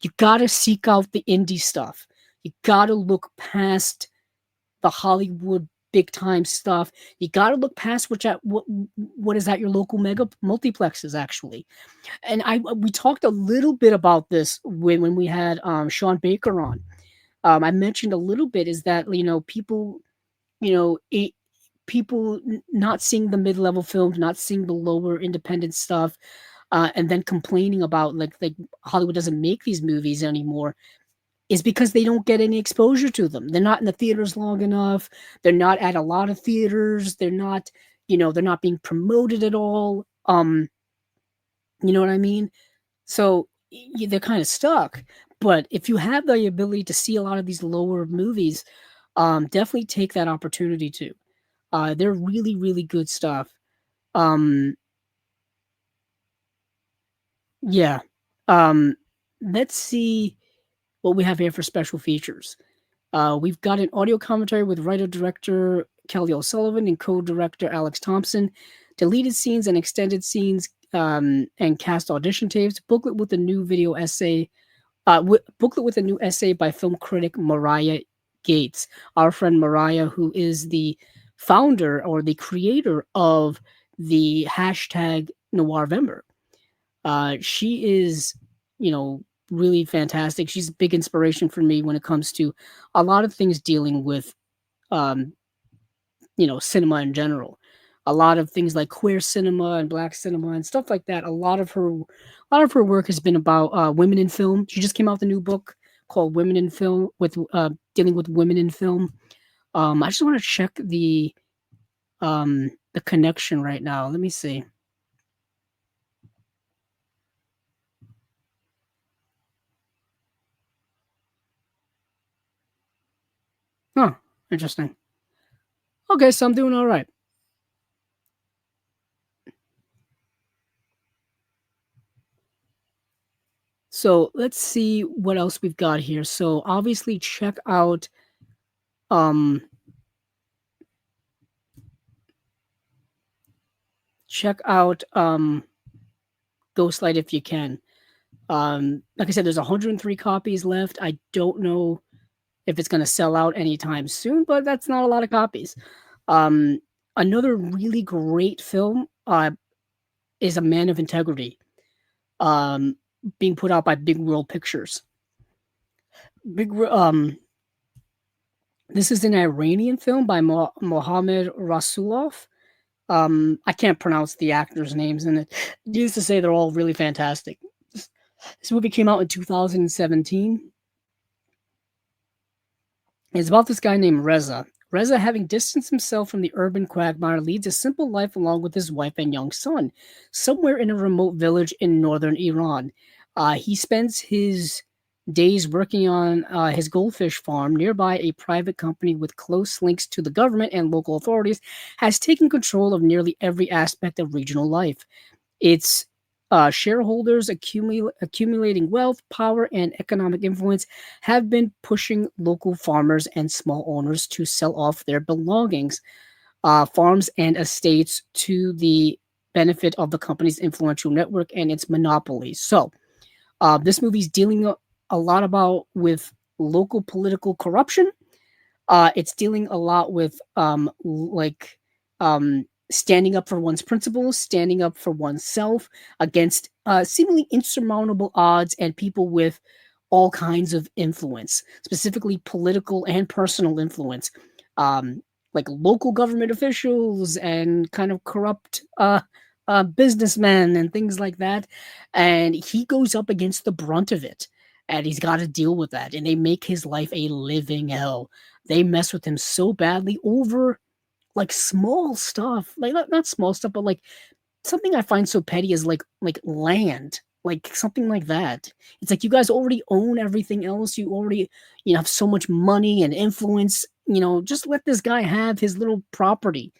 You gotta seek out the indie stuff. You gotta look past the Hollywood big time stuff. You gotta look past what is at your local mega multiplexes, actually. And we talked a little bit about this when we had Sean Baker on. I mentioned a little bit is that, people, you know, it, people not seeing the mid-level films, not seeing the lower independent stuff, and then complaining about like Hollywood doesn't make these movies anymore is because they don't get any exposure to them. They're not in the theaters long enough. They're not at a lot of theaters. They're not, they're not being promoted at all. You know what I mean? So they're kind of stuck. But if you have the ability to see a lot of these lower movies, definitely take that opportunity to. They're really, really good stuff. Um, yeah. Um, let's see what we have here for special features. We've got an audio commentary with writer-director Kelly O'Sullivan and co-director Alex Thompson, deleted scenes and extended scenes, and cast audition tapes, booklet with a new video essay, booklet with a new essay by film critic Mariah Gates, our friend Mariah, who is the founder or the creator of the hashtag Noirvember. She is, really fantastic. She's a big inspiration for me when it comes to a lot of things dealing with, um, cinema in general. A lot of things like queer cinema and black cinema and stuff like that. A lot of her work has been about women in film. She just came out with a new book called "Women in Film," with dealing with women in film. I just want to check the connection right now. Let me see. Huh, interesting. Okay, so I'm doing all right. So let's see what else we've got here. So obviously um check out Ghostlight if you can. Like I said, there's 103 copies left. I don't know if it's gonna sell out anytime soon, but that's not a lot of copies. Um Another really great film is A Man of Integrity. Um Being put out by Big World Pictures. Big Wo- um this is an Iranian film by Mohammed Rasulov. I can't pronounce the actors' names in it. Needless to say, they're all really fantastic. This movie came out in 2017. It's about this guy named Reza. Reza, having distanced himself from the urban quagmire, leads a simple life along with his wife and young son, somewhere in a remote village in northern Iran. He spends his days working on his goldfish farm nearby. A private company with close links to the government and local authorities has taken control of nearly every aspect of regional life. Its shareholders accumulating wealth, power, and economic influence have been pushing local farmers and small owners to sell off their belongings, farms, and estates to the benefit of the company's influential network and its monopoly. So, this movie's dealing a lot about with local political corruption. It's dealing a lot with standing up for one's principles, standing up for oneself against seemingly insurmountable odds and people with all kinds of influence, specifically political and personal influence, um, like local government officials and kind of corrupt businessmen and things like that. And he goes up against the brunt of it. And he's got to deal with that. And they make his life a living hell. They mess with him so badly over like small stuff, like not small stuff, but like something I find so petty is like land, like something like that. It's like you guys already own everything else. You already have so much money and influence. Just let this guy have his little property.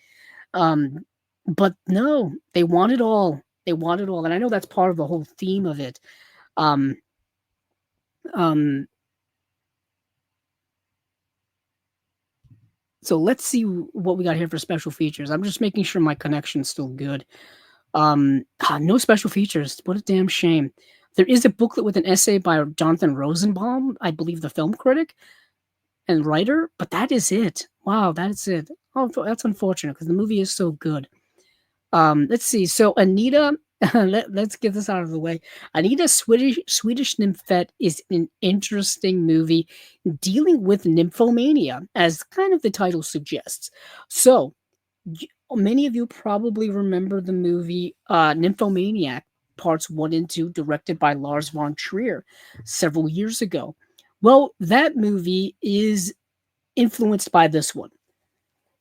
Um, but no, they want it all. They want it all, and I know that's part of the whole theme of it. Um, um, so let's see what we got here for special features. I'm just making sure my connection's still good. No special features. What a damn shame. There is a booklet with an essay by Jonathan Rosenbaum, I believe the film critic and writer, but that is it. Wow, that's it. Oh, that's unfortunate because the movie is so good. Let's see. So Anita Let's get this out of the way. Anita Swedish Nymphet is an interesting movie dealing with nymphomania, as kind of the title suggests. So, many of you probably remember the movie Nymphomaniac Parts 1 and 2, directed by Lars von Trier several years ago. Well, that movie is influenced by this one.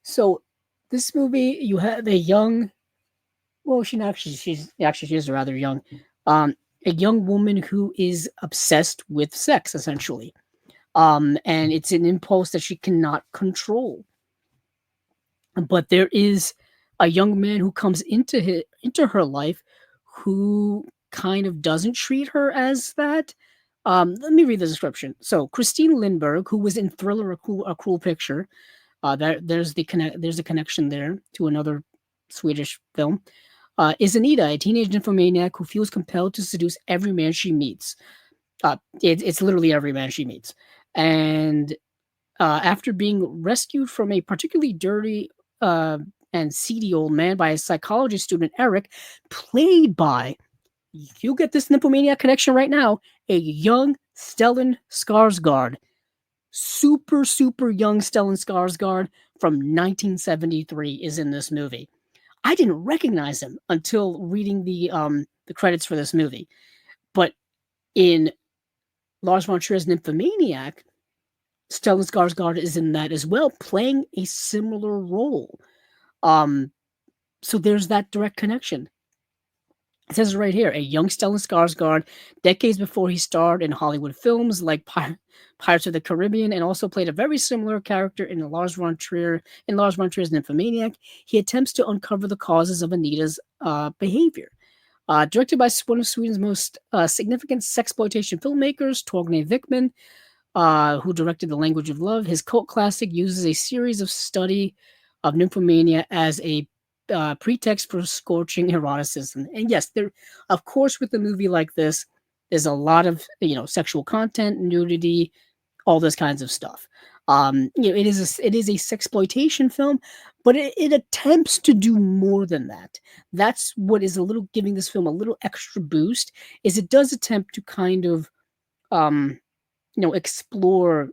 So, this movie, you have a young, well, she is rather young, um, a young woman who is obsessed with sex, essentially. And it's an impulse that she cannot control. But there is a young man who comes into her life who kind of doesn't treat her as that. Let me read the description. So Christine Lindbergh, who was in Thriller, a Cruel Picture, there's a connection there to another Swedish film. Is Anita, a teenage nymphomaniac who feels compelled to seduce every man she meets. It's literally every man she meets, and after being rescued from a particularly dirty and seedy old man by a psychology student, Eric, played by, you get this nymphomaniac connection right now, a young Stellan Skarsgård. Super, super young Stellan Skarsgård from 1973 is in this movie. I didn't recognize him until reading the credits for this movie. But in Lars von Trier's Nymphomaniac, Stellan Skarsgård is in that as well, playing a similar role. Um, so there's that direct connection. It says right here, a young Stellan Skarsgård, decades before he starred in Hollywood films like Pirates of the Caribbean, and also played a very similar character in Lars von Trier's Nymphomaniac. He attempts to uncover the causes of Anita's behavior. Directed by one of Sweden's most significant sexploitation filmmakers, Torgny Wickman, who directed The Language of Love. His cult classic uses a series of study of nymphomania as a pretext for scorching eroticism. And yes, there, of course, with a movie like this, there's a lot of sexual content, nudity, all those kinds of stuff. It is a sexploitation film, but it attempts to do more than that. That's what is a little giving this film a little extra boost. Is it does attempt to kind of um, explore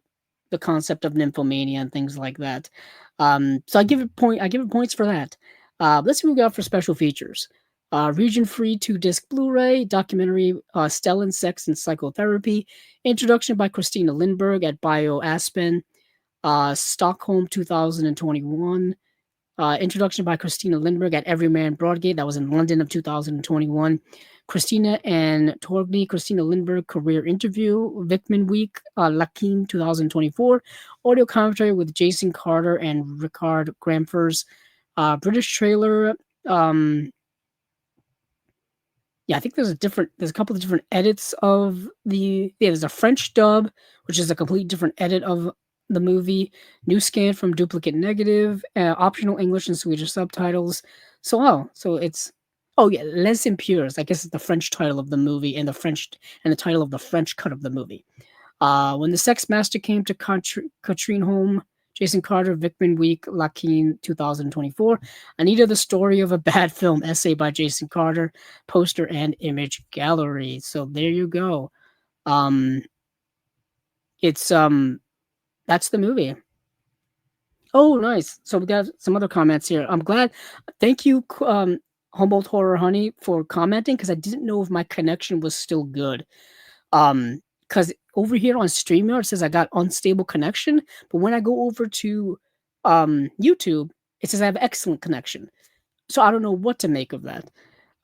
the concept of nymphomania and things like that. So I give it points for that. Let's see what we got for special features. Region free 2-disc Blu-ray, documentary Stellan Sex and Psychotherapy, introduction by Christina Lindbergh at Bio Aspen, Stockholm 2021, introduction by Christina Lindbergh at Everyman Broadgate, that was in London of 2021. Christina and Torgny, Christina Lindbergh career interview, Vickman Week, Lakin 2024, audio commentary with Jason Carter and Ricard Gramfers, British trailer. Yeah, I think there's a couple of different edits of there's a French dub, which is a complete different edit of the movie, new scan from duplicate negative, optional English and Swedish subtitles. So it's, oh yeah, Les Impures, I guess it's the French title of the movie and the title of the French cut of the movie. When the Sex Master came to Katrine Home, Jason Carter, Vickman Week, Lakin 2024. Anita, the Story of a Bad Film, essay by Jason Carter, poster and image gallery. So there you go. It's that's the movie. Oh, nice. So we got some other comments here. I'm glad. Thank you, Humboldt Horror Honey, for commenting, because I didn't know if my connection was still good. Because over here on StreamYard it says I got unstable connection, but when I go over to YouTube, it says I have excellent connection. So I don't know what to make of that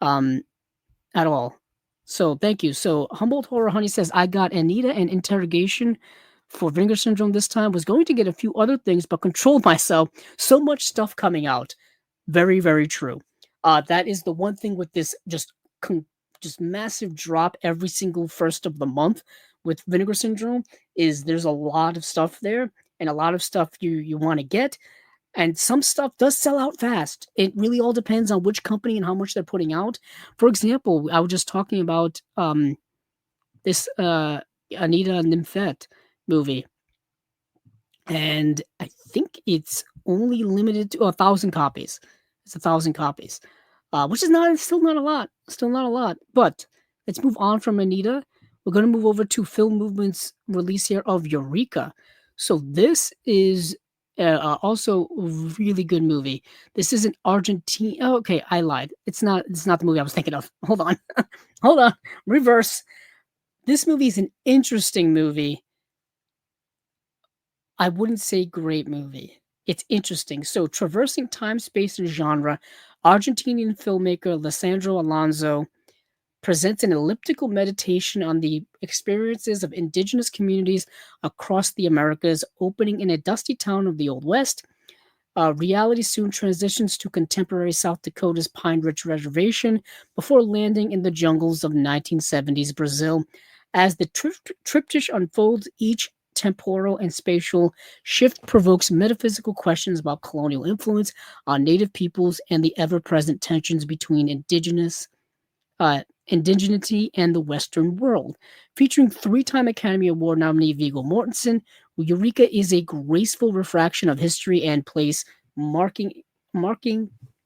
at all. So thank you. So Humboldt Horror Honey says I got Anita and interrogation for Vinegar Syndrome this time. Was going to get a few other things, but controlled myself. So much stuff coming out. Very, very true. That is the one thing with this just massive drop every single first of the month with Vinegar Syndrome, is there's a lot of stuff there and a lot of stuff you want to get, and some stuff does sell out fast. It really all depends on which company and how much they're putting out. For example, I was just talking about this Anita Nymphet movie, and I think it's only limited to 1,000 copies. It's 1,000 copies. which is not still not a lot, still not a lot. But let's move on from Anita. We're going to move over to Film Movement's release here of Eureka. So this is also a really good movie. This is an Argentine. Oh, okay, I lied. It's not. It's not the movie I was thinking of. Hold on, hold on. Reverse. This movie is an interesting movie. I wouldn't say great movie. It's interesting. So, traversing time, space, and genre, Argentinian filmmaker Lisandro Alonso presents an elliptical meditation on the experiences of indigenous communities across the Americas, opening in a dusty town of the Old West. Reality soon transitions to contemporary South Dakota's Pine Ridge Reservation before landing in the jungles of 1970s Brazil. As the triptych unfolds, each temporal and spatial shift provokes metaphysical questions about colonial influence on Native peoples and the ever present tensions between indigeneity and the Western world. Featuring three-time Academy Award nominee Viggo Mortensen, Eureka is a graceful refraction of history and place, marking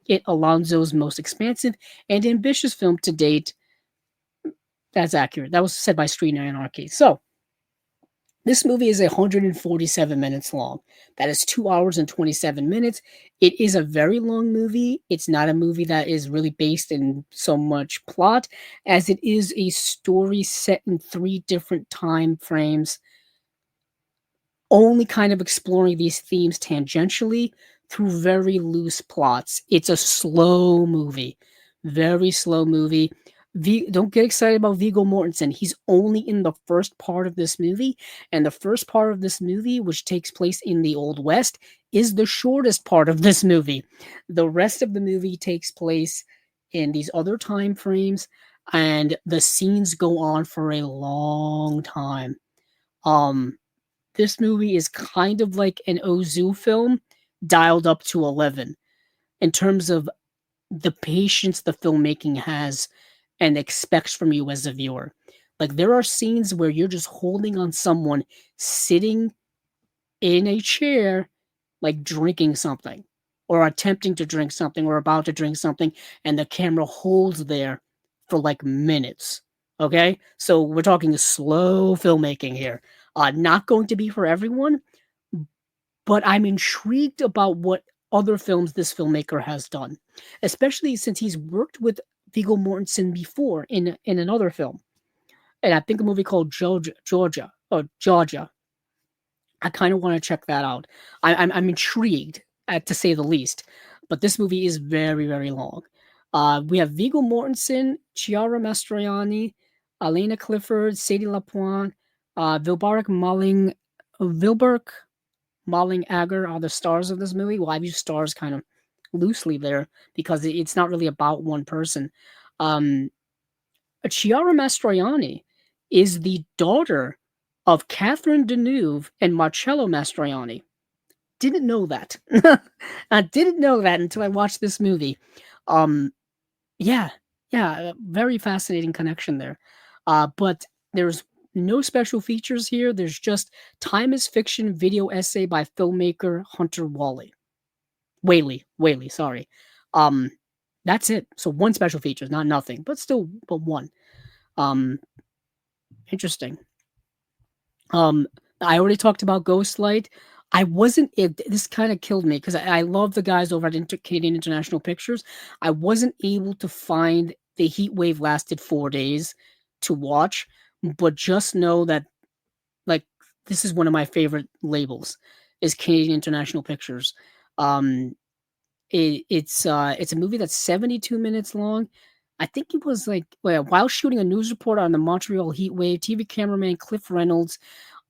it Alonso's most expansive and ambitious film to date. That's accurate. That was said by Screen Anarchy. So, this movie is 147 minutes long. That is 2 hours and 27 minutes. It is a very long movie. It's not a movie that is really based in so much plot as it is a story set in three different time frames, only kind of exploring these themes tangentially through very loose plots. It's a slow movie, very slow movie. Don't get excited about Viggo Mortensen. He's only in the first part of this movie, and the first part of this movie, which takes place in the Old West, is the shortest part of this movie. The rest of the movie takes place in these other time frames, and the scenes go on for a long time. Um, this movie is kind of like an Ozu film dialed up to 11 in terms of the patience the filmmaking has and expects from you as a viewer. Like, there are scenes where you're just holding on someone sitting in a chair, like drinking something or attempting to drink something or about to drink something, and the camera holds there for like minutes. Okay, so we're talking slow filmmaking here. Not going to be for everyone, but I'm intrigued about what other films this filmmaker has done, especially since he's worked with Viggo Mortensen before in another film, and I think a movie called Georgia. I kind of want to check that out. I'm intrigued, to say the least. But this movie is very very long. We have Viggo Mortensen, Chiara Mastroianni, Elena Clifford, Sadie Lapointe, Vilbert Malling Agar are the stars of this movie. Well, I've used stars kind of loosely there because it's not really about one person. Um, Chiara Mastroianni is the daughter of Catherine Deneuve and Marcello Mastroianni. Didn't know that. I didn't know that until I watched this movie. Um, yeah, yeah, very fascinating connection there. But there's no special features here. There's just time is fiction video essay by filmmaker Hunter Whaley, sorry. Um, that's it. So one special feature, not nothing, but still, but one. Um, interesting. Um, I already talked about Ghostlight. I wasn't it this kinda killed me 'cause I love the guys over at Canadian International Pictures. I wasn't able to find The Heat Wave Lasted 4 days to watch, but just know that, like, this is one of my favorite labels, is Canadian International Pictures. Um, it's a movie that's 72 minutes long. I think it was, like, well, while shooting a news report on the Montreal heat wave, TV cameraman Cliff Reynolds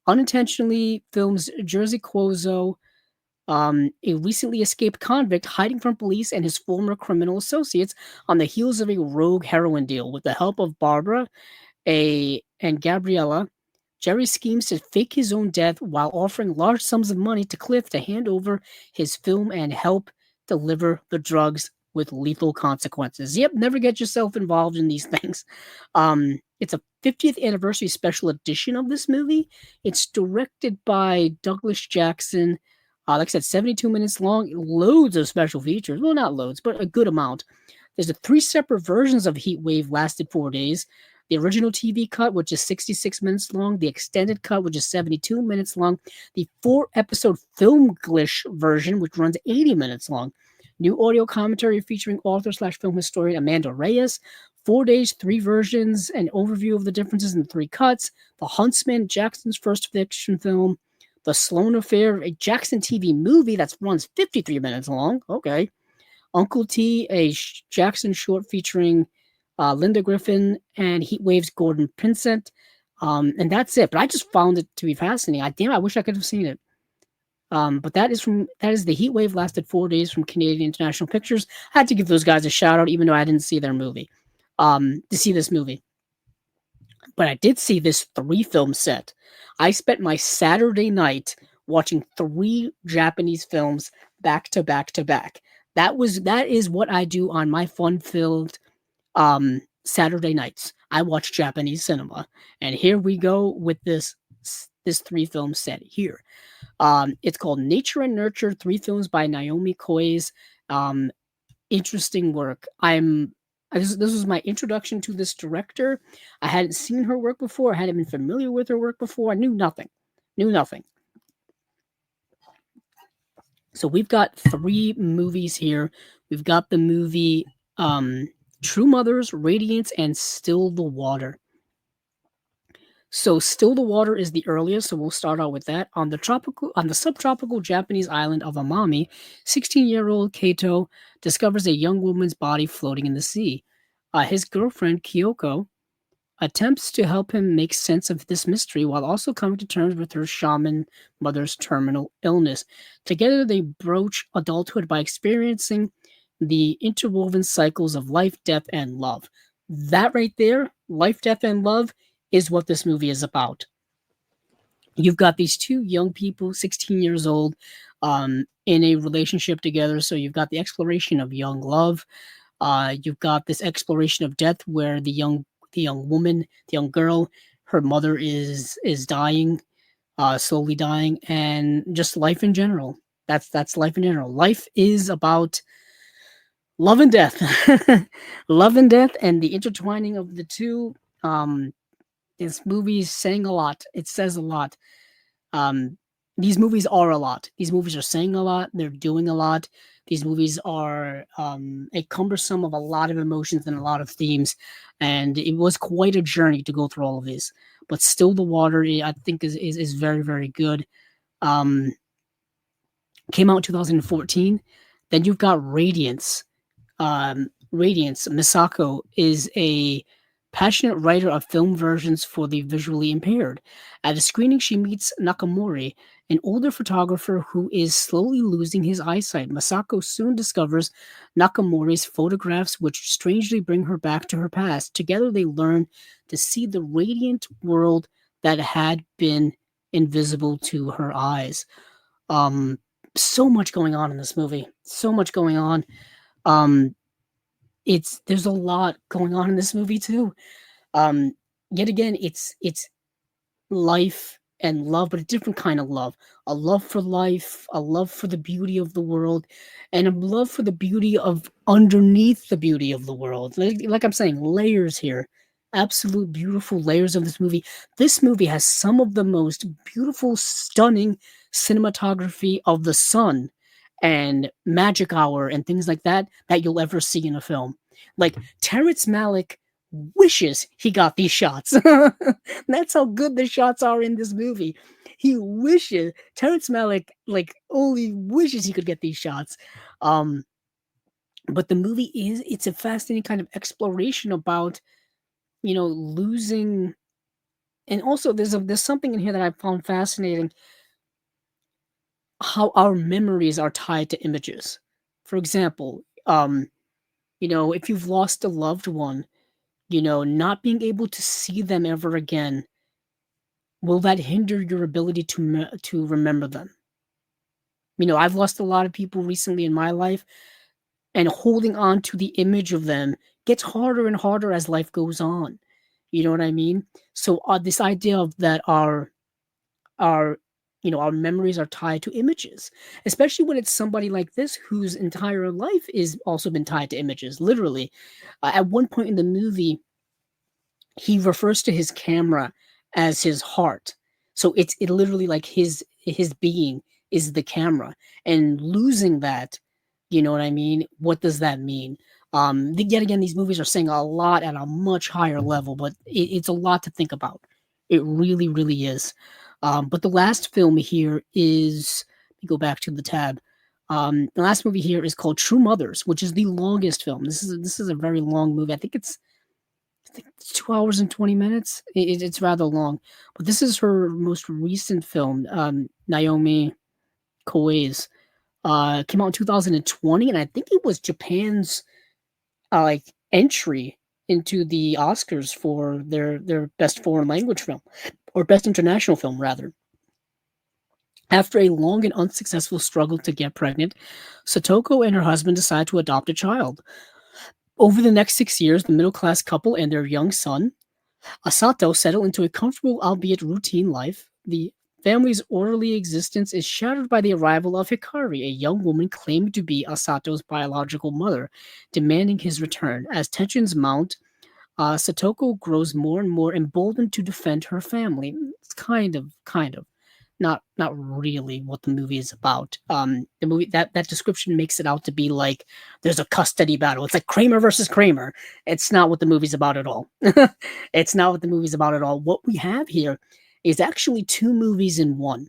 unintentionally films Jersey Cuozo, a recently escaped convict hiding from police and his former criminal associates on the heels of a rogue heroin deal. With the help of Barbara and Gabriella, Jerry schemes to fake his own death while offering large sums of money to Cliff to hand over his film and help deliver the drugs with lethal consequences. Yep, never get yourself involved in these things. It's a 50th anniversary special edition of this movie. It's directed by Douglas Jackson. Like I said, 72 minutes long, loads of special features. Well, not loads, but a good amount. There's the 3 separate versions of Heat Wave lasted 4 days. The original TV cut, which is 66 minutes long, the extended cut, which is 72 minutes long, the 4-episode film glish version, which runs 80 minutes long. New audio commentary featuring author slash film historian Amanda Reyes. 4 days, 3 versions, an overview of the differences in the 3 cuts. The Huntsman, Jackson's first fiction film. The Sloan Affair, a Jackson TV movie that runs 53 minutes long. Okay. Uncle T, a Jackson short featuring Linda Griffin and Heatwave's Gordon Pinsent. And that's it. But I just found it to be fascinating. I wish I could have seen it. But that is the Heatwave lasted 4 days from Canadian International Pictures. I had to give those guys a shout out, even though I didn't see their movie. To see this movie. But I did see this 3-film set. I spent my Saturday night watching 3 Japanese films back to back to back. That is what I do on my fun-filled Saturday nights. I watch Japanese cinema, and here we go with this 3-film set here. It's called Nature and Nurture, 3 films by Naomi Koi's. Interesting work. This was my introduction to this director. I hadn't seen her work before. I hadn't been familiar with her work before. I knew nothing. So we've got 3 movies here. We've got the movie True Mothers, Radiance, and Still the Water. So Still the Water is the earliest, so we'll start out with that. On the subtropical Japanese island of Amami, 16-year-old Kato discovers a young woman's body floating in the sea. His girlfriend, Kyoko, attempts to help him make sense of this mystery while also coming to terms with her shaman mother's terminal illness. Together, they broach adulthood by experiencing the interwoven cycles of life, death, and love. That right there, life, death, and love, is what this movie is about. You've got these 2 young people, 16 years old, in a relationship together. So you've got the exploration of young love. You've got this exploration of death where the young woman, the young girl, her mother is dying, slowly dying, and just life in general. That's life in general. Life is about love and death. Love and death, and the intertwining of the 2. This movie's saying a lot. It says a lot. These movies are a lot. These movies are saying a lot. They're doing a lot. These movies are a cumbersome of a lot of emotions and a lot of themes. And it was quite a journey to go through all of these. But Still the Water, I think, is very, very good. Came out in 2014. Then you've got Radiance. Radiance, Misako is a passionate writer of film versions for the visually impaired. At a screening, she meets Nakamori, an older photographer who is slowly losing his eyesight. Masako soon discovers Nakamori's photographs, which strangely bring her back to her past. Together, they learn to see the radiant world that had been invisible to her eyes. So much going on in this movie. So much going on. There's a lot going on in this movie too. Yet again, it's life and love, but a different kind of love. A love for life, a love for the beauty of the world, and a love for the beauty of underneath the beauty of the world. Like I'm saying, layers here. Absolute beautiful layers of this movie. This movie has some of the most beautiful, stunning cinematography of the sun and magic hour and things like that you'll ever see in a film. Like Terrence Malick wishes he got these shots. That's how good the shots are in this movie. He wishes Terrence Malick only wishes he could get these shots. But the movie it's a fascinating kind of exploration about losing, and also there's something in here that I found fascinating. How our memories are tied to images. For example, if you've lost a loved one, not being able to see them ever again, will that hinder your ability to remember them? I've lost a lot of people recently in my life, and holding on to the image of them gets harder and harder as life goes on. You know what I mean? So this idea of that our our memories are tied to images, especially when it's somebody like this whose entire life is also been tied to images. Literally, at one point in the movie, he refers to his camera as his heart. So it literally like his being is the camera, and losing that, you know what I mean? What does that mean? Yet again, these movies are saying a lot at a much higher level, but it's a lot to think about. It really, really is. But the last film here is, let me go back to the tab. The last movie here is called True Mothers, which is the longest film. This is a very long movie. I think it's 2 hours and 20 minutes. It's rather long, but this is her most recent film, Naomi Koei's. Came out in 2020, and I think it was Japan's like entry into the Oscars for their best foreign language film, or best international film rather. After a long and unsuccessful struggle to get pregnant, Satoko and her husband decide to adopt a child. Over the next 6 years, the middle class couple and their young son, Asato, settle into a comfortable, albeit routine life. The family's orderly existence is shattered by the arrival of Hikari, a young woman claiming to be Asato's biological mother, demanding his return. As tensions mount, Satoko grows more and more emboldened to defend her family. It's kind of, not really what the movie is about. The movie, that description makes it out to be like there's a custody battle. It's like Kramer versus Kramer. It's not what the movie's about at all. It's not what the movie's about at all. What we have here is actually two movies in one.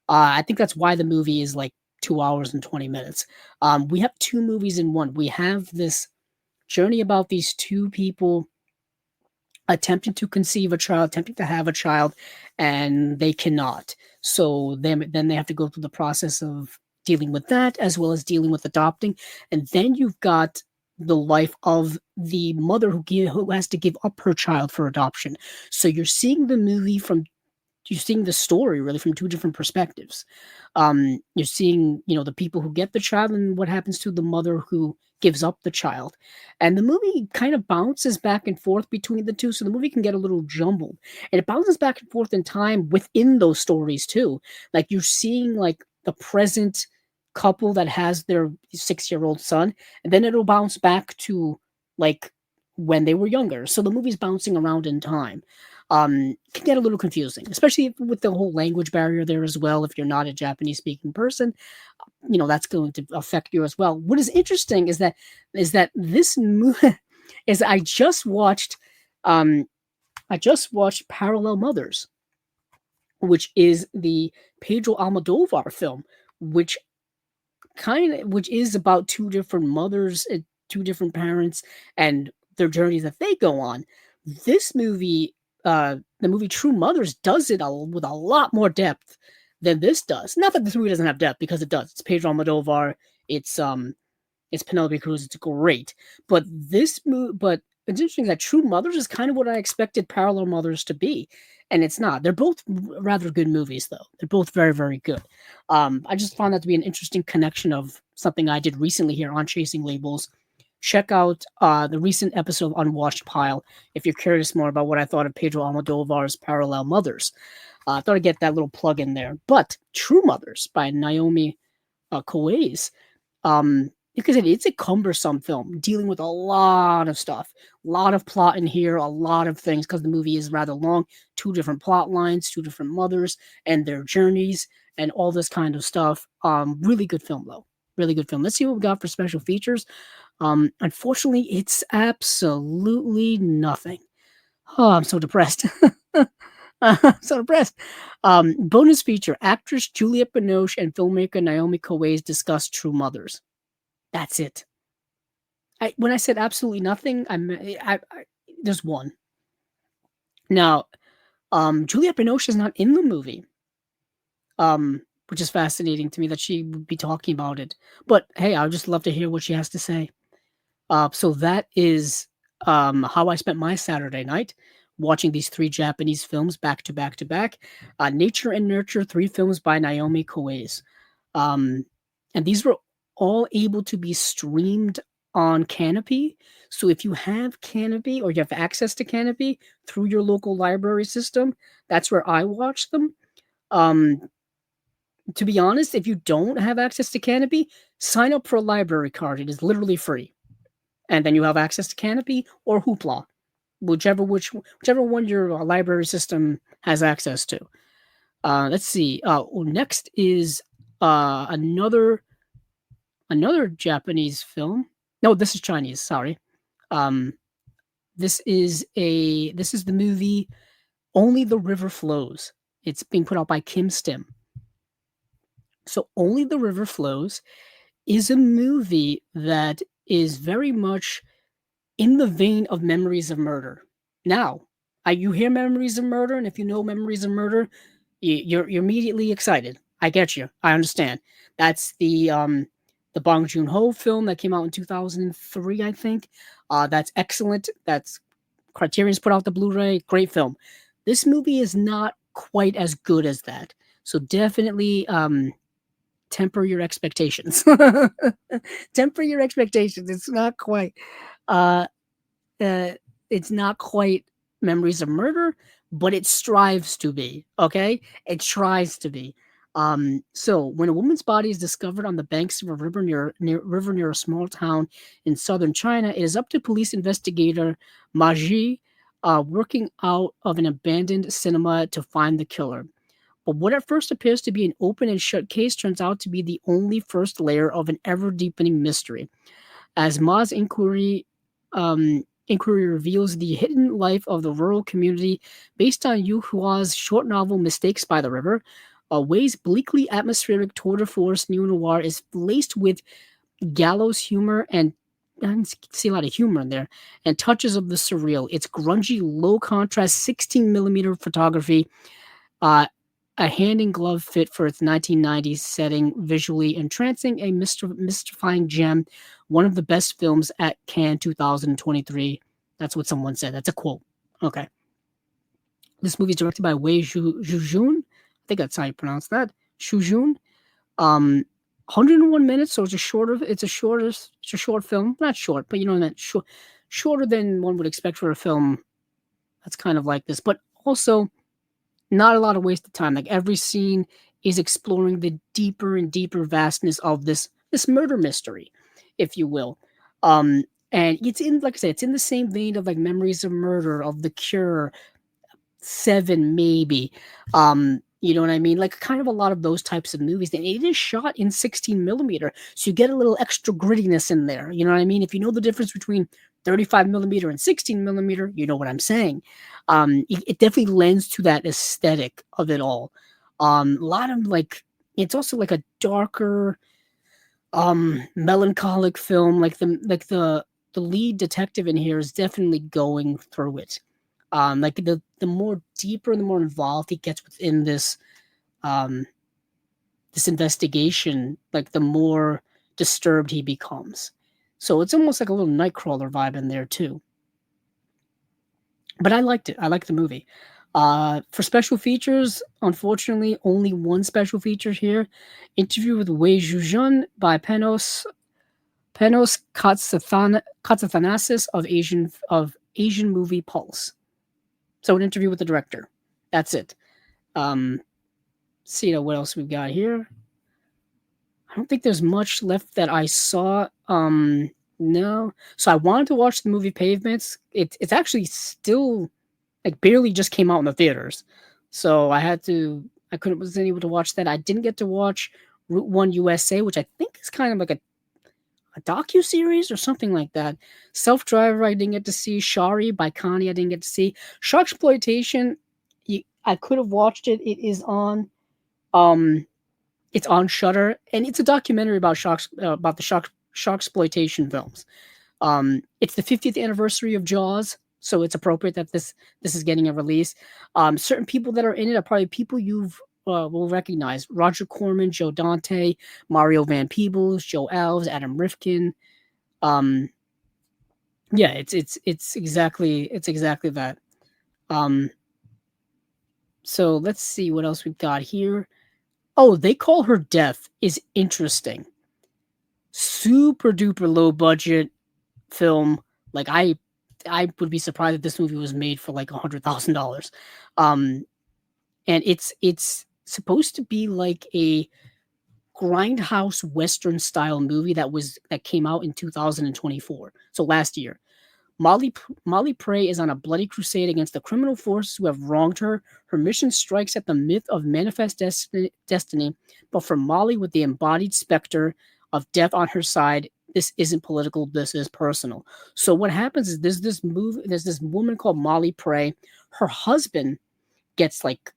I think that's why the movie is like 2 hours and 20 minutes. We have two movies in one. We have this journey about these two people attempting to conceive a child, attempting to have a child, and they cannot. So then they have to go through the process of dealing with that as well as dealing with adopting. And then you've got the life of the mother who has to give up her child for adoption. So you're seeing the story really from two different perspectives. You're seeing, the people who get the child and what happens to the mother who gives up the child. And the movie kind of bounces back and forth between the two. So the movie can get a little jumbled. And it bounces back and forth in time within those stories too. Like you're seeing like the present couple that has their 6-year-old son, and then it'll bounce back to like when they were younger. So the movie's bouncing around in time. Can get a little confusing, especially with the whole language barrier there as well. If you're not a Japanese speaking person, that's going to affect you as well. What is interesting is that this movie is I just watched Parallel Mothers, which is the Pedro Almodovar film, which which is about two different mothers and two different parents and their journeys that they go on. This movie, the movie True Mothers, does it with a lot more depth than this does. Not that this movie doesn't have depth, because it does. It's Pedro Almodovar. It's Penelope Cruz. It's great. But it's interesting that True Mothers is kind of what I expected Parallel Mothers to be, and it's not. They're both rather good movies, though. They're both very, very good. I just found that to be an interesting connection of something I did recently here on Chasing Labels. Check out the recent episode of Unwashed Pile if you're curious more about what I thought of Pedro Almodovar's Parallel Mothers. I thought I'd get that little plug in there. But True Mothers by Naomi Koei's, because it's a cumbersome film dealing with a lot of stuff, a lot of plot in here, a lot of things, because the movie is rather long. Two different plot lines, two different mothers and their journeys, and all this kind of stuff. Really good film though. Really good film. Let's see what we got for special features. Unfortunately, it's absolutely nothing. Oh, I'm so depressed. I'm so depressed. Bonus feature: actress Juliette Binoche and filmmaker Naomi Koei's discuss True Mothers. That's it. When I said absolutely nothing, there's one. Now, Juliette Binoche is not in the movie, which is fascinating to me that she would be talking about it. But hey, I'd just love to hear what she has to say. So that is how I spent my Saturday night, watching these three Japanese films back to back to back. Nature and Nurture, three films by Naomi Koei's. And these were all able to be streamed on Canopy. So if you have Canopy or you have access to Canopy through your local library system, that's where I watch them. Um, To be honest, if you don't have access to Canopy, sign up for a library card. It is literally free, and then you have access to Canopy or Hoopla, whichever one your library system has access to. Let's see. Next is another Japanese film. No, this is Chinese. Sorry. Um, this is the movie Only the River Flows. It's being put out by Kim Stim. So Only the River Flows is a movie that is very much in the vein of Memories of Murder. Now, you hear Memories of Murder, and if you know Memories of Murder, you're immediately excited. I get you. I understand. That's the Bong Joon Ho film that came out in 2003, I think. That's excellent. That's Criterion's put out the Blu-ray. Great film. This movie is not quite as good as that. So definitely temper your expectations. Temper your expectations. Uh, uh, it's not quite Memories of Murder, but it strives to be. Okay, it tries to be. So when a woman's body is discovered on the banks of a river near a small town in southern China, it is up to police investigator Ma Ji, working out of an abandoned cinema to find the killer. But what at first appears to be an open and shut case turns out to be the only first layer of an ever deepening mystery. As Ma's inquiry reveals the hidden life of the rural community based on Yu Hua's short novel Mistakes by the River, Wei's bleakly atmospheric tour de force neo-noir is laced with gallows humor and I see a lot of humor in there, and touches of the surreal. Its grungy, low contrast 16 millimeter photography, uh, a hand in glove fit for its 1990s setting, visually entrancing, a mystifying gem, one of the best films at Cannes 2023. That's what someone said. That's a quote. Okay. This movie is directed by Wei Zhujun. I think that's how you pronounce that. Shujun. 101 minutes, so it's a short film. Not short, but you know that shorter than one would expect for a film that's kind of like this, but also not a lot of wasted time. Like every scene is exploring the deeper and deeper vastness of this murder mystery, if you will. Um, and it's in, like I said, it's in the same vein of like Memories of Murder, of The Cure, Seven, maybe. You know what I mean? Like kind of a lot of those types of movies. And it is shot in 16 millimeter, so you get a little extra grittiness in there. You know what I mean? If you know the difference between 35 millimeter and 16 millimeter, you know what I'm saying. It definitely lends to that aesthetic of it all. A lot of like, it's also like a darker, melancholic film. The lead detective in here is definitely going through it. Like the more deeper and the more involved he gets within um this investigation, like the more disturbed he becomes. So it's almost like a little Nightcrawler vibe in there too. But I liked it. I liked the movie. For special features, unfortunately, only one special feature here. Interview with Wei Zhuzhen by Panos Katsathanasis of Asian Movie Pulse. So an interview with the director. That's it. Um, see what else we've got here. I don't think there's much left that I saw. No. So I wanted to watch the movie Pavements. It's actually still like barely just came out in the theaters. So I couldn't wasn't able to watch that. I didn't get to watch Route One USA, which I think is kind of like a docu series or something like that. Self Driver I didn't get to see. Shari by Connie I didn't get to see. Shark Exploitation, I could have watched it. Um it's on Shutter, and it's a documentary about the shark exploitation films. It's the 50th anniversary of Jaws, so it's appropriate that this is getting a release. Certain people that are in it are probably people you've will recognize: Roger Corman, Joe Dante, Mario Van Peebles, Joe Alves, Adam Rifkin. Um, yeah, it's exactly that. Um, so let's see what else we've got here. Oh, They Call Her Death is interesting. Super duper low budget film. Like I would be surprised if this movie was made for like $100,000. Um, and it's supposed to be like a grindhouse western style movie that came out in 2024, so last year. Molly Prey is on a bloody crusade against the criminal forces who have wronged her. Her mission strikes at the myth of manifest destiny, but for Molly, with the embodied specter of death on her side, this isn't political. This is personal. So what happens is there's this woman called Molly Prey. Her husband gets like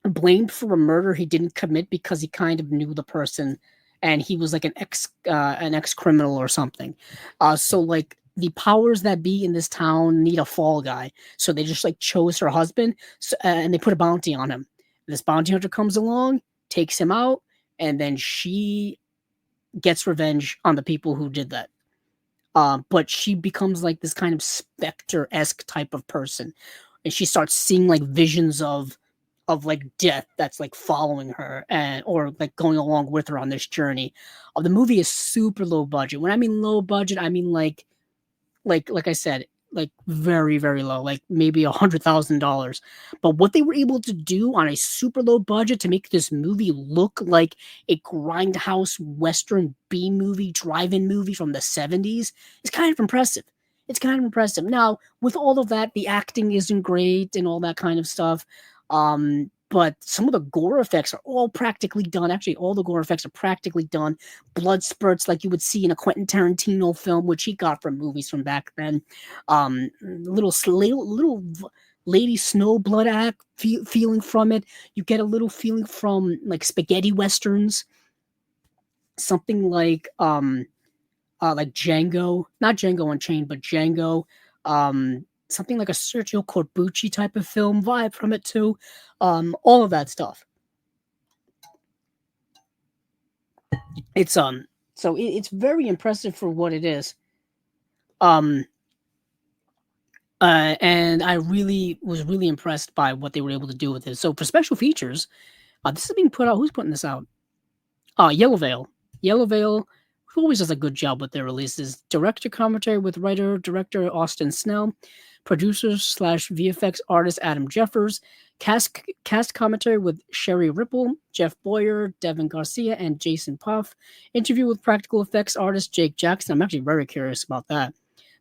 blamed for a murder he didn't commit because he kind of knew the person, and he was like an ex criminal or something. So like the powers that be in this town need a fall guy, so they just like chose her husband, and they put a bounty on him. This bounty hunter comes along, takes him out, and then she gets revenge on the people who did that. But she becomes like this kind of specter-esque type of person, and she starts seeing like visions of like death that's like following her and or like going along with her on this journey. The movie is super low budget. When I mean low budget, I mean like I said, like very very low, like maybe $100,000. But what they were able to do on a super low budget to make this movie look like a grindhouse western B movie, drive-in movie from the '70s is kind of impressive. It's kind of impressive. Now, with all of that, the acting isn't great and all that kind of stuff. But some of the gore effects are all practically done. Actually, all the gore effects are practically done. Blood spurts like you would see in a Quentin Tarantino film, which he got from movies from back then. Little Lady Snow blood act feeling from it. You get a little feeling from like spaghetti westerns, something like Django, not Django Unchained, but Django. Something like a Sergio Corbucci type of film vibe from it too. All of that stuff. It's so it's very impressive for what it is. Um, and I was really impressed by what they were able to do with it. So for special features, this is being put out. Who's putting this out? Yellow Veil. Yellow Veil, who always does a good job with their releases. Director commentary with writer director Austin Snell, producers slash VFX artist Adam Jeffers, cast commentary with Sherry Ripple, Jeff Boyer, Devin Garcia, and Jason Puff. Interview with practical effects artist Jake Jackson. I'm actually very curious about that.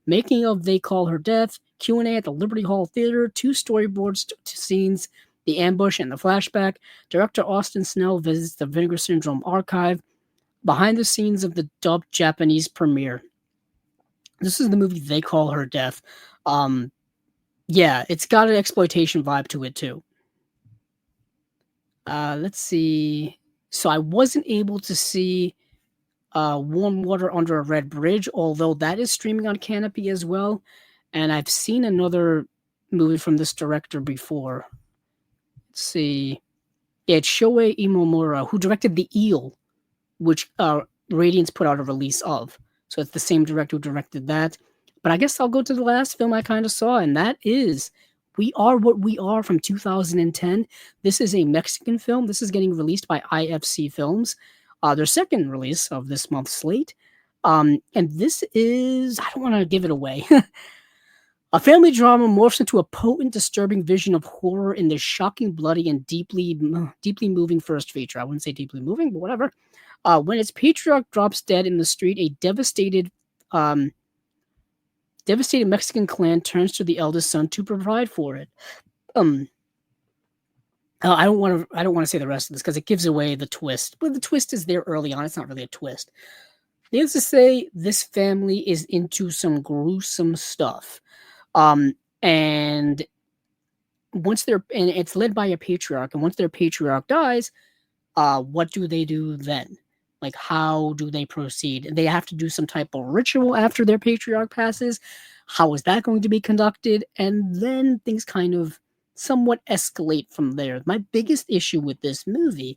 Making of They Call Her Death, Q&A at the Liberty Hall Theater, 2 storyboards to scenes, the ambush and the flashback. Director Austin Snell visits the Vinegar Syndrome archive. Behind the scenes of the dubbed Japanese premiere. This is the movie They Call Her Death. Yeah, it's got an exploitation vibe to it too. Let's see. So I wasn't able to see Warm Water Under a Red Bridge, although that is streaming on Canopy as well. And I've seen another movie from this director before. Let's see. Yeah, it's Shoei Imomura, who directed The Eel, which Radiance put out a release of. So it's the same director who directed that. But I guess I'll go to the last film I kind of saw, and that is We Are What We Are from 2010. This is a Mexican film. This is getting released by IFC Films, their second release of this month's slate. And this is, I don't want to give it away. A family drama morphs into a potent, disturbing vision of horror in this shocking, bloody, and deeply moving first feature. I wouldn't say deeply moving, but whatever. When its patriarch drops dead in the street, a devastated Mexican clan turns to the eldest son to provide for it. I don't want to say the rest of this because it gives away the twist. But the twist is there early on. It's not really a twist. Needless to say, this family is into some gruesome stuff. And it's led by a patriarch, and once their patriarch dies, what do they do then? Like, how do they proceed? They have to do some type of ritual after their patriarch passes. How is that going to be conducted? And then things kind of somewhat escalate from there. My biggest issue with this movie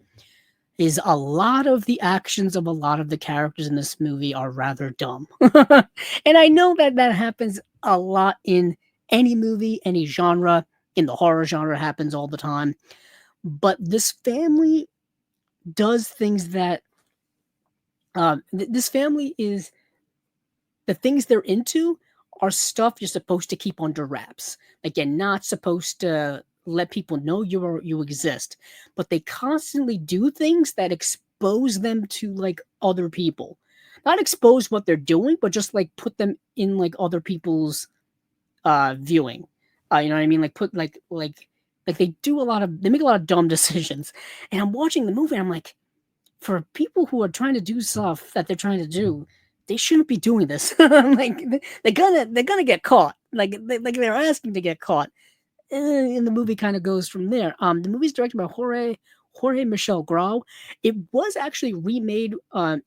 is a lot of the actions of a lot of the characters in this movie are rather dumb. And I know that happens a lot in any movie, any genre. In the horror genre, happens all the time. But this family does things that this family is, the things they're into are stuff you're supposed to keep under wraps. Like, you're not supposed to let people know you exist, but they constantly do things that expose them to like other people. Not expose what they're doing, but just like put them in like other people's viewing. You know what I mean? Like put like they make a lot of dumb decisions. And I'm watching the movie and I'm like, for people who are trying to do stuff that they're trying to do, they shouldn't be doing this. Like they're gonna get caught. Like they're asking to get caught. And the movie kind of goes from there. The movie's directed by Jorge Michel Grau. It was actually remade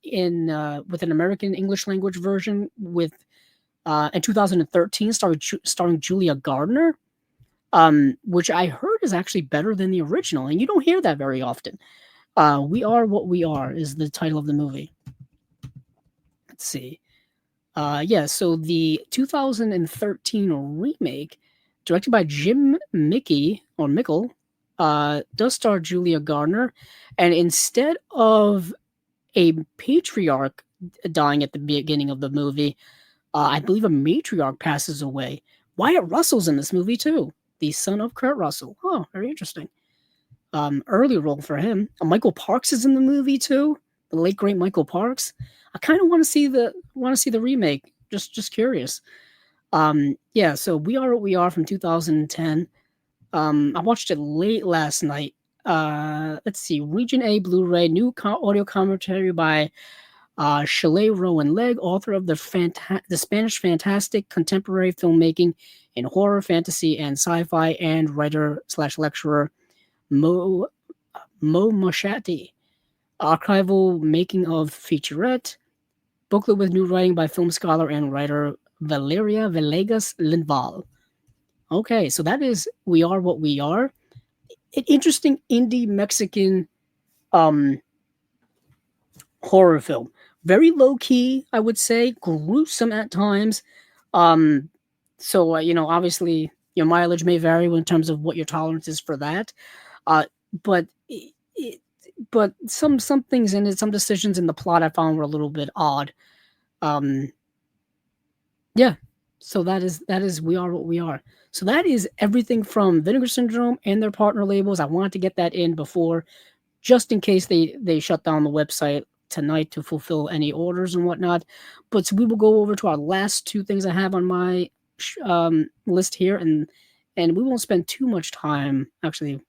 in with an American English language version with in 2013, starring Julia Gardner, which I heard is actually better than the original, and you don't hear that very often. We Are What We Are is the title of the movie. Let's see. Yeah, so the 2013 remake, directed by Jim Mickle, does star Julia Gardner, and instead of a patriarch dying at the beginning of the movie, I believe a matriarch passes away. Wyatt Russell's in this movie too, the son of Kurt Russell. Oh, very interesting. Early role for him. Michael Parks is in the movie too. The late great Michael Parks. I kind of want to see the remake. Just curious. Yeah. So We Are What We Are from 2010. I watched it late last night. Let's see. Region A Blu-ray. New audio commentary by Shelley Rowan Legg, author of the Spanish fantastic contemporary filmmaking in horror, fantasy, and sci-fi, and writer slash lecturer Mo Moshati. Archival making of featurette. Booklet with new writing by film scholar and writer Valeria Villegas Lindval. Okay, so that is We Are What We Are. An interesting indie Mexican horror film. Very low key, I would say, gruesome at times. So obviously your mileage may vary in terms of what your tolerance is for that. But but some things in it, some decisions in the plot I found were a little bit odd. Yeah. So that is We Are What We Are. So that is everything from Vinegar Syndrome and their partner labels. I wanted to get that in before, just in case they shut down the website tonight to fulfill any orders and whatnot. But so we will go over to our last two things I have on my list here, and we won't spend too much time. Actually,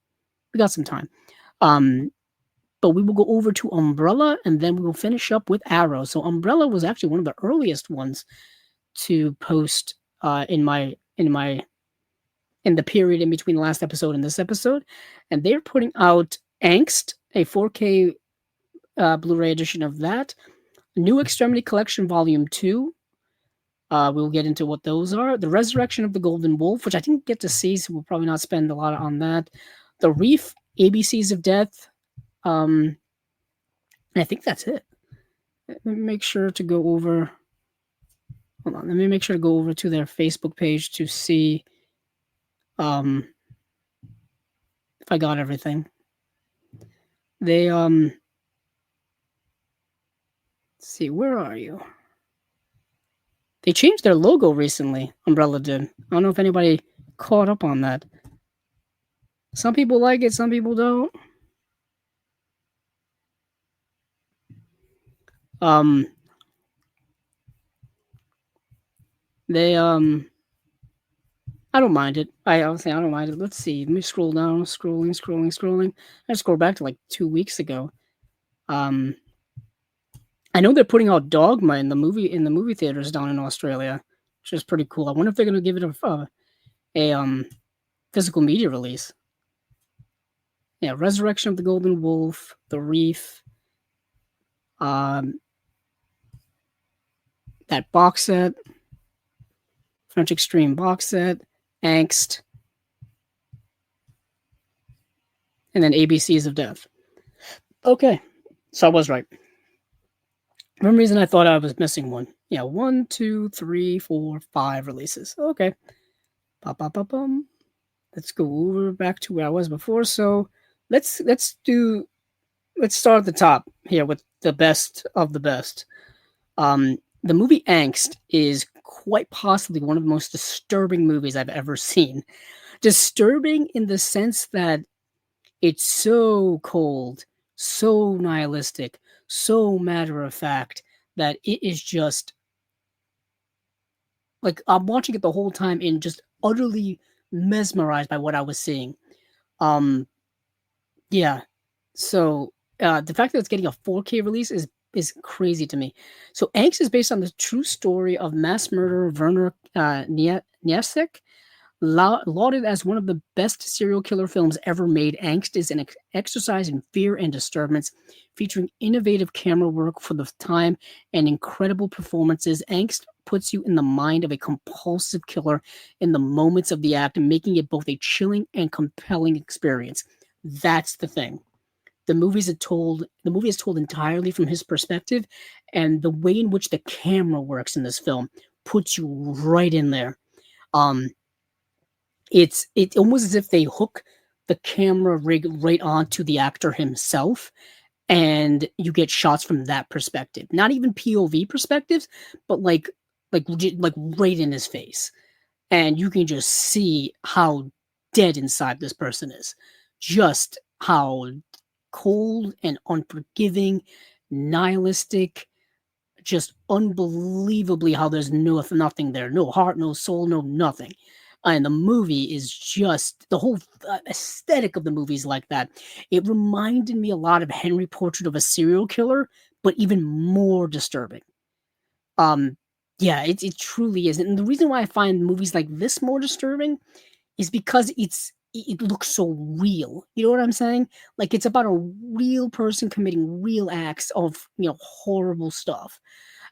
we got some time. But we will go over to Umbrella, and then we will finish up with Arrow. So Umbrella was actually one of the earliest ones to post in the period in between the last episode and this episode, and they're putting out Angst, a 4K Blu-ray edition of that. New Extremity Collection Volume 2. We'll get into what those are. The Resurrection of the Golden Wolf, which I didn't get to see, so we'll probably not spend a lot on that. The Reef, ABCs of Death. And I think that's it. Let me make sure to go over. Hold on. Let me make sure to go over to their Facebook page to see if I got everything. They let's see, where are you? They changed their logo recently, Umbrella did. I don't know if anybody caught up on that. Some people like it, some people don't. They I don't mind it. I don't mind it. Let's see. Let me scroll down, scrolling. I scroll back to like 2 weeks ago. I know they're putting out Dogma in the movie theaters down in Australia, which is pretty cool. I wonder if they're gonna give it a physical media release. Yeah, Resurrection of the Golden Wolf, The Reef, that box set, French Extreme box set, Angst, and then ABCs of Death. Okay, so I was right. For some reason I thought I was missing one. Yeah, 1, 2, 3, 4, 5 releases. Okay. Ba-ba-ba-bum. Let's go over back to where I was before. So let's start at the top here with the best of the best. The movie Angst is quite possibly one of the most disturbing movies I've ever seen. Disturbing in the sense that it's so cold, so nihilistic, so matter of fact that it is just like I'm watching it the whole time and just utterly mesmerized by what I was seeing. Um, yeah. So the fact that it's getting a 4K release is crazy to me. So Angst is based on the true story of mass murderer Werner Niesek, lauded as one of the best serial killer films ever made. Angst is an exercise in fear and disturbance, featuring innovative camera work for the time and incredible performances. Angst puts you in the mind of a compulsive killer in the moments of the act, making it both a chilling and compelling experience. That's the thing. The movie is told entirely from his perspective, and the way in which the camera works in this film puts you right in there. Um, it's almost as if they hook the camera rig right onto the actor himself, and you get shots from that perspective. Not even POV perspectives, but like right in his face, and you can just see how dead inside this person is. Just how cold and unforgiving, nihilistic, just unbelievably how there's nothing there, no heart, no soul, no nothing. And the movie is just the whole aesthetic of the movie is like that. It reminded me a lot of Henry Portrait of a Serial Killer, but even more disturbing. Um, yeah, it truly is. And the reason why I find movies like this more disturbing is because it looks so real. You know what I'm saying? Like it's about a real person committing real acts of, horrible stuff,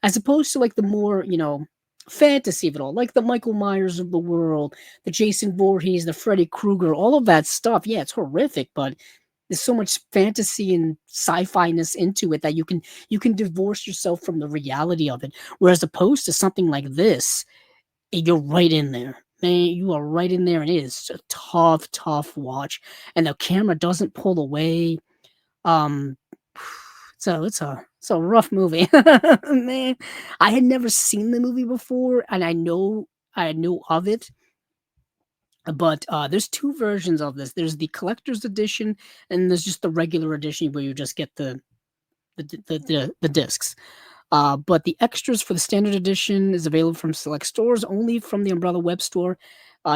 as opposed to like the more, fantasy of it all, like the Michael Myers of the world, the Jason Voorhees, the Freddy Krueger, all of that stuff. Yeah, it's horrific, but there's so much fantasy and sci-fi-ness into it that you can divorce yourself from the reality of it. Whereas opposed to something like this, you're right in there. Man, you are right in there, and it is a tough, tough watch. And the camera doesn't pull away. Um, so it's a rough movie, man. I had never seen the movie before, and I know of it, but there's two versions of this. There's the collector's edition, and there's just the regular edition where you just get the discs. But the extras for the standard edition is available from select stores, only from the Umbrella web store.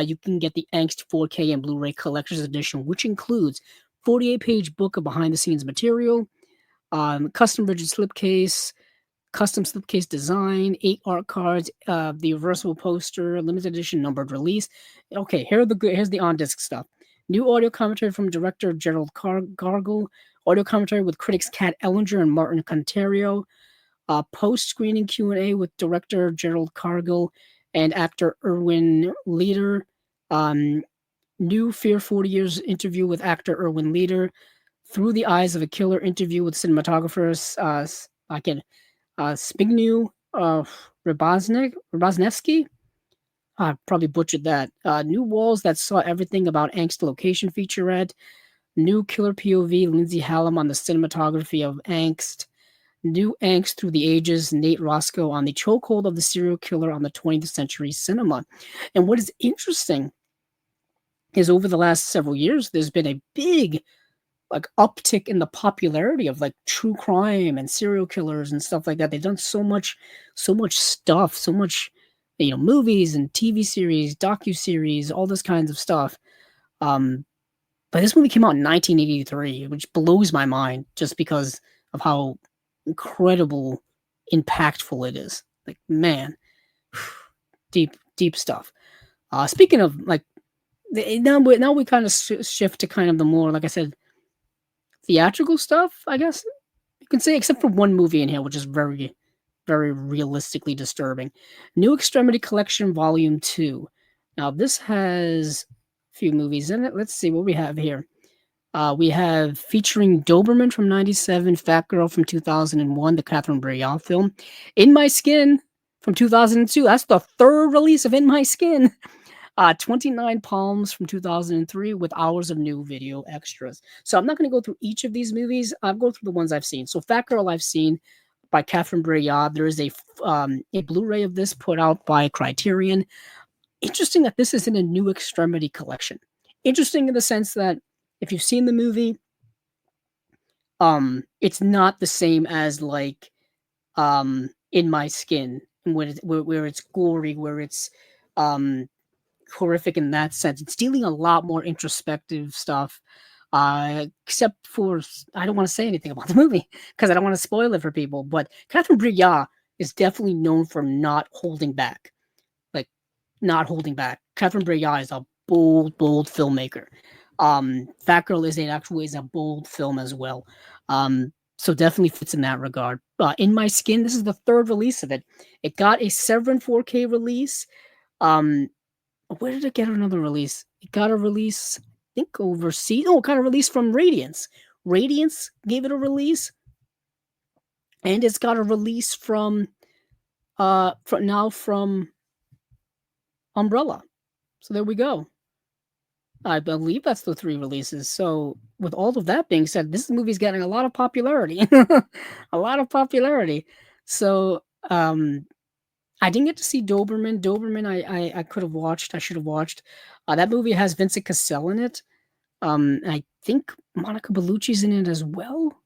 You can get the Angst 4K and Blu-ray collector's edition, which includes 48-page book of behind-the-scenes material, custom rigid slipcase, custom slipcase design, 8 art cards, the reversible poster, limited edition numbered release. Okay, here's the on-disc stuff. New audio commentary from director Gerald Gargle, audio commentary with critics Kat Ellinger and Martin Contario, post-screening Q&A with director Gerald Cargill and actor Erwin Leder. New Fear 40 Years interview with actor Erwin Leder. Through the Eyes of a Killer interview with cinematographers Spignew Rybaznesky. I probably butchered that. New Walls That Saw Everything About Angst Location featurette. New Killer POV Lindsay Hallam on the cinematography of Angst. New Angst Through the Ages, Nate Roscoe on the chokehold of the serial killer on the 20th century cinema. And what is interesting is over the last several years, there's been a big uptick in the popularity of like true crime and serial killers and stuff like that. They've done so much stuff, so much, movies and TV series, docu-series, all this kinds of stuff. Um, but this movie came out in 1983, which blows my mind just because of how incredible impactful it is. Like, man, deep, deep stuff. Speaking of like, now we kind of shift to kind of the more, like I said, theatrical stuff, I guess you can say, except for one movie in here, which is very, very realistically disturbing. New Extremity Collection Volume 2. Now, this has a few movies in it. Let's see what we have here. We have featuring Doberman from 97, Fat Girl from 2001, the Catherine Breillat film, In My Skin from 2002. That's the third release of In My Skin. 29 Palms from 2003 with hours of new video extras. So I'm not going to go through each of these movies. I'll go through the ones I've seen. So Fat Girl I've seen by Catherine Breillat. There is a Blu-ray of this put out by Criterion. Interesting that this is in a New Extremity collection. Interesting in the sense that if you've seen the movie, it's not the same as like In My Skin, where it's gory, where it's um horrific in that sense. It's dealing a lot more introspective stuff. Except for I don't want to say anything about the movie because I don't want to spoil it for people. But Catherine Breillat is definitely known for not holding back, like not holding back. Catherine Breillat is a bold filmmaker. Fat Girl is a bold film as well. So definitely fits in that regard. In My Skin, this is the third release of it. It got a Severin 4K release. Um, where did it get another release? It got a release, I think overseas. Oh, it got a release from Radiance. Radiance gave it a release, and it's got a release from Umbrella. So there we go. I believe that's the three releases. So with all of that being said, this movie's getting a lot of popularity. A lot of popularity. So I didn't get to see Doberman. Doberman I could have watched. I should have watched. That movie has Vincent Cassel in it. I think Monica Bellucci's in it as well.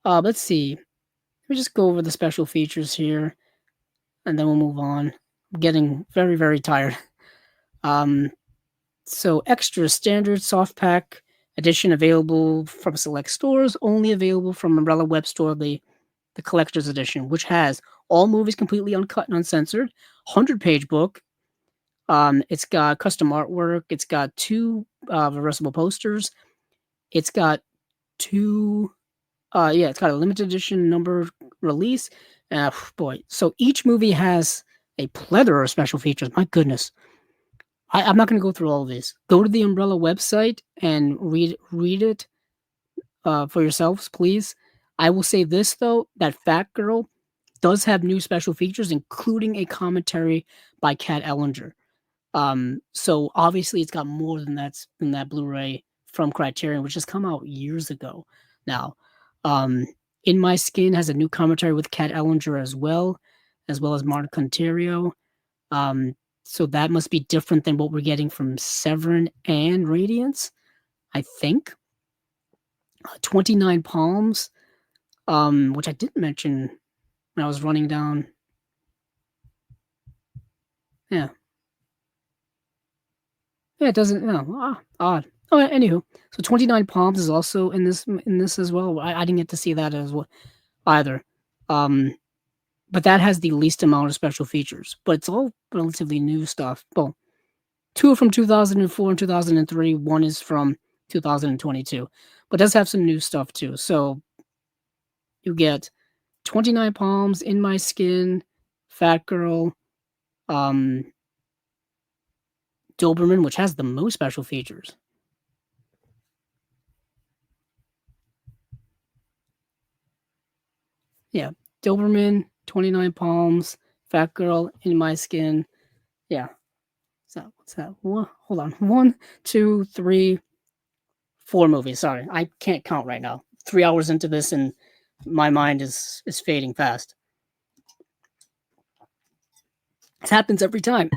Let's see. Let me just go over the special features here, and then we'll move on. I'm getting very, very tired. Um, so extra standard soft pack edition available from select stores, only available from Umbrella Web Store, the collector's edition, which has all movies completely uncut and uncensored, 100-page book. It's got custom artwork. It's got two reversible posters. It's got two. It's got a limited edition number release. Boy, so each movie has a plethora of special features. My goodness, I'm not going to go through all of these. Go to the Umbrella website and read it for yourselves, please. I will say this though: that Fat Girl does have new special features, including a commentary by Kat Ellinger. So obviously it's got more than that Blu-ray from Criterion, which has come out years ago now. Um, In My Skin has a new commentary with Kat Ellinger as well as Martin Conterio. Um, so that must be different than what we're getting from Severin and Radiance, I think. 29 Palms, which I didn't mention when I was running down. Yeah, yeah, it doesn't. No, odd. Oh, anywho, so 29 Palms is also in this as well. I didn't get to see that as well either. Um, but that has the least amount of special features. But it's all relatively new stuff. Well, two are from 2004 and 2003. One is from 2022, but does have some new stuff too. So you get 29 Palms, In My Skin, Fat Girl, um, Doberman, which has the most special features. Yeah, Doberman, 29 Palms, Fat Girl, In My Skin. Yeah. So what's that? Hold on. One, two, three, four movies. Sorry, I can't count right now. 3 hours into this, and my mind is fading fast. This happens every time.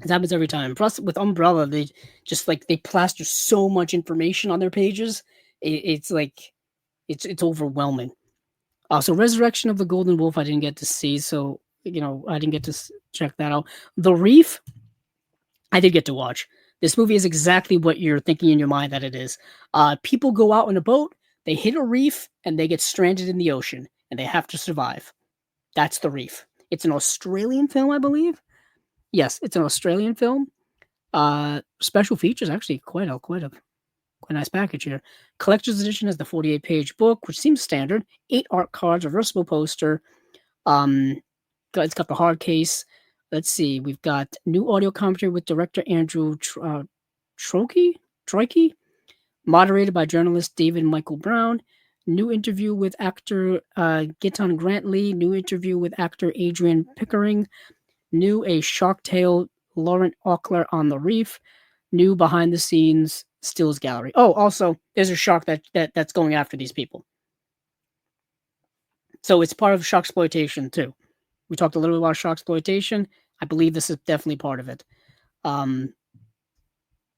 It happens every time. Plus, with Umbrella, they just like they plaster so much information on their pages. It's like it's overwhelming. So Resurrection of the Golden Wolf, I didn't get to see, so I didn't get to check that out. The Reef, I did get to watch. This movie is exactly what you're thinking in your mind that it is. People go out on a boat, they hit a reef, and they get stranded in the ocean, and they have to survive. That's The Reef. It's an Australian film, I believe. Yes, it's an Australian film. Special features, actually quite a nice package here. Collector's edition has the 48-page book, which seems standard. 8 art cards, reversible poster. Um, it's got the hard case. Let's see. We've got new audio commentary with director Andrew Troike, moderated by journalist David Michael Brown. New interview with actor Giton Grantley. New interview with actor Adrian Pickering. New a Shark Tale Laurent Auckler on the Reef. New behind the scenes stills gallery. Oh, also there's a shark that's going after these people. So it's part of shark exploitation too. We talked a little bit about shark exploitation. I believe this is definitely part of it. Um,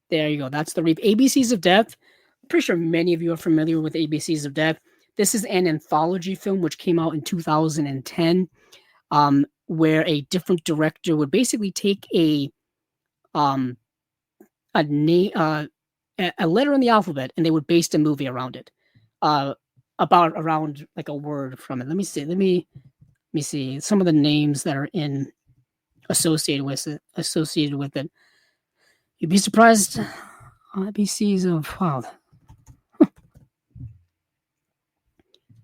there you go. That's the Reap. ABCs of Death. I'm pretty sure many of you are familiar with ABCs of Death. This is an anthology film which came out in 2010, where a different director would basically take um, a name, a letter in the alphabet, and they would base a movie around it, uh, about around like a word from it. Let me see. Let me see some of the names that are in associated with it. Associated with it. You'd be surprised. ABCs of wow.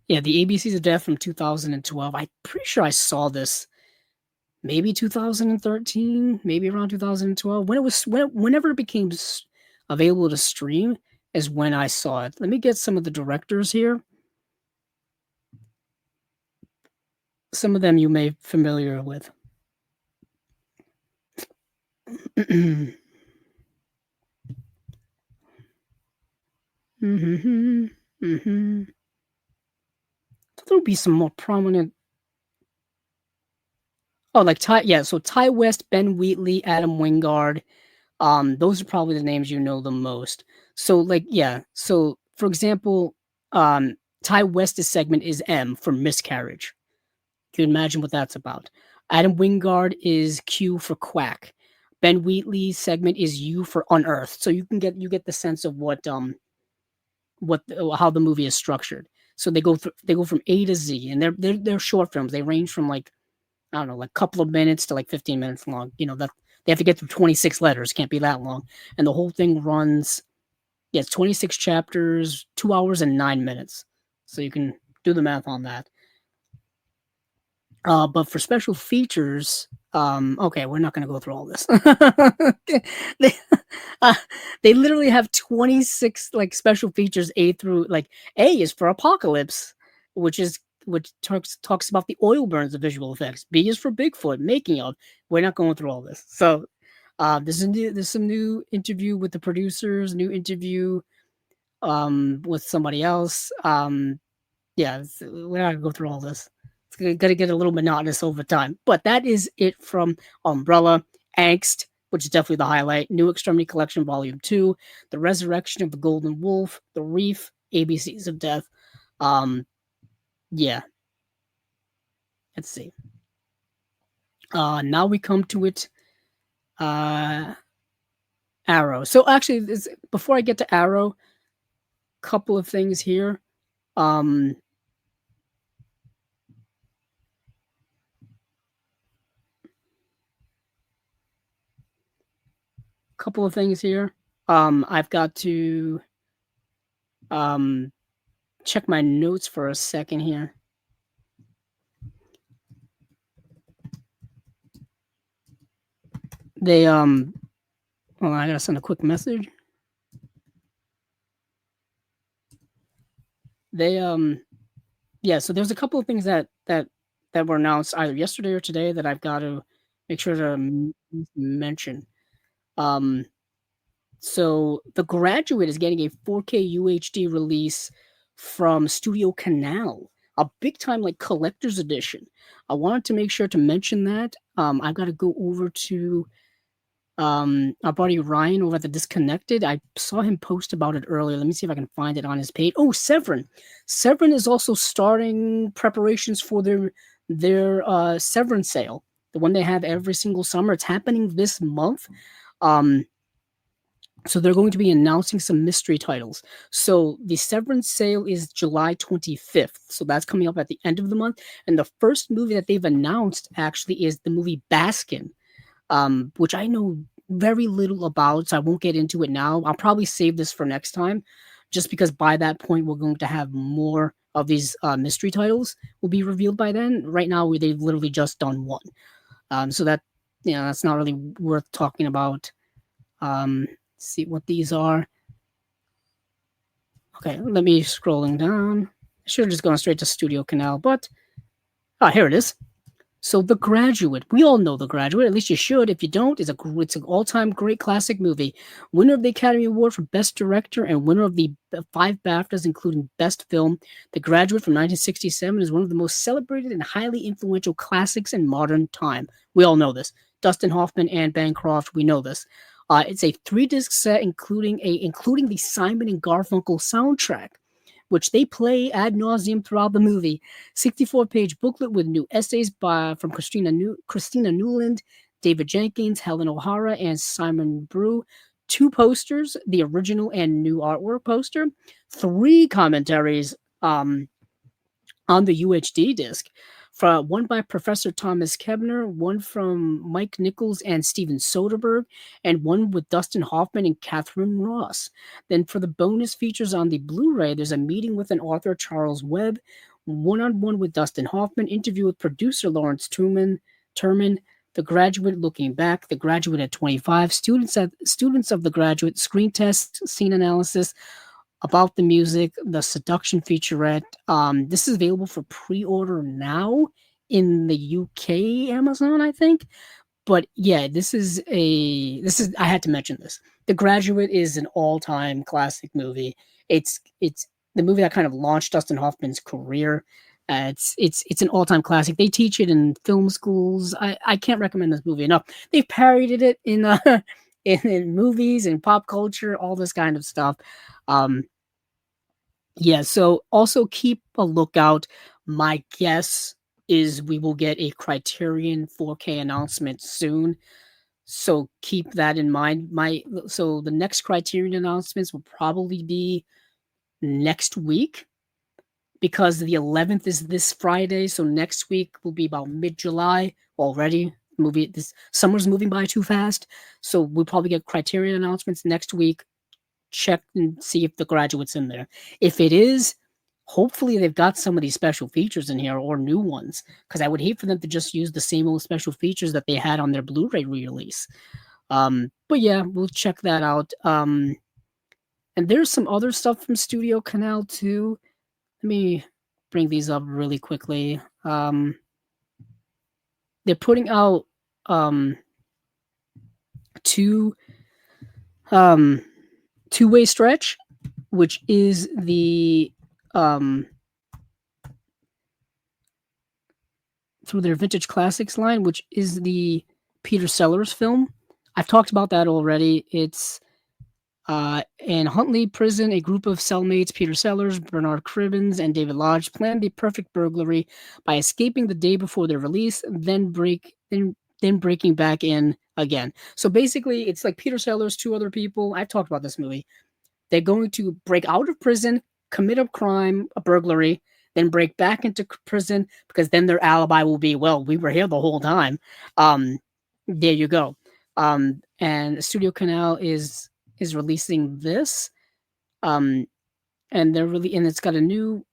Yeah, the ABCs of Death from 2012. I'm pretty sure I saw this maybe 2013, maybe around 2012. Whenever it became available to stream is when I saw it. Let me get some of the directors here. Some of them you may be familiar with. mm-hmm, mm-hmm. There'll be some more prominent. Oh, like Ty. Yeah, so Ty West, Ben Wheatley, Adam Wingard. Those are probably the names you know the most. So, like, yeah. So, for example, Ty West's segment is M for miscarriage. You can imagine what that's about. Adam Wingard is Q for quack. Ben Wheatley's segment is U for unearthed. So you get the sense of how the movie is structured. So they go from A to Z, and they're short films. They range from like I don't know, like a couple of minutes to like 15 minutes long. That they have to get through 26 letters. Can't be that long. And the whole thing runs, yeah, it's 26 chapters, 2 hours and 9 minutes. So you can do the math on that. But for special features, okay, we're not going to go through all this. they, uh, they literally have 26 like special features. A through like A is for Apocalypse, which talks about the oil burns of visual effects. B is for Bigfoot, making of. We're not going through all this. So there's some new interview with the producers, new interview with somebody else. Yeah, we're not gonna go through all this. It's gonna get a little monotonous over time. But that is it from Umbrella. Angst, which is definitely the highlight. New Extremity Collection Volume 2, The Resurrection of the Golden Wolf, The Reef, ABCs of Death. Yeah, let's see. Now we come to it. Arrow. So actually, before I get to Arrow, couple of things here. Couple of things here. I've got to check my notes for a second here. They well, I gotta send a quick message. They yeah, so there's a couple of things that were announced either yesterday or today that I've got to make sure to mention. So The Graduate is getting a 4K UHD release from Studio Canal, a big time like collector's edition. I wanted to make sure to mention that. I've got to go over to our buddy Ryan over at the Disconnected. I saw him post about it earlier. Let me see if I can find it on his page. Oh, Severin. Severin is also starting preparations for their Severin sale, the one they have every single summer. It's happening this month. So they're going to be announcing some mystery titles. So the Severance sale is July 25th. So that's coming up at the end of the month. And the first movie that they've announced actually is the movie Baskin, which I know very little about, so I won't get into it now. I'll probably save this for next time, just because by that point we're going to have more of these mystery titles will be revealed by then. Right now, they've literally just done one, so that's not really worth talking about. See what these are. Okay, let me scrolling down. I should have just gone straight to Studio Canal, but here it is. So The Graduate, we all know The Graduate. At least you should. If you don't, it's an all-time great classic movie. Winner of the Academy Award for Best Director and winner of the 5 BAFTAs, including Best Film. The Graduate from 1967 is one of the most celebrated and highly influential classics in modern time. We all know this. Dustin Hoffman and Bancroft. We know this. It's a 3-disc set, including the Simon and Garfunkel soundtrack, which they play ad nauseum throughout the movie. 64-page booklet with new essays from Christina Newland, David Jenkins, Helen O'Hara, and Simon Brew. 2 posters, the original and new artwork poster. 3 commentaries on the UHD disc. One by Professor Thomas Kebner, one from Mike Nichols and Steven Soderbergh, and one with Dustin Hoffman and Catherine Ross. Then for the bonus features on the Blu-ray, there's a meeting with an author, Charles Webb, one-on-one with Dustin Hoffman, interview with producer Lawrence Turman, The Graduate Looking Back, The Graduate at 25, students of The Graduate, screen test, scene analysis, about the music, the seduction featurette. This is available for pre-order now in the UK Amazon, I think. But yeah, this is I had to mention this. The Graduate is an all-time classic movie. It's the movie that kind of launched Dustin Hoffman's career. It's an all-time classic. They teach it in film schools. I can't recommend this movie enough. They've parodied it in in movies and pop culture, all this kind of stuff. Yeah, so also keep a lookout. My guess is we will get a Criterion 4K announcement soon. So keep that in mind. So the next Criterion announcements will probably be next week, because the 11th is this Friday. So next week will be about mid-July already. This summer's moving by too fast. So we'll probably get Criterion announcements next week. Check and see if The Graduate's in there. If it is, hopefully they've got some of these special features in here or new ones, because I would hate for them to just use the same old special features that they had on their Blu-ray release. But yeah, we'll check that out. And there's some other stuff from Studio Canal too. Let me bring these up really quickly. They're putting out Two-Way Stretch, which is the through their Vintage Classics line, which is the Peter Sellers film. I've talked about that already. It's in Huntley Prison, a group of cellmates, Peter Sellers, Bernard Cribbins, and David Lodge, plan the perfect burglary by escaping the day before their release, then breaking back in again. So basically, it's like Peter Sellers, 2 other people. I've talked about this movie. They're going to break out of prison, commit a crime, a burglary, then break back into prison, because then their alibi will be, well, we were here the whole time. There you go. And Studio Canal is releasing this. And it's got a new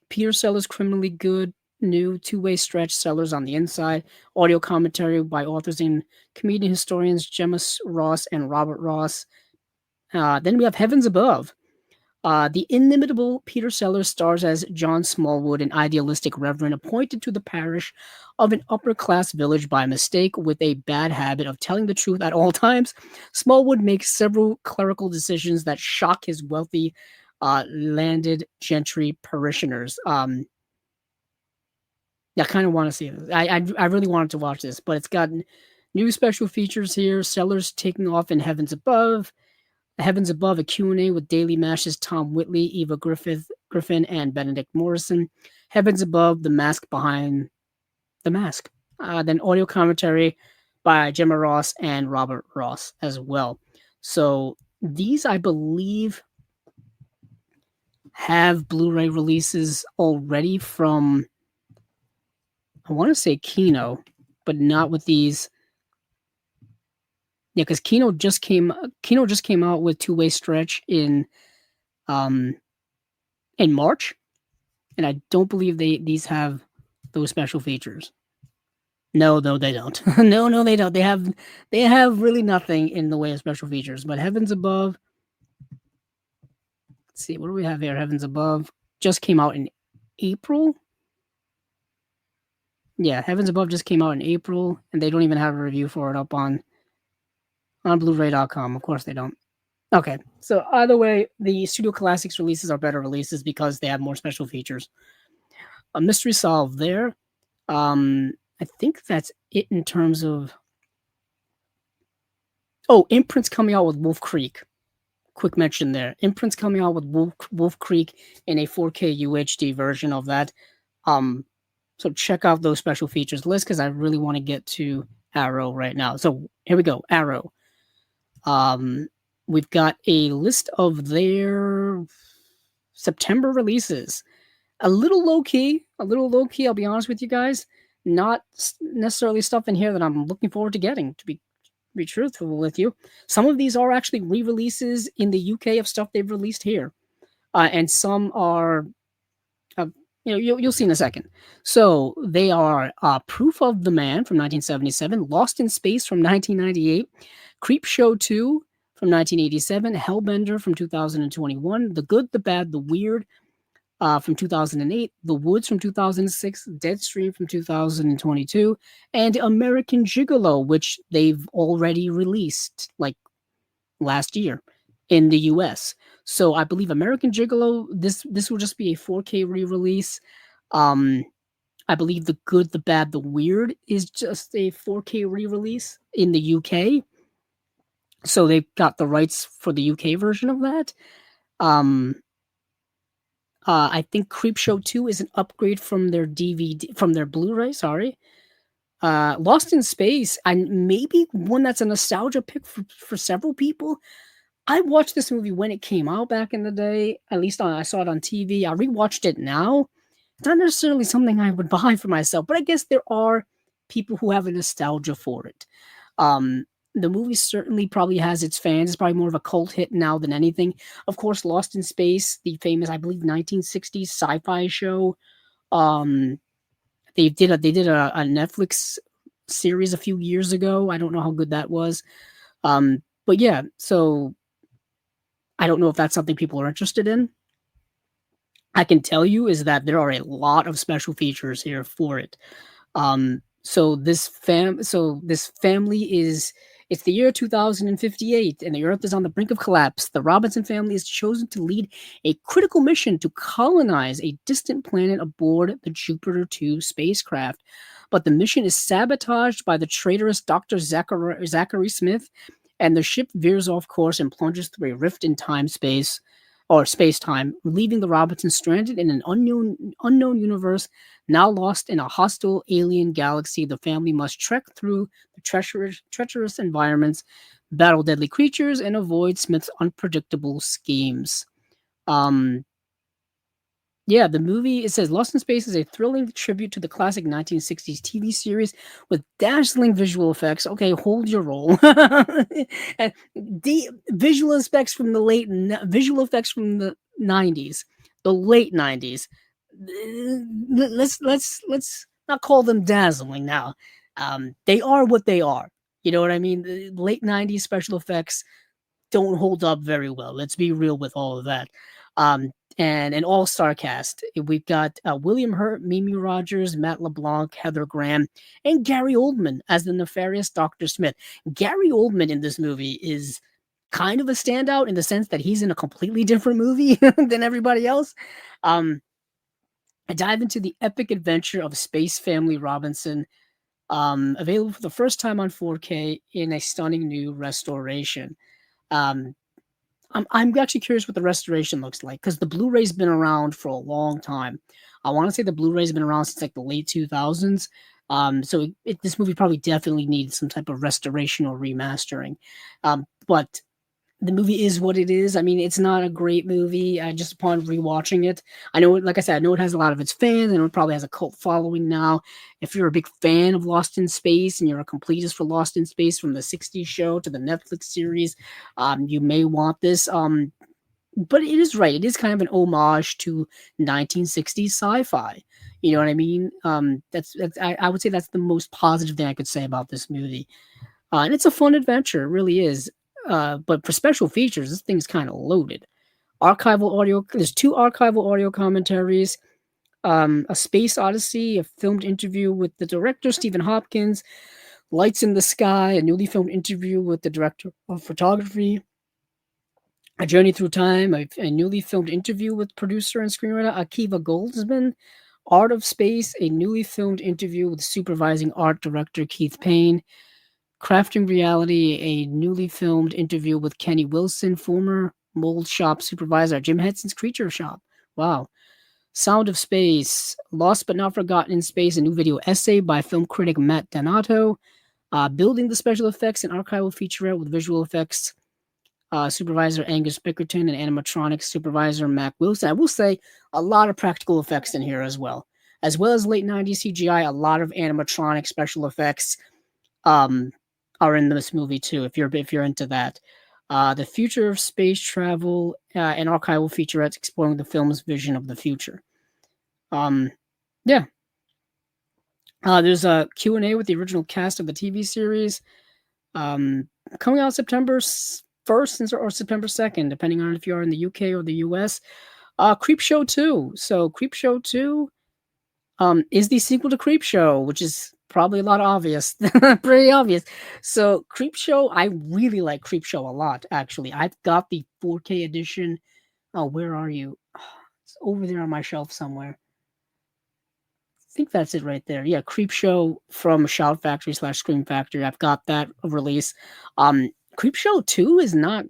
Peter Sellers Criminally Good, new Two-Way Stretch, Sellers on the inside, audio commentary by authors and comedian historians Gemma Ross and Robert Ross. Then we have Heavens Above. The inimitable Peter Sellers stars as John Smallwood, an idealistic reverend appointed to the parish of an upper-class village by mistake with a bad habit of telling the truth at all times. Smallwood makes several clerical decisions that shock his wealthy landed gentry parishioners. I kind of want to see this. I really wanted to watch this, but it's got new special features here. Sellers taking off in Heavens Above, a Q&A with Daily Mash's Tom Whitley, Eva Griffin, and Benedict Morrison. Heavens Above, The Mask Behind the Mask. Then audio commentary by Gemma Ross and Robert Ross as well. So these, I believe, have Blu-ray releases already from, I want to say Kino, but not with these. Yeah, because Kino just came out with Two-Way Stretch in March, and I don't believe these have those special features. No, they don't. No, they don't. They have really nothing in the way of special features. But Heavens Above, let's see, what do we have here? Heavens Above just came out in April. Yeah, Heavens Above just came out in April, and they don't even have a review for it up on Blu-ray.com. Of course they don't. Okay, so either way, the Studio Classics releases are better releases because they have more special features. A mystery solved there. I think that's it in terms of Oh, Imprint's coming out with Wolf Creek. Quick mention there. Imprint's coming out with Wolf Creek in a 4K UHD version of that. Um, so check out those special features list because I really want to get to Arrow right now. So here we go, Arrow. Um, we've got a list of their September releases. A little low key. I'll be honest with you guys. Not necessarily stuff in here that I'm looking forward to getting. To be truthful with you, some of these are actually re-releases in the UK of stuff they've released here, and some are uh, you'll see in a second. So they are Proof of the Man from 1977, Lost in Space from 1998, Creep Show 2 from 1987, Hellbender from 2021, The Good, the Bad, the Weird from 2008, The Woods from 2006, Deadstream from 2022, and American Gigolo, which they've already released like last year in the US. So I believe American Gigolo, this will just be a 4K re-release. Um, I believe The Good, the Bad, the Weird is just a 4K re-release in the UK. So they've got the rights for the UK version of that. Um, I think Creepshow 2 is an upgrade from their DVD, from their Blu-ray. Sorry. Lost in Space, and maybe one that's a nostalgia pick for several people. I watched this movie when it came out back in the day. At least I saw it on TV. I rewatched it now. It's not necessarily something I would buy for myself, but I guess there are people who have a nostalgia for it. Um, the movie certainly probably has its fans. It's probably more of a cult hit now than anything. Of course, Lost in Space, the famous, I believe, 1960s sci-fi show. Um, they did a Netflix series a few years ago. I don't know how good that was. But yeah, so I don't know if that's something people are interested in. I can tell you is that there are a lot of special features here for it. So this family is it's the year 2058 and the earth is on the brink of collapse. The Robinson family is chosen to lead a critical mission to colonize a distant planet aboard the Jupiter 2 spacecraft. But the mission is sabotaged by the traitorous Dr. Zachary Smith, and the ship veers off course and plunges through a rift in time space or space time, leaving the Robinsons stranded in an unknown universe. Now lost in a hostile alien galaxy, the family must trek through the treacherous environments, battle deadly creatures, and avoid Smith's unpredictable schemes. Um, yeah, the movie, it says Lost in Space is a thrilling tribute to the classic 1960s TV series with dazzling visual effects. Okay, hold your roll. And the visual effects from the 90s, the late 90s. Let's not call them dazzling now. They are what they are. You know what I mean? The late 90s special effects don't hold up very well. Let's be real with all of that. Um, and an all-star cast. We've got William Hurt, Mimi Rogers, Matt LeBlanc, Heather Graham, and Gary Oldman as the nefarious Dr. Smith. Gary Oldman in this movie is kind of a standout in the sense that he's in a completely different movie than everybody else. Um, I dive into the epic adventure of Space Family Robinson, available for the first time on 4K in a stunning new restoration. Um, I'm actually curious what the restoration looks like because the Blu-ray's been around for a long time. I want to say the Blu-ray's been around since like the late 2000s. So this movie probably definitely needs some type of restoration or remastering. But the movie is what it is. I mean, it's not a great movie. Just upon rewatching it, I know, like I said, I know it has a lot of its fans, and it probably has a cult following now. If you're a big fan of Lost in Space and you're a completist for Lost in Space from the '60s show to the Netflix series, you may want this. But it is right. It is kind of an homage to 1960s sci-fi. You know what I mean? I would say that's the most positive thing I could say about this movie. And it's a fun adventure, it really is. But for special features, this thing's kind of loaded. Archival audio. There's two archival audio commentaries. A Space Odyssey, a filmed interview with the director Stephen Hopkins. Lights in the Sky, a newly filmed interview with the director of photography. A Journey Through Time, a newly filmed interview with producer and screenwriter Akiva Goldsman. Art of Space, a newly filmed interview with supervising art director Keith Payne. Crafting Reality, a newly filmed interview with Kenny Wilson, former mold shop supervisor at Jim Henson's Creature Shop. Wow. Sound of Space, Lost but Not Forgotten in Space, a new video essay by film critic Matt Donato. Building the Special Effects, an archival featurette with visual effects supervisor Angus Bickerton and animatronics supervisor Mac Wilson. I will say a lot of practical effects in here as well as late 90s CGI. A lot of animatronic special effects um, are in this movie too. If you're into that, the future of space travel and archival featurettes exploring the film's vision of the future. Um, yeah, there's a Q&A with the original cast of the TV series. Um, Coming out September 1st or September 2nd, depending on if you are in the UK or the US. Creepshow 2. So Creepshow 2 is the sequel to Creepshow, which is probably a lot obvious. Pretty obvious. So Creepshow, I really like Creepshow a lot, actually. I've got the 4K edition. Oh, where are you? It's over there on my shelf somewhere. I think that's it right there. Yeah, Creepshow from Shout Factory / Scream Factory. I've got that release. Creepshow 2 is not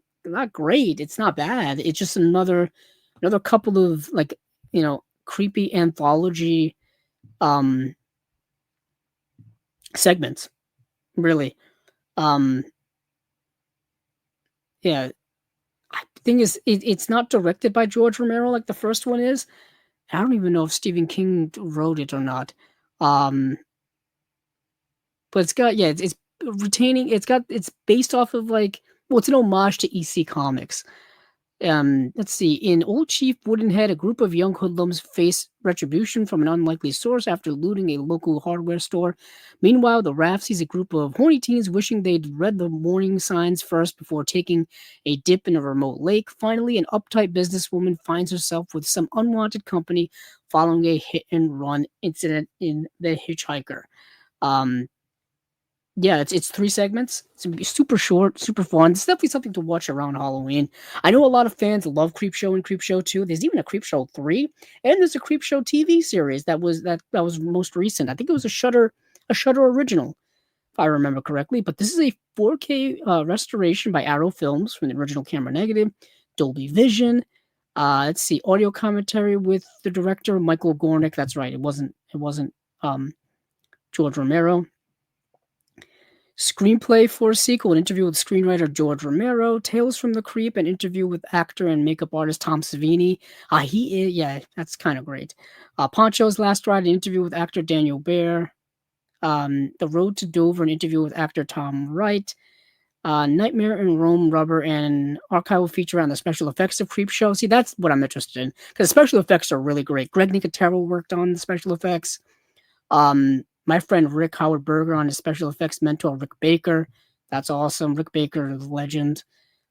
great. It's not bad. It's just another couple of like, creepy anthology um segments, really. Um yeah, thing is it's not directed by George Romero like the first one is. I don't even know if Stephen King wrote it or not. Um But it's got it's retaining it's based off of like well, it's an homage to EC Comics. Let's see. In Old Chief Woodenhead, a group of young hoodlums face retribution from an unlikely source after looting a local hardware store. Meanwhile, the raft sees a group of horny teens wishing they'd read the warning signs first before taking a dip in a remote lake. Finally, an uptight businesswoman finds herself with some unwanted company following a hit and run incident in The Hitchhiker. Um, yeah, it's 3 segments. It's gonna be super short, super fun. It's definitely something to watch around Halloween. I know a lot of fans love Creepshow and Creepshow 2. There's even a Creepshow 3, and there's a Creepshow TV series that was most recent. I think it was a Shudder original, if I remember correctly. But this is a 4K restoration by Arrow Films from the original camera negative, Dolby Vision. Let's see, audio commentary with the director Michael Gornick. That's right. It wasn't George Romero. Screenplay for a sequel, an interview with screenwriter George Romero, Tales from the Creep, an interview with actor and makeup artist Tom Savini. Yeah, that's kind of great. Poncho's Last Ride, an interview with actor Daniel Baer. The Road to Dover, an interview with actor Tom Wright. Nightmare in Rome Rubber, and archival feature on the special effects of Creepshow. See, that's what I'm interested in, because special effects are really great. Greg Nicotero worked on the special effects. My friend Rick Howard Berger on his special effects mentor, Rick Baker. That's awesome. Rick Baker is a legend.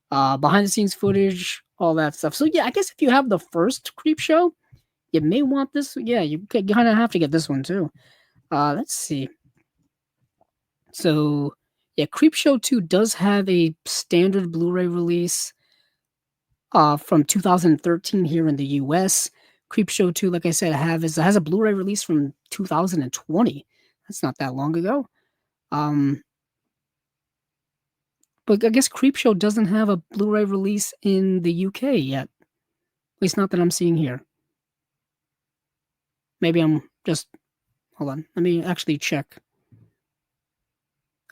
Behind the scenes footage, all that stuff. So yeah, I guess if you have the first Creepshow, you may want this. Yeah, you kind of have to get this one too. Let's see. So yeah, Creepshow 2 does have a standard Blu-ray release from 2013 here in the US. Creepshow 2, like I said, has a Blu-ray release from 2020. That's not that long ago. But I guess Creepshow doesn't have a Blu-ray release in the UK yet. At least not that I'm seeing here. Maybe I'm just hold on. Let me actually check.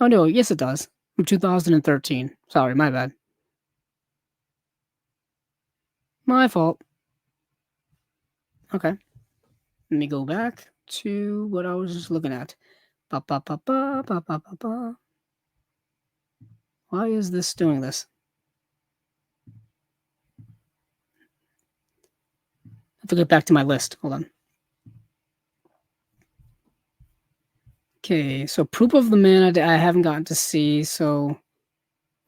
Oh no, yes it does. From 2013. Sorry, my bad. My fault. Okay. Let me go back to what I was just looking at. Ba, ba, ba, ba, ba, ba, ba, ba. Why is this doing this? I have to get back to my list. Hold on. Okay, so Proof of the Man I haven't gotten to see, so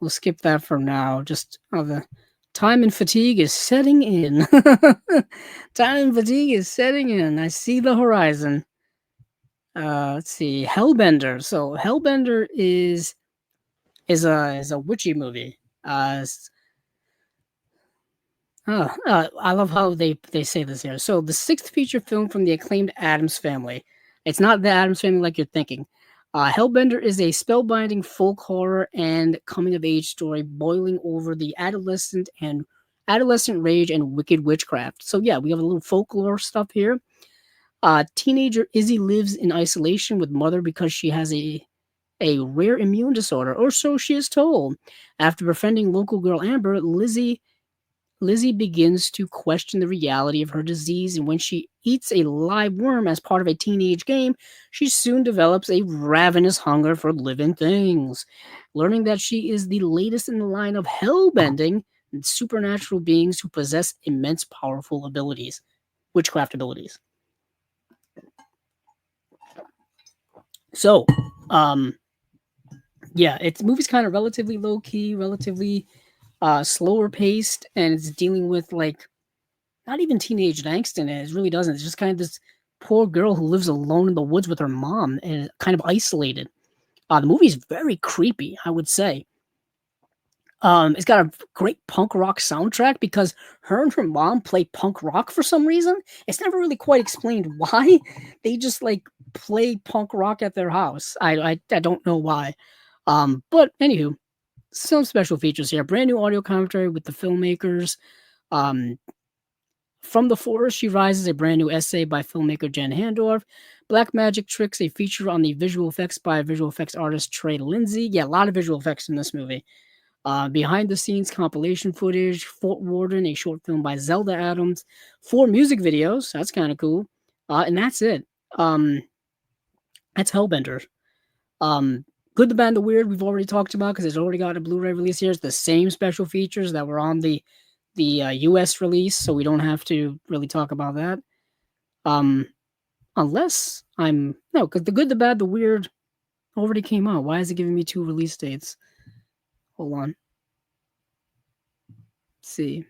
we'll skip that for now. Just the time and fatigue is setting in. Time and fatigue is setting in. I see the horizon. Let's see, Hellbender. So Hellbender is a witchy movie. I love how they say this here. So the 6th feature film from the acclaimed Addams Family. It's not the Addams Family like you're thinking. Hellbender is a spellbinding folk horror and coming of age story boiling over the adolescent rage and wicked witchcraft. So yeah, we have a little folklore stuff here. Teenager Izzy lives in isolation with mother because she has a rare immune disorder, or so she is told. After befriending local girl Amber, Lizzie begins to question the reality of her disease, and when she eats a live worm as part of a teenage game, she soon develops a ravenous hunger for living things. Learning that she is the latest in the line of hellbending and supernatural beings who possess immense powerful abilities, witchcraft abilities. So, um, yeah, it's movie's kind of relatively low key, relatively slower paced, and it's dealing with like not even teenage angst in it. It really doesn't. It's just kind of this poor girl who lives alone in the woods with her mom and kind of isolated. The movie's very creepy, I would say. It's got a great punk rock soundtrack because her and her mom play punk rock for some reason. It's never really quite explained why. They just like play punk rock at their house. I don't know why. But anywho, some special features here. Brand new audio commentary with the filmmakers. Um, From the Forest, She Rises, a brand new essay by filmmaker Jen Handorf. Black Magic Tricks, a feature on the visual effects by visual effects artist Trey Lindsay. Yeah, a lot of visual effects in this movie. Behind the scenes compilation footage. Fort Warden, a short film by Zelda Adams. 4 music videos. That's kind of cool. And that's it. That's Hellbender. Um, Good, the Bad, the Weird, we've already talked about because it's already got a Blu-ray release here. It's the same special features that were on the US release, so we don't have to really talk about that. Um, Unless I'm no, because the Good, the Bad, the Weird already came out. Why is it giving me 2 release dates? Hold on. Let's see.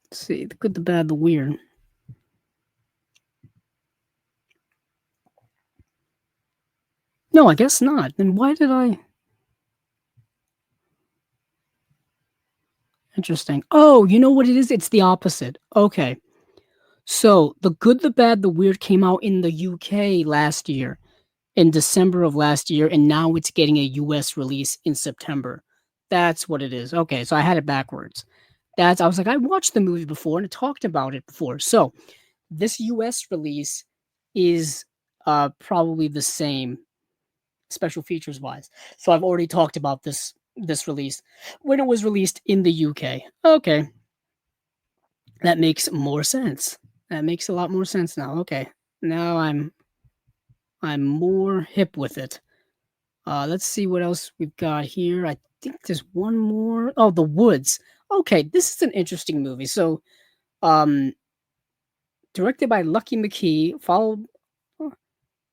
Let's see. The Good, the Bad, the Weird. No, I guess not. Then why did I? Interesting. Oh, you know what it is? It's the opposite. Okay. So, The Good, the Bad, the Weird came out in the UK last year, in December of last year, and now it's getting a US release in September. That's what it is. Okay, so I had it backwards. I was like, I watched the movie before and I talked about it before. So, this US release is probably the same special features wise. So I've already talked about this release when it was released in the UK. Okay, that makes more sense. That makes a lot more sense now. Okay, now I'm more hip with it. Let's see what else we've got here. I think there's one more. Oh, The Woods. Okay, this is an interesting movie. So, um, directed by Lucky McKee, followed. Let's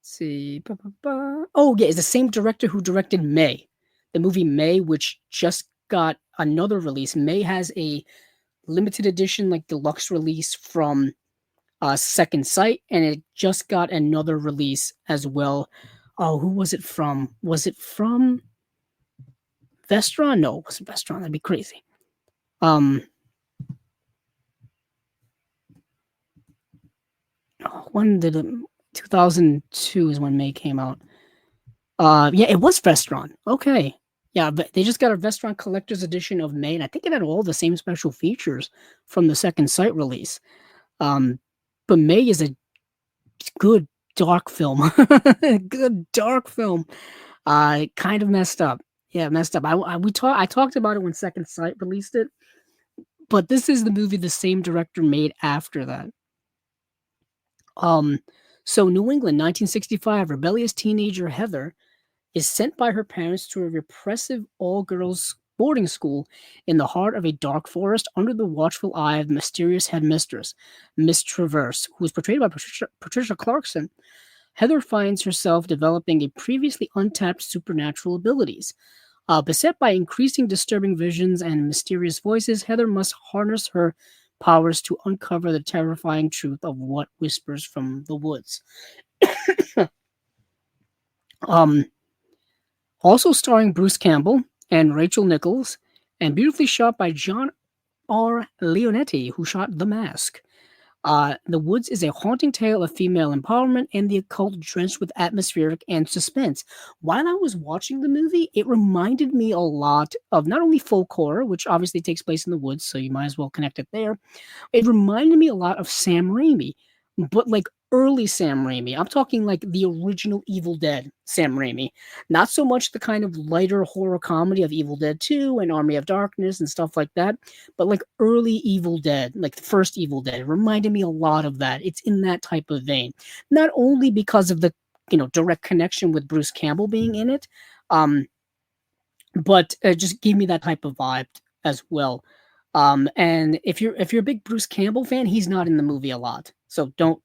see. Oh, yeah, it's the same director who directed May, the movie May, which just got another release. May has a limited edition, like deluxe release from Second Sight, and it just got another release as well. Oh, who was it from? Was it from Vestron? No, it wasn't Vestron. That'd be crazy. Um, when did it? 2002 is when May came out. Yeah, it was Vestron. Okay. Yeah, but they just got a Vestron collector's edition of May, and I think it had all the same special features from the Second Sight release. Um, but May is a good dark film. Good dark film. Kind of messed up. Yeah, messed up. I talked about it when Second Sight released it, but this is the movie the same director made after that. Um, so New England, 1965, rebellious teenager Heather is sent by her parents to a repressive all-girls boarding school in the heart of a dark forest under the watchful eye of the mysterious headmistress, Miss Traverse, who is portrayed by Patricia Clarkson. Heather finds herself developing a previously untapped supernatural abilities. Beset by increasing disturbing visions and mysterious voices, Heather must harness her powers to uncover the terrifying truth of what whispers from the woods. um, Also starring Bruce Campbell and Rachel Nichols, and beautifully shot by John R. Leonetti, who shot The Mask. The Woods is a haunting tale of female empowerment and the occult drenched with atmospheric and suspense. While I was watching the movie, it reminded me a lot of not only folk horror, which obviously takes place in the woods, so you might as well connect it there. It reminded me a lot of Sam Raimi, but like early Sam Raimi. I'm talking like the original Evil Dead Sam Raimi. Not so much the kind of lighter horror comedy of Evil Dead 2 and Army of Darkness and stuff like that, but like early Evil Dead, like the first Evil Dead. It reminded me a lot of that. It's in that type of vein. Not only because of the direct connection with Bruce Campbell being in it, um, but just gave me that type of vibe as well. And if you're a big Bruce Campbell fan, he's not in the movie a lot. So don't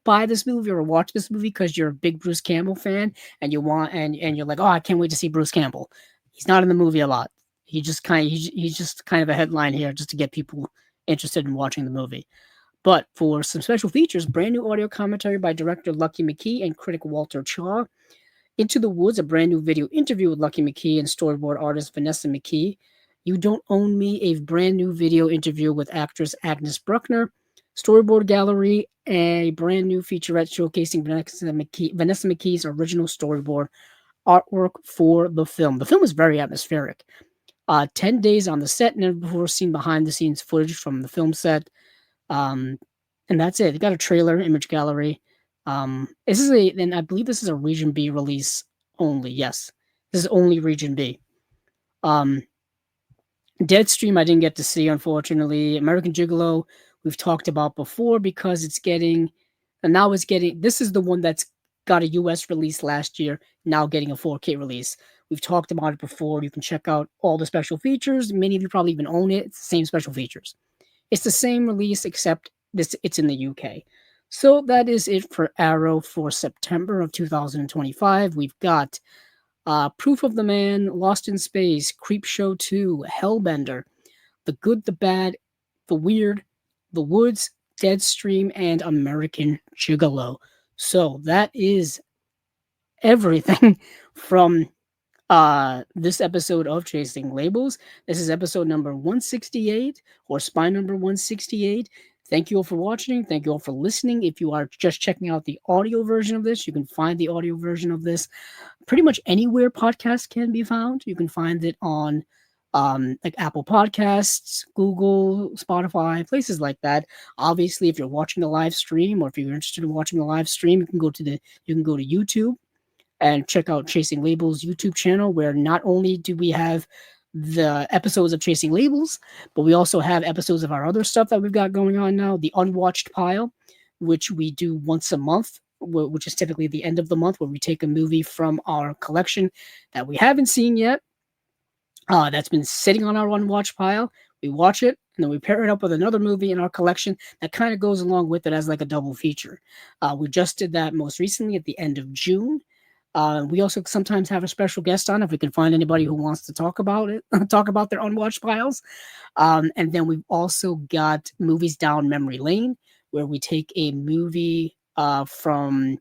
buy this movie or watch this movie because you're a big Bruce Campbell fan and and you're like, oh, I can't wait to see Bruce Campbell. He's not in the movie a lot. He's just kind of a headline here just to get people interested in watching the movie. But for some special features, brand new audio commentary by director Lucky McKee and critic Walter Chaw. Into the Woods, a brand new video interview with Lucky McKee and storyboard artist Vanessa McKee. You Don't Own Me, a brand new video interview with actress Agnes Bruckner. Storyboard Gallery, a brand new featurette showcasing Vanessa McKee's original storyboard artwork for the film. The film is very atmospheric. 10 days on the set, and before seen behind the scenes footage from the film set. Um, and that's it. They got a trailer, image gallery. And I believe this is a Region B release only. Yes, this is only Region B. Um, Deadstream, I didn't get to see, unfortunately. American Gigolo, we've talked about before because this is the one that's got a US release last year, now getting a 4K release. We've talked about it before. You can check out all the special features. Many of you probably even own it. It's the same special features. It's the same release, except it's in the UK. So that is it for Arrow for September of 2025. We've got Proof of the Man, Lost in Space, Creepshow 2, Hellbender, The Good, the Bad, The Weird, The Woods, Deadstream, and American Gigolo. So that is everything from this episode of Chasing Labels. This is episode number 168 or spy number 168. Thank you all for watching. Thank you all for listening. If you are just checking out the audio version of this, you can find the audio version of this pretty much anywhere podcasts can be found. You can find it on like Apple Podcasts, Google, Spotify, places like that. Obviously, if you're watching the live stream or if you're interested in watching the live stream, you can go to YouTube and check out Chasing Labels YouTube channel, where not only do we have the episodes of Chasing Labels, but we also have episodes of our other stuff that we've got going on now, the Unwatched Pile, which we do once a month, which is typically the end of the month, where we take a movie from our collection that we haven't seen yet, that's been sitting on our Unwatched Pile. We watch it, and then we pair it up with another movie in our collection that kind of goes along with it as like a double feature. We just did that most recently at the end of June. We also sometimes have a special guest on if we can find anybody who wants to talk about it, talk about their unwatched piles. And then we've also got Movies Down Memory Lane, where we take a movie from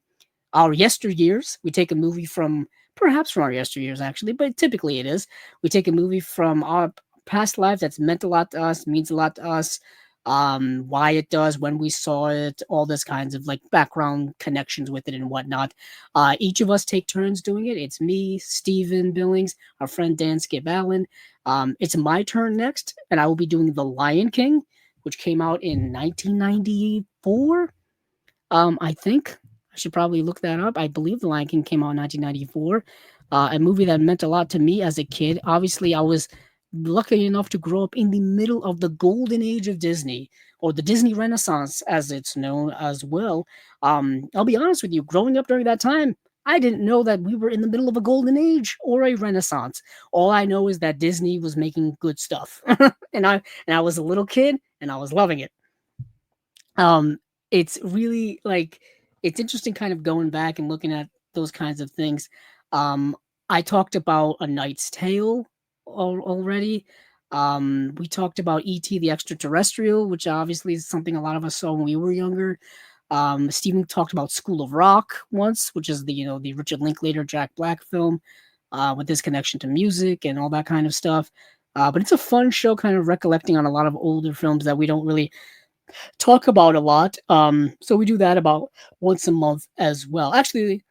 our yesteryears. We take a movie perhaps from our yesteryears, actually, but typically it is. We take a movie from our past lives that's meant a lot to us, means a lot to us, why it does, when we saw it, all this kinds of like background connections with it and whatnot. Each of us take turns doing it. It's me, Steven Billings, our friend Dan Skip Allen. It's my turn next, and I will be doing The Lion King, which came out in 1994. I think I should probably look that up. I believe The Lion King came out in 1994. A movie that meant a lot to me as a kid. Obviously, I was lucky enough to grow up in the middle of the golden age of Disney, or the Disney Renaissance, as it's known as well. I'll be honest with you, growing up during that time, I didn't know that we were in the middle of a golden age or a renaissance. All I know is that Disney was making good stuff, and I was a little kid and I was loving it. It's really like it's interesting, kind of going back and looking at those kinds of things. I talked about A Knight's Tale already. We talked about E.T. the Extraterrestrial, which obviously is something a lot of us saw when we were younger. Steven talked about School of Rock once, which is the Richard Linklater, Jack Black film, with his connection to music and all that kind of stuff. But it's a fun show, kind of recollecting on a lot of older films that we don't really talk about a lot. So we do that about once a month as well. Actually,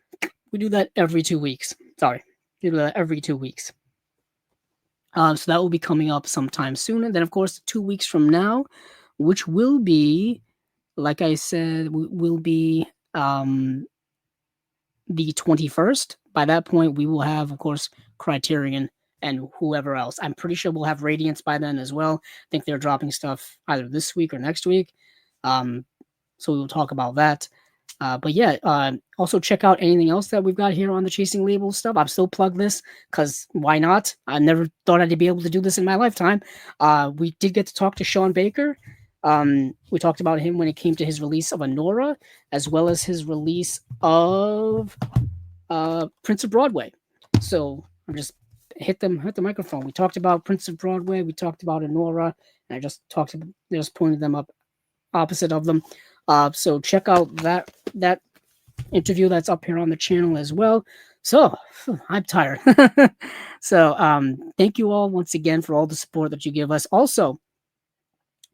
we do that every 2 weeks. Sorry, we do that every 2 weeks. So that will be coming up sometime soon. And then, of course, 2 weeks from now, which will be, like I said, will be the 21st. By that point, we will have, of course, Criterion and whoever else. I'm pretty sure we'll have Radiance by then as well. I think they're dropping stuff either this week or next week. Um, so we will talk about that. But yeah, also check out anything else that we've got here on the Chasing Labels stuff. I'm still plug this because why not? I never thought I'd be able to do this in my lifetime. We did get to talk to Sean Baker. We talked about him when it came to his release of Honora, as well as his release of Prince of Broadway. So I'm just hit the microphone. We talked about Prince of Broadway. We talked about Honora, and I just pointed them up opposite of them. So check out that interview that's up here on the channel as well. So I'm tired. So thank you all once again for all the support that you give us. Also,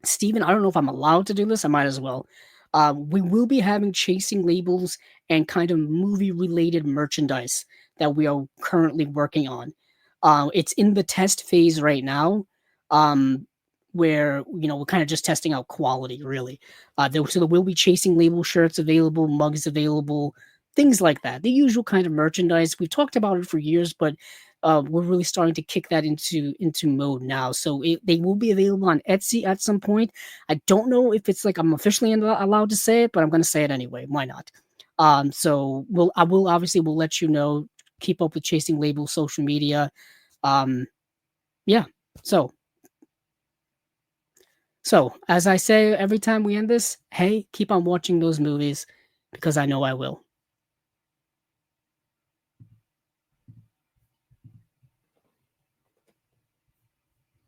Steven, I don't know if I'm allowed to do this. I might as well. We will be having Chasing Labels and kind of movie related merchandise that we are currently working on. It's in the test phase right now, where we're kind of just testing out quality, really. So there will be Chasing Label shirts available, mugs available, things like that. The usual kind of merchandise. We've talked about it for years, but we're really starting to kick that into mode now. So they will be available on Etsy at some point. I don't know if it's like I'm officially allowed to say it, but I'm going to say it anyway. Why not? So I will obviously will let you know. Keep up with Chasing Label social media. Um, yeah. So as I say every time we end this, hey, keep on watching those movies because I know I will.